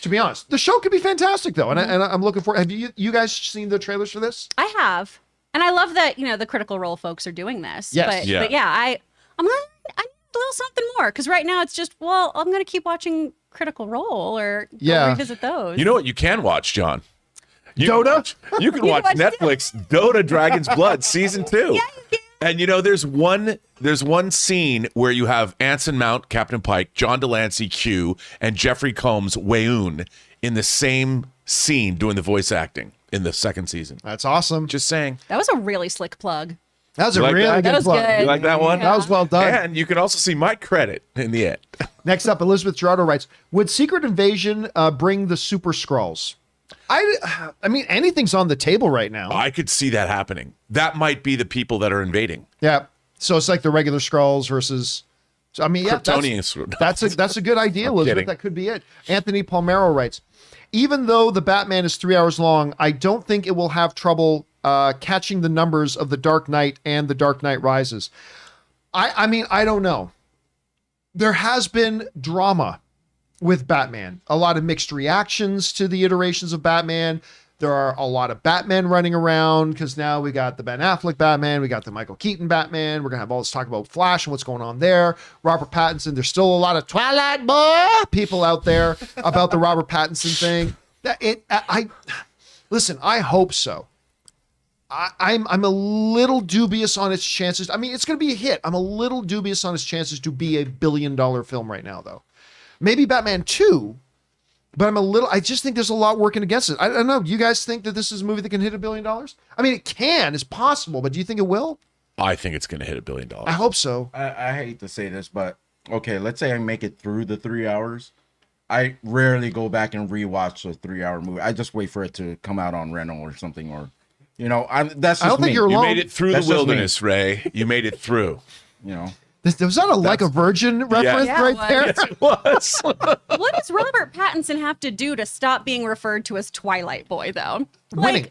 To be honest, the show could be fantastic, though. And, I'm looking for. Have you guys seen the trailers for this? I have, and I love that the Critical Role folks are doing this. Yes. But Yeah. but yeah, I need a little something more, because right now it's just, well, I'm going to keep watching Critical Role or go revisit those. You know what you can watch, John? Dota? You can watch Netflix Dota Dragon's Blood season 2. Yeah, you can. And there's one scene where you have Anson Mount, Captain Pike, John Delancey, Q, and Jeffrey Combs, Weyoun, in the same scene doing the voice acting in the second season. That's awesome. Just saying. That was a really slick plug. That was a You like really that? good That was plug. good. You like that one? That was well done. And you can also see my credit in the end. Next up, Elizabeth Gerardo writes, would Secret Invasion bring the Super Skrulls? I mean, anything's on the table right now. I could see that happening. That might be the people that are invading. Yeah. So it's like the regular Skrulls versus. So, I mean, yeah, Kryptonian. that's a good idea, Elizabeth. kidding. That could be it. Anthony Palmero writes, even though the Batman is 3 hours long, I don't think it will have trouble catching the numbers of the Dark Knight and the Dark Knight Rises. I mean, I don't know. There has been drama with Batman, a lot of mixed reactions to the iterations of Batman. There are a lot of Batman running around because now we got the Ben Affleck Batman, we got the Michael Keaton Batman. We're gonna have all this talk about Flash and what's going on there. Robert Pattinson. There's still a lot of Twilight Boy people out there about the Robert Pattinson thing. Listen. I hope so. I'm a little dubious on its chances. I mean, it's going to be a hit. I'm a little dubious on its chances to be a $1 billion film right now, though. Maybe Batman 2, but I just think there's a lot working against it. I don't know. You guys think that this is a movie that can hit $1 billion? I mean, it's possible, but do you think it will? I think it's going to hit $1 billion. I hope so. I hate to say this, but okay, let's say I make it through the 3 hours. I rarely go back and rewatch a 3-hour movie. I just wait for it to come out on rental or something, or that's just I don't think me. you're You alone. made it through That's the just me. wilderness, Ray. You made it through. Was that like a Virgin reference Yeah, right it there? Yes, it was. What does Robert Pattinson have to do to stop being referred to as Twilight Boy, though? Winning.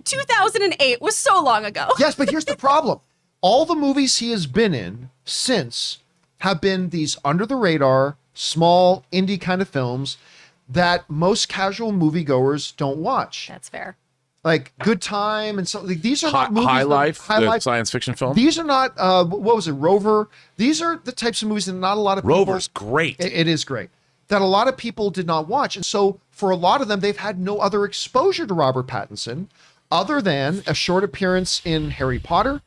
2008 was so long ago. Yes, but here's the problem. All the movies he has been in since have been these under the radar, small indie kind of films that most casual moviegoers don't watch. That's fair. Like Good Time and so like, these are not movies. High that- Life, High the Life. science fiction film. These are not. What was it? Rover. These are the types of movies that not a lot of people. Rover's great. It is great. That a lot of people did not watch, and so for a lot of them, they've had no other exposure to Robert Pattinson other than a short appearance in Harry Potter,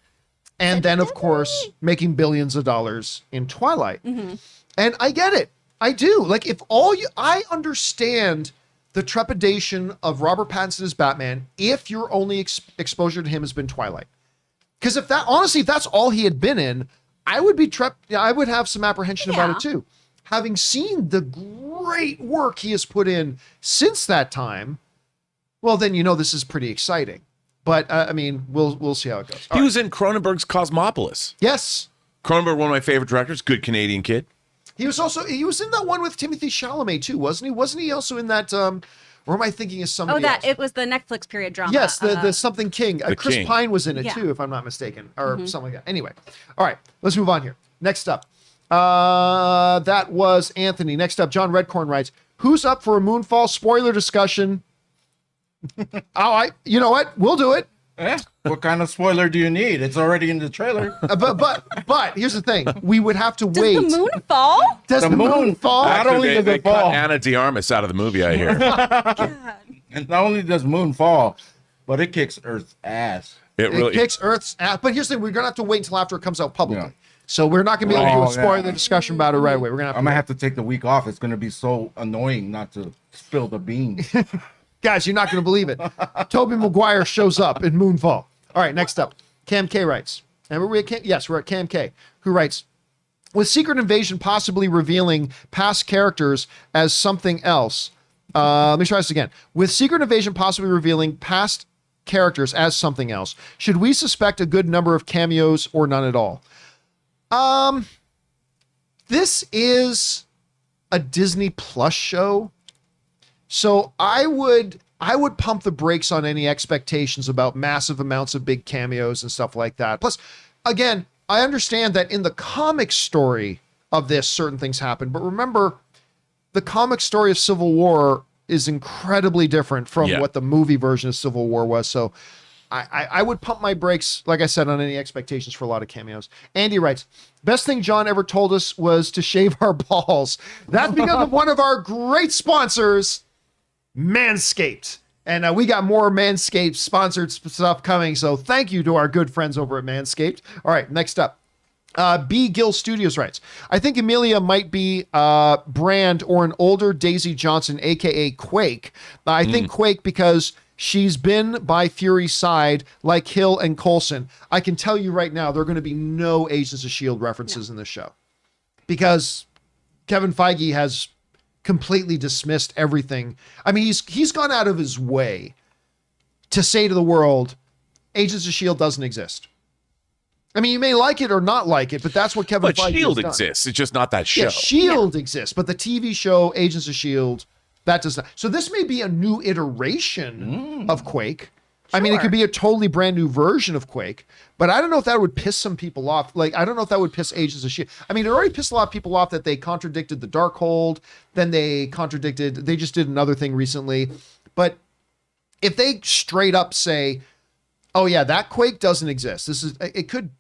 and then of course making billions of dollars in Twilight. And I get it. I do. Like I understand the trepidation of Robert Pattinson as Batman if your only exposure to him has been Twilight. Because if that's all he had been in, I would be I would have some apprehension about it too. Having seen the great work he has put in since that time, well, then this is pretty exciting. But I mean, we'll see how it goes. He was in Cronenberg's Cosmopolis. Yes, Cronenberg, one of my favorite directors, good Canadian kid. he was in that one with Timothy Chalamet too, wasn't he? Wasn't he also in that? Or am I thinking of somebody else? It was the Netflix period drama. Yes, the Something King. Chris King. Pine was in it Yeah. too, if I'm not mistaken, or something like that. Anyway, all right, let's move on here. Next up, that was Anthony. Next up, John Redcorn writes, "Who's up for a Moonfall spoiler discussion?" You know what? We'll do it. What kind of spoiler do you need? It's already in the trailer. But here's the thing: we would have to Does wait. the moon fall? Does the moon fall? Not only does they it cut fall, Anna de Armas out of the movie, I hear. and not only does Moon fall, but it kicks Earth's ass. It It really kicks Earth's ass. But here's the thing: we're gonna have to wait until after it comes out publicly. Yeah. So we're not gonna be able to do a Oh, spoiler yeah. discussion about it right away. We're gonna have I to. might have to take the week off. It's gonna be so annoying not to spill the beans. Guys, you're not going to believe it. Tobey Maguire shows up in Moonfall. All right, next up. Cam K writes. And we're at Cam K, who writes, with Secret Invasion possibly revealing past characters as something else. Let me try this again. With Secret Invasion possibly revealing past characters as something else, should we suspect a good number of cameos or none at all? This is a Disney Plus show, so I would pump the brakes on any expectations about massive amounts of big cameos and stuff like that. Plus, again, I understand that in the comic story of this, certain things happen, but remember, the comic story of Civil War is incredibly different from what the movie version of Civil War was. So I would pump my brakes, like I said, on any expectations for a lot of cameos. Andy writes, best thing John ever told us was to shave our balls. That's because of one of our great sponsors, Manscaped. And we got more Manscaped sponsored stuff coming. So thank you to our good friends over at Manscaped. All right, next up. B. Gill Studios writes, I think Emilia might be Brand or an older Daisy Johnson, a.k.a. Quake. I think Quake because she's been by Fury's side like Hill and Coulson. I can tell you right now, there are going to be no Agents of S.H.I.E.L.D. references in this show. Because Kevin Feige has completely dismissed everything. I mean, he's gone out of his way to say to the world, Agents of S.H.I.E.L.D. doesn't exist. I mean, you may like it or not like it, but that's what Kevin Feige S.H.I.E.L.D. has done. exists. It's just not that show. Yeah, S.H.I.E.L.D. exists, but the TV show Agents of S.H.I.E.L.D., that does not. So this may be a new iteration of Quake. I mean, it could be a totally brand new version of Quake, but I don't know if that would piss some people off. Like, I don't know if that would piss Agents of S.H.I.E.L.D. I mean, it already pissed a lot of people off that they contradicted the Darkhold. Then they just did another thing recently. But if they straight up say, oh yeah, that Quake doesn't exist, it could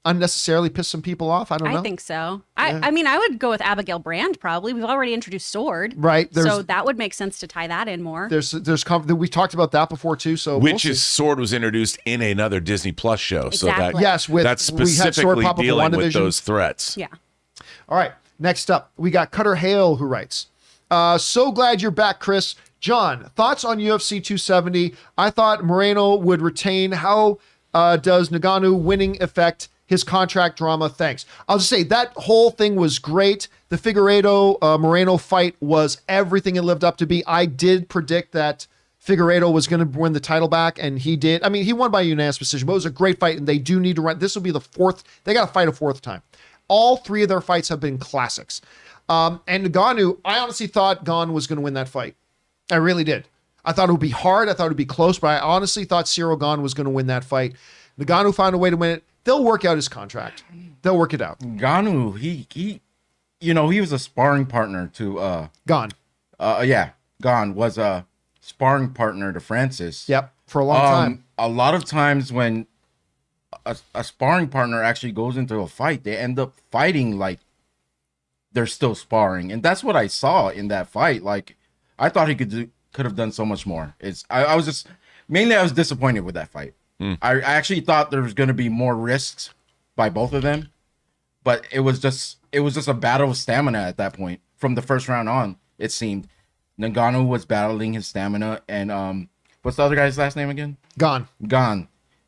unnecessarily piss some people off. I don't know. I think so. I mean, I would go with Abigail Brand probably. We've already introduced Sword. Right. So that would make sense to tie that in more. We talked about that before too. So Sword was introduced in another Disney Plus show. Exactly. So that yes, that's specifically dealing with those threats. Yeah. All right. Next up, we got Cutter Hale who writes, so glad you're back, Chris. John, thoughts on UFC 270? I thought Moreno would retain. How does Ngannou winning affect his contract drama? Thanks. I'll just say that whole thing was great. The Figueiredo Moreno fight was everything it lived up to be. I did predict that Figueiredo was going to win the title back, and he did. I mean, he won by unanimous decision, but it was a great fight, and they do need to run. This will be the fourth. They got to fight a fourth time. All three of their fights have been classics. And Ngannou, I honestly thought Gon was going to win that fight. I really did. I thought it would be hard. I thought it would be close, but I honestly thought Cyril Gon was going to win that fight. Ngannou found a way to win it. They'll work out his contract. They'll work it out. Ngannou, he was a sparring partner to Gon. Gon was a sparring partner to Francis. Yep, for a long time. A lot of times when a sparring partner actually goes into a fight, they end up fighting like they're still sparring, and that's what I saw in that fight. Like, I thought he could have done so much more. I was disappointed with that fight. I actually thought there was going to be more risks by both of them, but it was just a battle of stamina at that point. From the first round on, it seemed Ngannou was battling his stamina, and what's the other guy's last name again? Gon.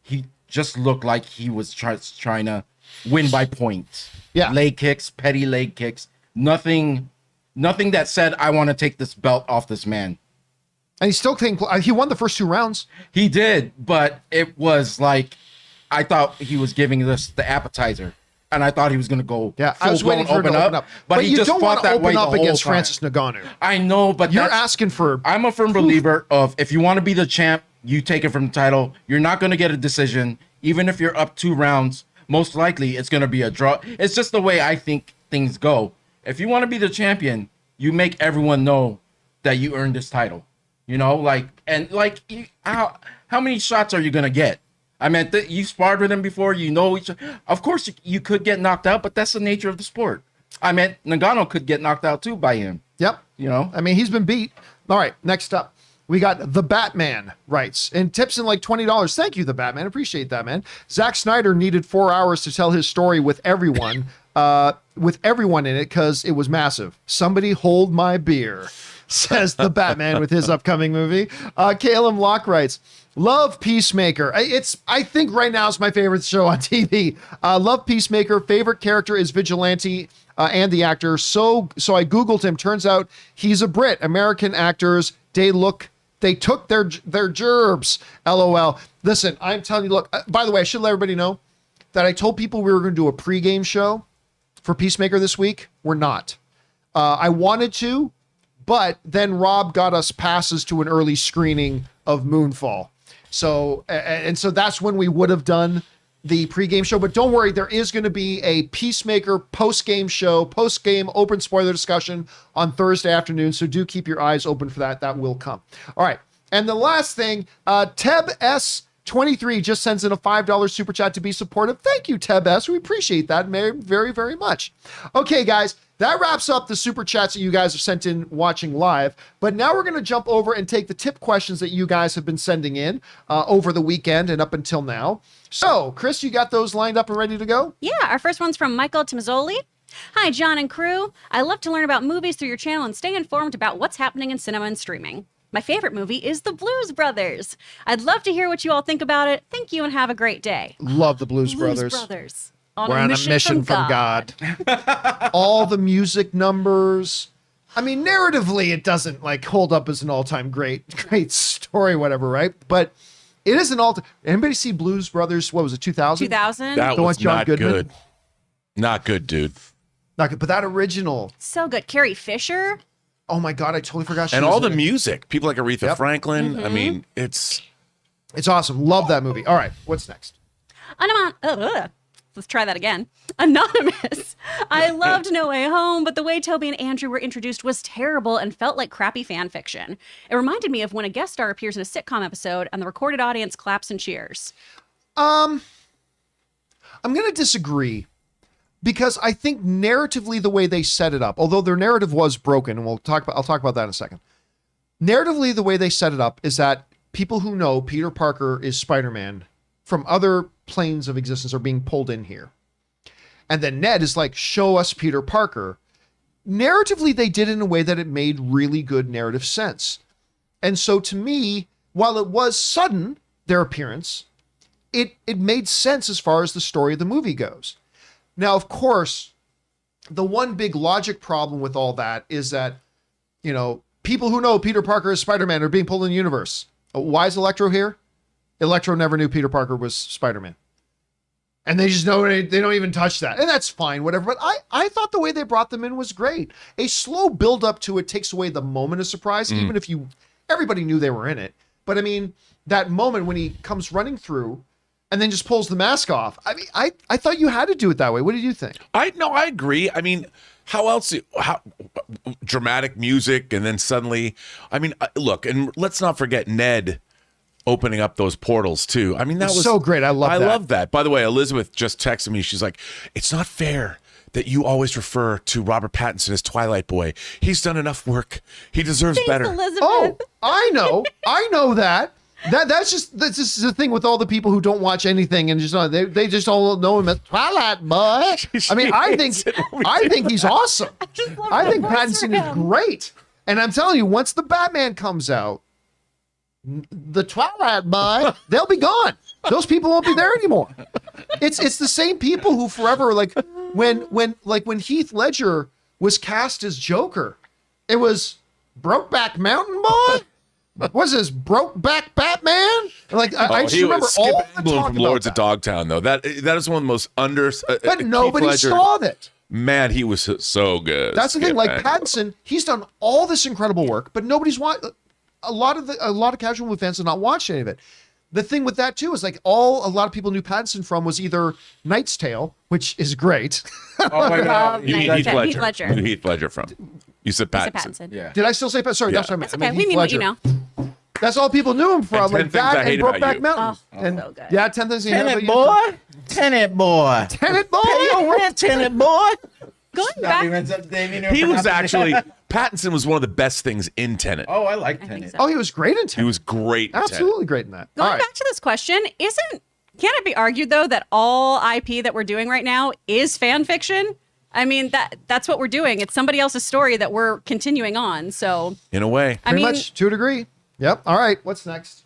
He just looked like he was trying to win by points. Yeah, leg kicks, petty leg kicks, nothing that said I want to take this belt off this man. And he won the first 2 rounds. He did, but it was like, I thought he was giving us the appetizer, and I thought he was going to go. Yeah, I was waiting for him to open up. But he you just don't want fought to that way open up the whole against time. Francis Ngannou. I know, but you're asking for. I'm a firm believer of, if you want to be the champ, you take it from the title. You're not going to get a decision, even if you're up 2 rounds. Most likely, it's going to be a draw. It's just the way I think things go. If you want to be the champion, you make everyone know that you earned this title. You know, how many shots are you going to get? I mean, you sparred with him before, you know each other. Of course, you could get knocked out, but that's the nature of the sport. I mean, Ngannou could get knocked out too by him. Yep. You know? I mean, he's been beat. All right, next up. We got The Batman writes, and tips in like $20. Thank you, The Batman. Appreciate that, man. Zack Snyder needed 4 hours to tell his story with everyone. with everyone in it because it was massive. Somebody hold my beer, says the Batman with his upcoming movie. Caleb Locke writes, love Peacemaker. I think right now it's my favorite show on TV. Love Peacemaker. Favorite character is Vigilante and the actor. So I Googled him. Turns out he's a Brit. American actors, they took their gerbs. LOL. Listen, I'm telling you, look, by the way, I should let everybody know that I told people we were going to do a pregame show for Peacemaker this week. We're not. I wanted to, but then Rob got us passes to an early screening of Moonfall. So that's when we would have done the pregame show. But don't worry, there is going to be a Peacemaker postgame show, postgame open spoiler discussion on Thursday afternoon. So do keep your eyes open for that. That will come. All right. And the last thing, Teb S23 just sends in a $5 super chat to be supportive. Thank you, Teb S. We appreciate that very, very much. Okay, guys. That wraps up the super chats that you guys have sent in watching live. But now we're going to jump over and take the tip questions that you guys have been sending in over the weekend and up until now. So, Chris, you got those lined up and ready to go? Yeah, our first one's from Michael Tomazzoli. Hi, John and crew. I love to learn about movies through your channel and stay informed about what's happening in cinema and streaming. My favorite movie is The Blues Brothers. I'd love to hear what you all think about it. Thank you and have a great day. Love The Blues Brothers. We're on a mission from God. All the music numbers. I mean, narratively, it doesn't like hold up as an all-time great story, whatever, right? But it is an all. Anybody see Blues Brothers? What was it, 2000? 2000. That was not good. Not good, dude. Not good. But that original. So good. Carrie Fisher. Oh my God, I totally forgot. And all the music. People like Aretha Franklin. Mm-hmm. I mean, it's awesome. Love that movie. All right, what's next? Let's try that again. Anonymous. I loved No Way Home, but the way Toby and Andrew were introduced was terrible and felt like crappy fan fiction. It reminded me of when a guest star appears in a sitcom episode and the recorded audience claps and cheers. I'm going to disagree because I think narratively the way they set it up, although their narrative was broken, and I'll talk about that in a second. Narratively, the way they set it up is that people who know Peter Parker is Spider-Man from other planes of existence are being pulled in here. And then Ned is like, show us Peter Parker. Narratively, they did it in a way that it made really good narrative sense. And so to me, while it was sudden, their appearance, it made sense as far as the story of the movie goes. Now, of course, the one big logic problem with all that is that, you know, people who know Peter Parker is Spider-Man are being pulled in the universe. Why is Electro here? Electro never knew Peter Parker was Spider-Man. And they just know they don't even touch that. And that's fine, whatever. But I thought the way they brought them in was great. A slow build up to it takes away the moment of surprise, even if everybody knew they were in it. But I mean, that moment when he comes running through and then just pulls the mask off. I mean, I thought you had to do it that way. What did you think? I agree. I mean, how else? How dramatic music, and then suddenly, I mean, look, and let's not forget Ned opening up those portals too. I mean, that was so great. I love that. By the way, Elizabeth just texted me. She's like, "It's not fair that you always refer to Robert Pattinson as Twilight Boy. He's done enough work. He deserves better." Elizabeth. Oh, I know that. That's just the thing with all the people who don't watch anything and just they just all know him as Twilight Boy. I mean, I think he's awesome. I think Pattinson is great. And I'm telling you, once the Batman comes out, the Twilight Boy, they'll be gone. Those people won't be there anymore. It's the same people who forever, like when Heath Ledger was cast as Joker, it was Brokeback Mountain Boy. What's this, Brokeback Batman? Like I just remember all the talk from Lords of Dogtown, though. That is one of the most but nobody saw that. Man, he was so good. That's the thing. Like Pattinson, he's done all this incredible work, but nobody's watched. A lot of casual movie fans have not watched any of it. The thing with that too is like a lot of people knew Pattinson from was either Knight's Tale, which is great. Oh my God! Heath Ledger. Heath Ledger from. You said Pattinson. Yeah. Did I still say Pattinson? Sorry, Yeah. that's what I meant. That's I meant okay. We Heath mean what you Ledger. know. That's all people knew him from, And 10 like Things I that Hate and About Brokeback You. Mountain. Oh, And so good. yeah, 10 Things I Hate About Tenet You. boy, Tenet boy, Tenet boy. Pay your rent, Tenet boy. Going back, He was actually Pattinson was one of the best things in Tenet. Oh, I like I think Tenet. so. Oh, he was great in Tenet. He was great. In Absolutely great in that. Going All right. back to this question, can it be argued though that all IP that we're doing right now is fan fiction? I mean, that's what we're doing. It's somebody else's story that we're continuing on. So In a way. Pretty much to a degree. Yep. All right. What's next?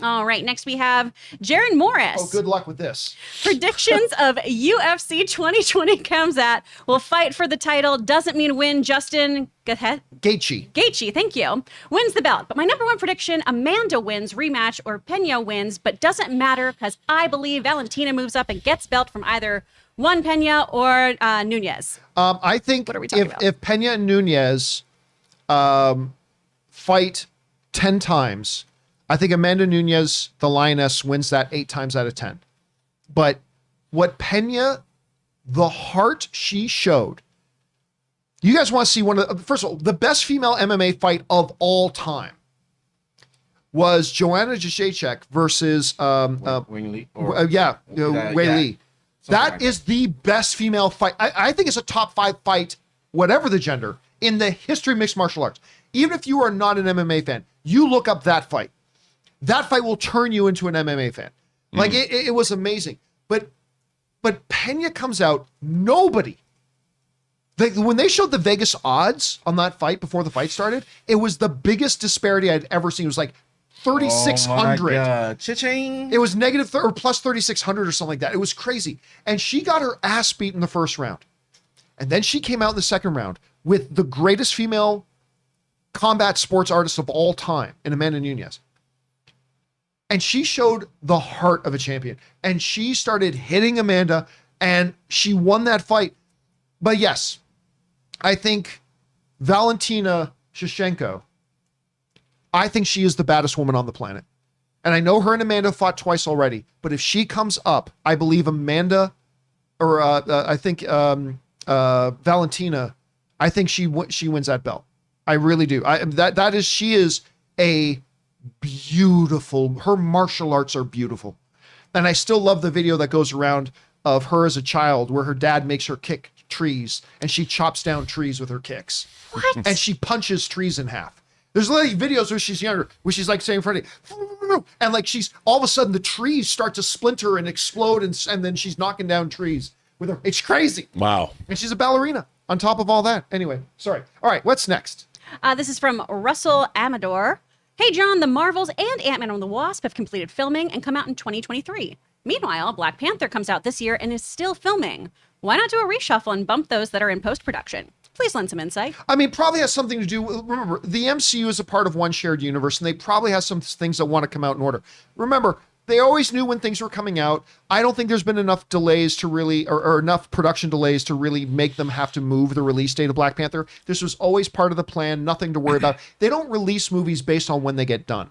all right, next we have Jaron Morris. Oh, good luck with this. Predictions of UFC 2020 Kamzat will fight for the title. Doesn't mean win. Justin Gaethje, thank you, wins the belt. But my number one prediction, Amanda wins rematch or Pena wins, but doesn't matter because I believe Valentina moves up and gets belt from either one Pena or Nunez. I think What are we talking about? if Pena and Nunez fight 10 times, I think Amanda Nunez, the Lioness, wins that 8 times out of 10. But what Pena, the heart she showed, you guys want to see one of the, first of all, the best female MMA fight of all time was Joanna Jędrzejczyk versus Wing Lee. Wei Lee. That is the best female fight. I think it's a top 5 fight, whatever the gender, in the history of mixed martial arts. Even if you are not an MMA fan, you look up that fight. That fight will turn you into an MMA fan. Like it was amazing. But Pena comes out, nobody. When they showed the Vegas odds on that fight before the fight started, it was the biggest disparity I'd ever seen. It was like 3,600. Cha-ching. It was negative or plus 3,600 or something like that. It was crazy. And she got her ass beat in the first round. And then she came out in the second round with the greatest female combat sports artist of all time in Amanda Nunez. And she showed the heart of a champion. And she started hitting Amanda and she won that fight. But yes, I think Valentina Shevchenko, I think she is the baddest woman on the planet. And I know her and Amanda fought twice already, but if she comes up, I believe Amanda, or Valentina, I think she wins that belt. I really do. She is a beautiful, her martial arts are beautiful. And I still love the video that goes around of her as a child where her dad makes her kick trees and she chops down trees with her kicks. What? And she punches trees in half. There's literally videos where she's younger, where she's like saying in front of you, and like she's all of a sudden the trees start to splinter and explode, and then she's knocking down trees with her. It's crazy. Wow. And she's a ballerina on top of all that. Anyway, sorry. All right, what's next? This is from Russell Amador. Hey, John, the Marvels and Ant-Man and the Wasp have completed filming and come out in 2023. Meanwhile, Black Panther comes out this year and is still filming. Why not do a reshuffle and bump those that are in post-production? Please lend some insight. I mean, probably has something to do with, remember, the MCU is a part of one shared universe, and they probably have some things that want to come out in order. Remember, they always knew when things were coming out. I don't think there's been enough delays to really, or enough production delays to really make them have to move the release date of Black Panther. This was always part of the plan, nothing to worry about. They don't release movies based on when they get done.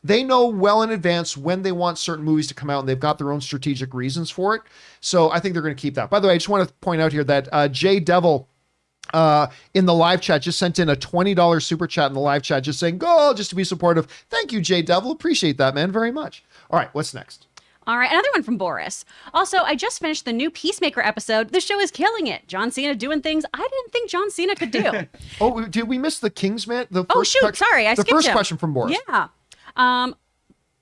They know well in advance when they want certain movies to come out, and they've got their own strategic reasons for it. So I think they're going to keep that. By the way, I just want to point out here that Jay Devil in the live chat just sent in a $20 super chat in the live chat just saying, go, just to be supportive. Thank you, Jay Devil. Appreciate that, man, very much. All right, what's next? All right, another one from Boris. Also, I just finished the new Peacemaker episode. The show is killing it. John Cena doing things I didn't think John Cena could do. Oh, did we miss the Kingsman? Sorry, I skipped the first him. question from Boris. Yeah.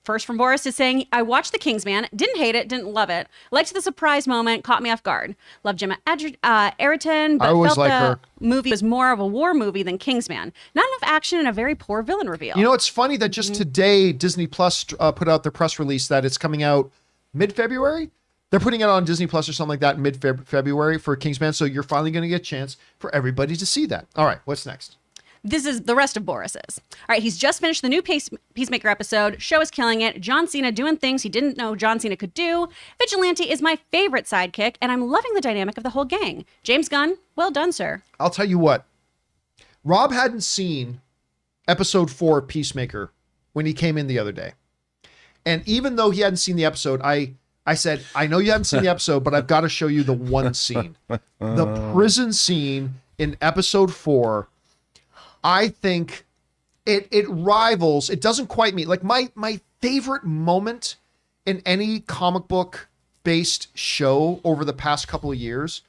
First from Boris is saying, I watched The Kingsman, didn't hate it, didn't love it. Liked the surprise moment, caught me off guard. Loved Gemma Arterton, but I always felt like the her. movie was more of a war movie than Kingsman. Not enough action and a very poor villain reveal. You know, it's funny that just today Disney Plus put out their press release that it's coming out mid-February. They're putting it on Disney Plus or something like that mid-February for Kingsman. So you're finally going to get a chance for everybody to see that. All right, what's next? This is the rest of Boris's. All right, he's just finished the new Peacemaker episode. Show is killing it. John Cena doing things he didn't know John Cena could do. Vigilante is my favorite sidekick, and I'm loving the dynamic of the whole gang. James Gunn, well done, sir. I'll tell you what. Rob hadn't seen episode 4 of Peacemaker when he came in the other day. And even though he hadn't seen the episode, I said, I know you haven't seen the episode, but I've got to show you the one scene. The prison scene in episode 4. I think it rivals, it doesn't quite meet, like my favorite moment in any comic book based show over the past couple of years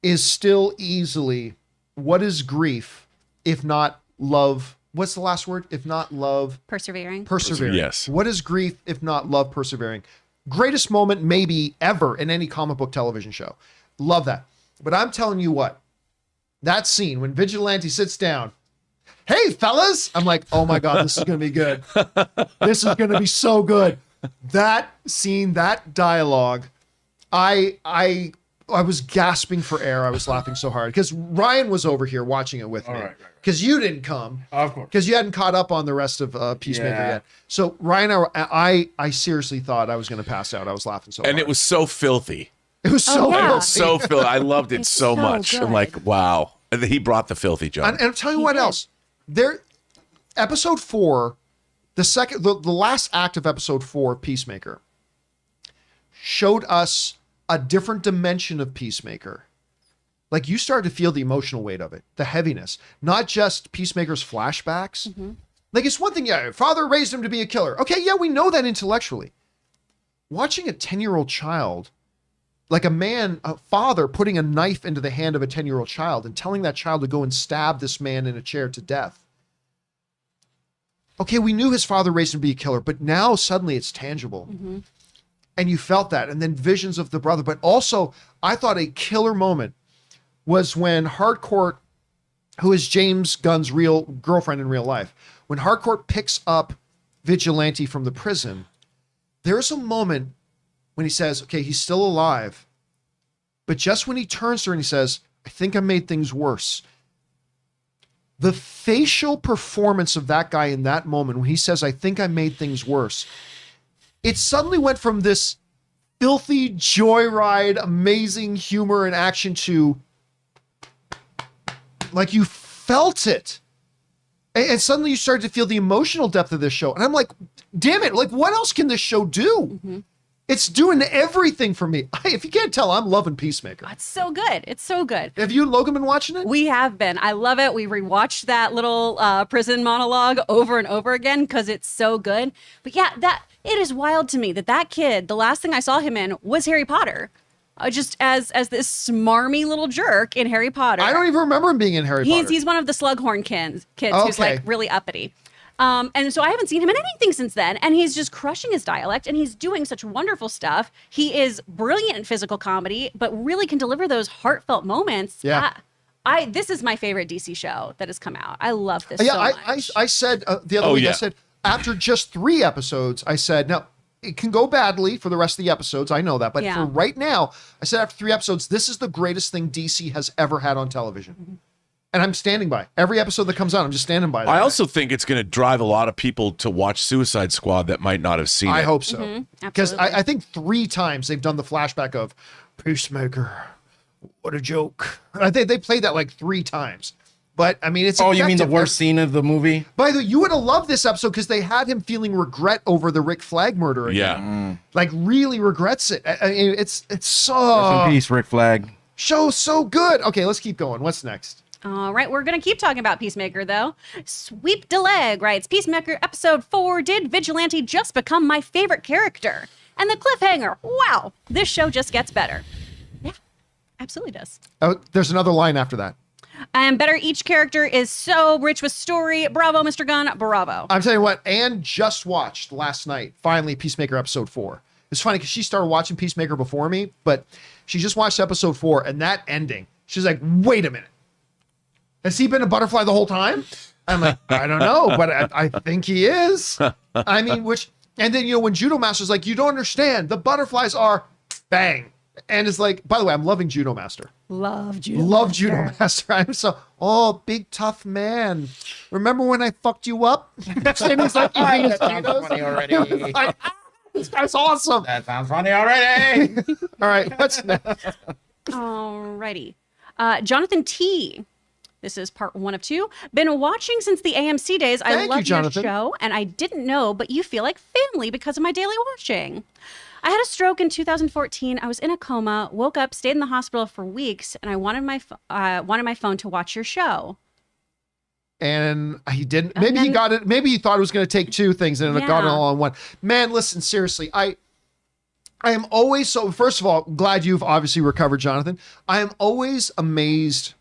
is still easily, what is grief if not love? What's the last word? If not love? Persevering. Yes. What is grief if not love persevering? Greatest moment maybe ever in any comic book television show. Love that. But I'm telling you what, that scene when Vigilante sits down, hey fellas, I'm like, oh my God, this is going to be good. This is going to be so good. That scene, that dialogue, I was gasping for air. I was laughing so hard because Ryan was over here watching it with me. Because you didn't come. Of course. Because you hadn't caught up on the rest of Peacemaker yet. So Ryan, I seriously thought I was going to pass out. I was laughing so hard. And it was so filthy. It was so filthy. So filthy. I loved it so much. good. I'm like, wow. And he brought the filthy, John. And I'm telling you what else. Episode 4, the last act of episode 4 of Peacemaker showed us a different dimension of Peacemaker. Like you started to feel the emotional weight of it, the heaviness, not just Peacemaker's flashbacks. Like it's one thing, father raised him to be a killer. Okay, yeah, we know that intellectually. Watching a 10-year-old child, like a father putting a knife into the hand of a 10-year-old child and telling that child to go and stab this man in a chair to death. Okay, we knew his father raised him to be a killer, but now suddenly it's tangible. And you felt that. And then visions of the brother. But also, I thought a killer moment was when Harcourt, who is James Gunn's real girlfriend in real life, when Harcourt picks up Vigilante from the prison, there's a moment when he says, okay, he's still alive. But just when he turns to her and he says, I think I made things worse. The facial performance of that guy in that moment, when he says, I think I made things worse, it suddenly went from this filthy joyride, amazing humor and action to like you felt it. And suddenly you started to feel the emotional depth of this show. And I'm like, damn it, like what else can this show do? It's doing everything for me. If you can't tell, I'm loving Peacemaker. It's so good. It's so good. Have you and Logan been watching it? We have been. I love it. We rewatched that little prison monologue over and over again because it's so good. But yeah, it is wild to me that kid, the last thing I saw him in was Harry Potter. Just as this smarmy little jerk in Harry Potter. I don't even remember him being in Harry Potter. He's one of the Slughorn kids Okay. who's like really uppity. And so I haven't seen him in anything since then. And he's just crushing his dialect and he's doing such wonderful stuff. He is brilliant in physical comedy, but really can deliver those heartfelt moments. Yeah. This is my favorite DC show that has come out. I love this so much. I said the other week, I said, after just 3 episodes, I said, now, it can go badly for the rest of the episodes. I know that. But for right now, I said after 3 episodes, this is the greatest thing DC has ever had on television. And I'm standing by. Every episode that comes out, I'm just standing by that. I also think it's going to drive a lot of people to watch Suicide Squad that might not have seen it. I hope so. Because I think 3 times they've done the flashback of Peacemaker. What a joke. I think they played that like 3 times. But I mean, it's you mean the effective. worst scene of the movie? By the way, you would have loved this episode because they had him feeling regret over the Rick Flag murder again. Like really regrets it. I mean, it's so Rest in peace, Rick Flag. Show so good. Okay, let's keep going. What's next? All right, we're going to keep talking about Peacemaker, though. Sweep Deleg writes, Peacemaker episode 4, did Vigilante just become my favorite character? And the cliffhanger, wow, this show just gets better. Yeah, absolutely does. Oh, there's another line after that. And better, each character is so rich with story. Bravo, Mr. Gunn, bravo. I'm telling you what, Anne just watched last night, finally, Peacemaker episode 4. It's funny because she started watching Peacemaker before me, but she just watched episode 4, and that ending, she's like, wait a minute. Has he been a butterfly the whole time? I'm like, I don't know, but I think he is. I mean, and then, when Judo Master's like, you don't understand. The butterflies are bang. And it's like, by the way, I'm loving Judo Master. Love Judo Master. I'm so, big tough man. Remember when I fucked you up? And he's like, That sounds funny already. Like, this guy's awesome. That sounds funny already. All right, what's next? Alrighty. Jonathan T. This is part 1 of 2. Been watching since the AMC days. I love your show, and I didn't know, but you feel like family because of my daily watching. I had a stroke in 2014. I was in a coma, woke up, stayed in the hospital for weeks, and I wanted my phone to watch your show. And he didn't. Maybe he got it. Maybe he thought it was going to take 2 things and it got it all on one. Man, listen, seriously, I am always so. First of all, glad you've obviously recovered, Jonathan. I am always amazed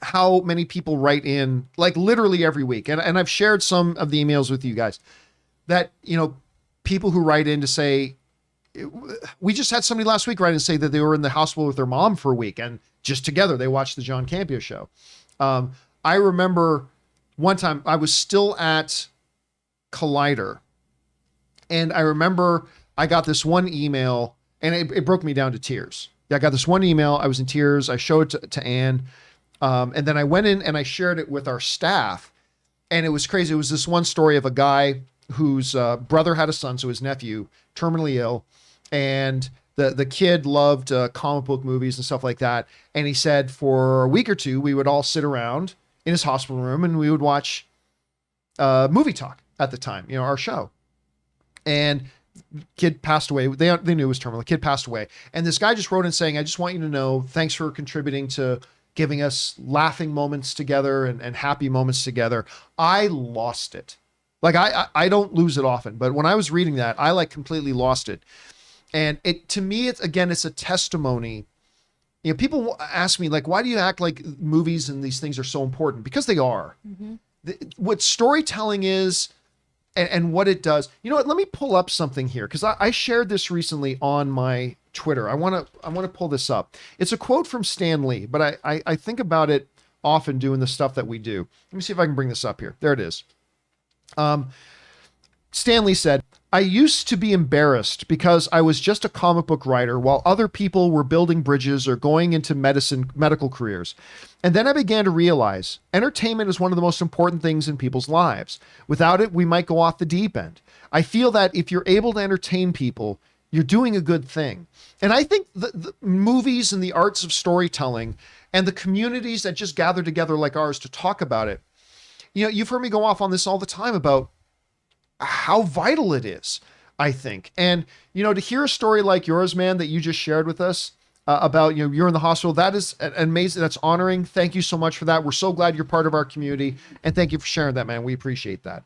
how many people write in, like literally every week. And I've shared some of the emails with you guys that, people who write in to say, we just had somebody last week write in and say that they were in the hospital with their mom for a week and just together. They watched the John Campea Show. I remember one time I was still at Collider, and I remember I got this one email, and it broke me down to tears. I got this one email. I was in tears. I showed it to Anne, and then I went in and I shared it with our staff, and it was crazy. It was this one story of a guy whose brother had a son, so his nephew, terminally ill, and the kid loved comic book movies and stuff like that. And he said for a week or two, we would all sit around in his hospital room and we would watch Movie Talk at the time, our show. And kid passed away. They knew it was terminal. The kid passed away. And this guy just wrote in saying, I just want you to know, thanks for contributing to giving us laughing moments together and happy moments together. I lost it. Like I don't lose it often, but when I was reading that, I completely lost it. And to me, it's a testimony. People ask me why do you act like movies and these things are so important? Because they are. Mm-hmm. What storytelling is and what it does. You know what? Let me pull up something here because I shared this recently on my Twitter. I want to pull this up. It's a quote from Stan Lee, but I think about it often doing the stuff that we do. Let me see if I can bring this up here. There it is. Stan Lee said, I used to be embarrassed because I was just a comic book writer while other people were building bridges or going into medical careers. And then I began to realize entertainment is one of the most important things in people's lives. Without it, we might go off the deep end. I feel that if you're able to entertain people, you're doing a good thing. And I think the movies and the arts of storytelling and the communities that just gather together like ours to talk about it, you've heard me go off on this all the time about how vital it is, I think. And, to hear a story like yours, man, that you just shared with us about, you're in the hospital, that is amazing. That's honoring. Thank you so much for that. We're so glad you're part of our community. And thank you for sharing that, man. We appreciate that.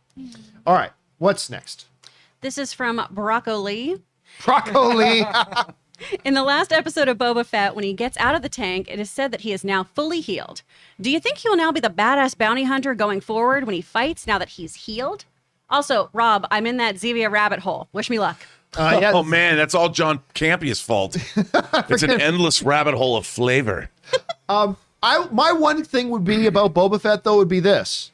All right. What's next? This is from Brocco Lee. Brocco Lee. In the last episode of Boba Fett, when he gets out of the tank, it is said that he is now fully healed. Do you think he will now be the badass bounty hunter going forward when he fights now that he's healed? Also, Rob, I'm in that Zevia rabbit hole. Wish me luck. Yeah. Oh, man, that's all John Campea's fault. It's an endless rabbit hole of flavor. My one thing would be about Boba Fett, though, would be this.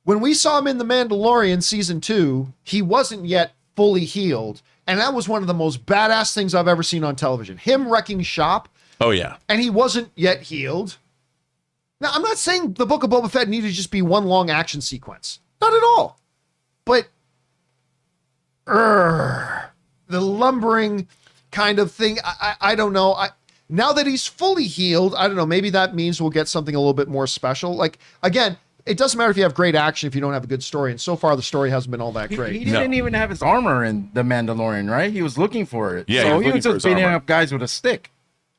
When we saw him in The Mandalorian Season 2, he wasn't yet fully healed. And that was one of the most badass things I've ever seen on television. Him wrecking shop. Oh, yeah. And he wasn't yet healed. Now, I'm not saying the Book of Boba Fett needed to just be one long action sequence. Not at all. But the lumbering kind of thing, I don't know. Now that he's fully healed, I don't know. Maybe that means we'll get something a little bit more special. Again, it doesn't matter if you have great action if you don't have a good story. And so far, the story hasn't been all that great. He didn't even have his armor in The Mandalorian, right? He was looking for it. Yeah, so he was just beating up guys with a stick.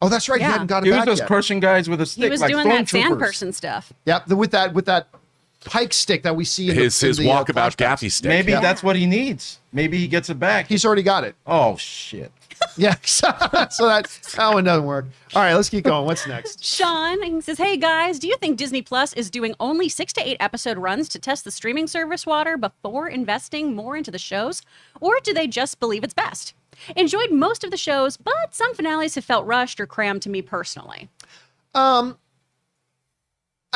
Oh, that's right. Yeah. He hadn't got it He back was just yet. crushing guys with a stick. He was doing that sand person stuff. Yeah, with that pike stick that we see in His the walkabout flashbacks. gaffy stick. Maybe that's what he needs. Maybe he gets it back. He's already got it. Oh, shit. Yeah, so that one doesn't work. All right, let's keep going. What's next? Sean he says, hey guys, do you think Disney Plus is doing only 6 to 8 episode runs to test the streaming service water before investing more into the shows? Or do they just believe it's best? Enjoyed most of the shows, but some finales have felt rushed or crammed to me personally. I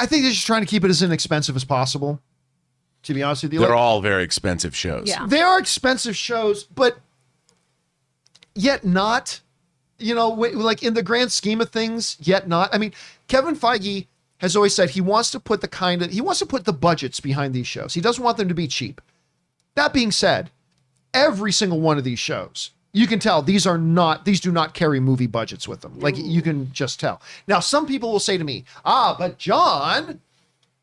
think they're just trying to keep it as inexpensive as possible, to be honest with you. They're all very expensive shows. Yeah. They are expensive shows, but yet not, in the grand scheme of things, yet not. I mean, Kevin Feige has always said he wants to put the budgets behind these shows. He doesn't want them to be cheap. That being said, every single one of these shows, you can tell these do not carry movie budgets with them. You can just tell. Now, some people will say to me, but John,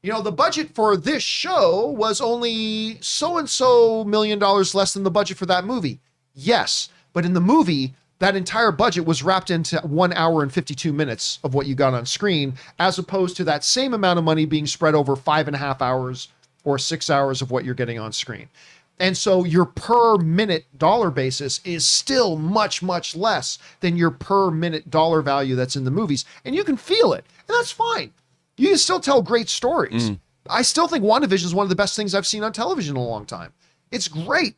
the budget for this show was only so-and-so $1 million less than the budget for that movie. Yes, but in the movie, that entire budget was wrapped into 1 hour and 52 minutes of what you got on screen, as opposed to that same amount of money being spread over 5.5 hours or 6 hours of what you're getting on screen. And so your per minute dollar basis is still much, much less than your per minute dollar value that's in the movies. And you can feel it. And that's fine. You can still tell great stories. I still think WandaVision is one of the best things I've seen on television in a long time. It's great.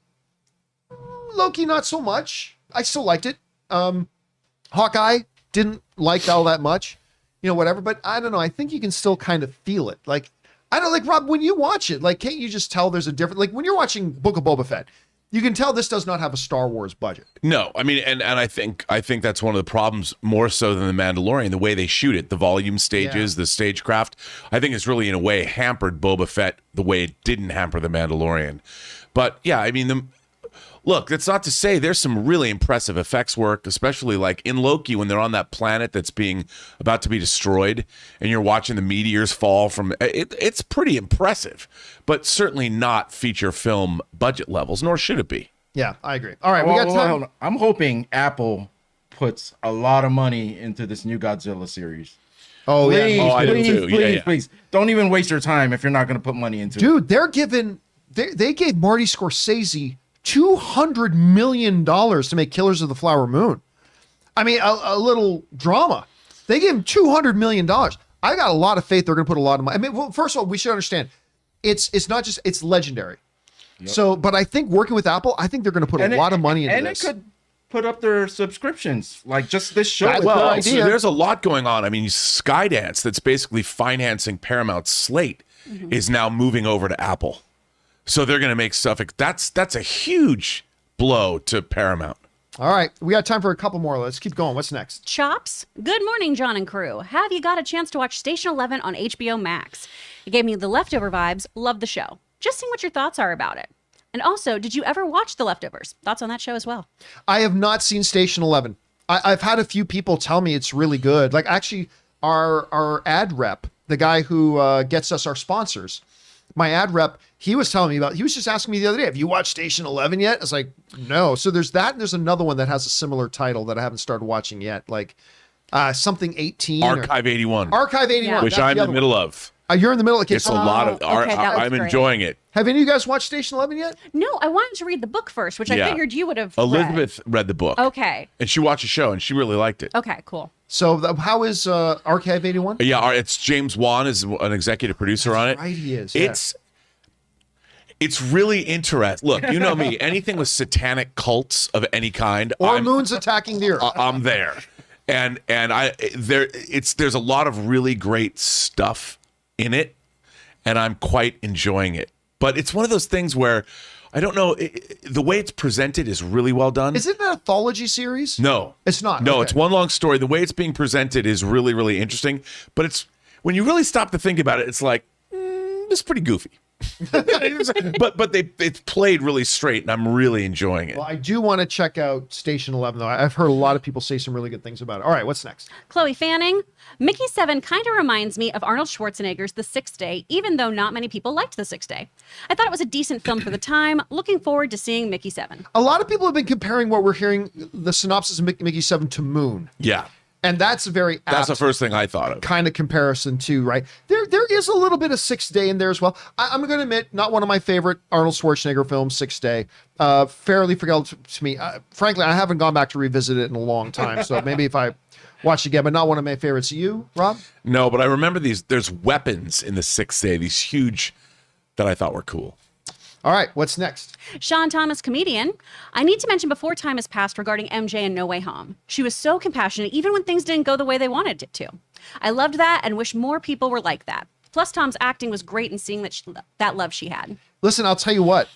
Loki, not so much. I still liked it. Hawkeye, didn't like all that much, whatever. But I don't know. I think you can still kind of feel it. Like, I don't like, Rob, when you watch it, like, can't you just tell there's a different, like when you're watching Book of Boba Fett, you can tell this does not have a Star Wars budget. No, I mean, and I think that's one of the problems more so than The Mandalorian, the way they shoot it, the volume stages, the stagecraft. I think it's really in a way hampered Boba Fett the way it didn't hamper The Mandalorian. But yeah, I mean, look, that's not to say there's some really impressive effects work, especially like in Loki when they're on that planet that's about to be destroyed, and you're watching the meteors fall from it. It's pretty impressive, but certainly not feature film budget levels, nor should it be. Yeah, I agree. All right, we got time. Hold on. I'm hoping Apple puts a lot of money into this new Godzilla series. Oh, Please, yeah. I do too. Please, Yeah. please. Don't even waste your time if you're not going to put money into it. Dude, they gave Marty Scorsese $200 million to make Killers of the Flower Moon. I mean, a little drama. They gave him $200 million. I got a lot of faith they're going to put a lot of money. I mean, well, first of all, we should understand it's not just, it's legendary. Yep. So, but I think working with Apple, I think they're going to put a lot of money into this. And it could put up their subscriptions, like just this show. Well, so there's a lot going on. I mean, Skydance, that's basically financing Paramount's slate, is now moving over to Apple. So they're going to make stuff. That's a huge blow to Paramount. All right. We got time for a couple more. Let's keep going. What's next? Chops. Good morning, John and crew. Have you got a chance to watch Station 11 on HBO Max? It gave me the Leftover vibes. Love the show. Just seeing what your thoughts are about it. And also, did you ever watch The Leftovers? Thoughts on that show as well? I have not seen Station 11. I've had a few people tell me it's really good. Like actually our ad rep, the guy who gets us our sponsors, my ad rep, he was just asking me the other day, have you watched Station 11 yet? I was like, no. So there's that, and there's another one that has a similar title that I haven't started watching yet. Like something 18. Archive 81. Archive 81. Yeah. Which I'm in the middle of. You're in the middle of It's a lot of, okay, that was I'm great. enjoying it. Have any of you guys watched Station 11 yet? No, I wanted to read the book first, which I figured you would have Elizabeth read the book. Okay. And she watched the show, and she really liked it. Okay, cool. So how is Archive 81? Yeah, it's James Wan is an executive producer on it. Right, he is. It's really interesting. Look, you know me. Anything with satanic cults of any kind, Or moons attacking the Earth. I'm there. And there's a lot of really great stuff in it, and I'm quite enjoying it. But it's one of those things where I don't know, the way it's presented is really well done. Is it an anthology series? No. It's not. No, Okay. it's one long story. The way it's being presented is really, really interesting. But it's when you really stop to think about it, it's like, it's pretty goofy. but it's played really straight, and I'm really enjoying it. Well, I do want to check out Station 11, though. I've heard a lot of people say some really good things about it. All right, what's next? Chloe Fanning. Mickey 7 kind of reminds me of Arnold Schwarzenegger's The Sixth Day, even though not many people liked The Sixth Day. I thought it was a decent film for the time. Looking forward to seeing Mickey 7. A lot of people have been comparing what we're hearing, the synopsis of Mickey 7 to Moon. Yeah. And that's a very That's the apt first thing I thought of. kind of comparison too, right? There is a little bit of Sixth Day in there as well. I'm going to admit, not one of my favorite Arnold Schwarzenegger films, Sixth Day. Fairly forgettable to me. Frankly, I haven't gone back to revisit it in a long time, so maybe if I watch it again, but not one of my favorites. You, Rob? No, but I remember there's weapons in The Sixth Day, these huge, that I thought were cool. All right, what's next? Sean Thomas, comedian. I need to mention before time has passed regarding MJ and No Way Home. She was so compassionate even when things didn't go the way they wanted it to. I loved that and wish more people were like that. Plus, Tom's acting was great in seeing that love she had. Listen, I'll tell you what.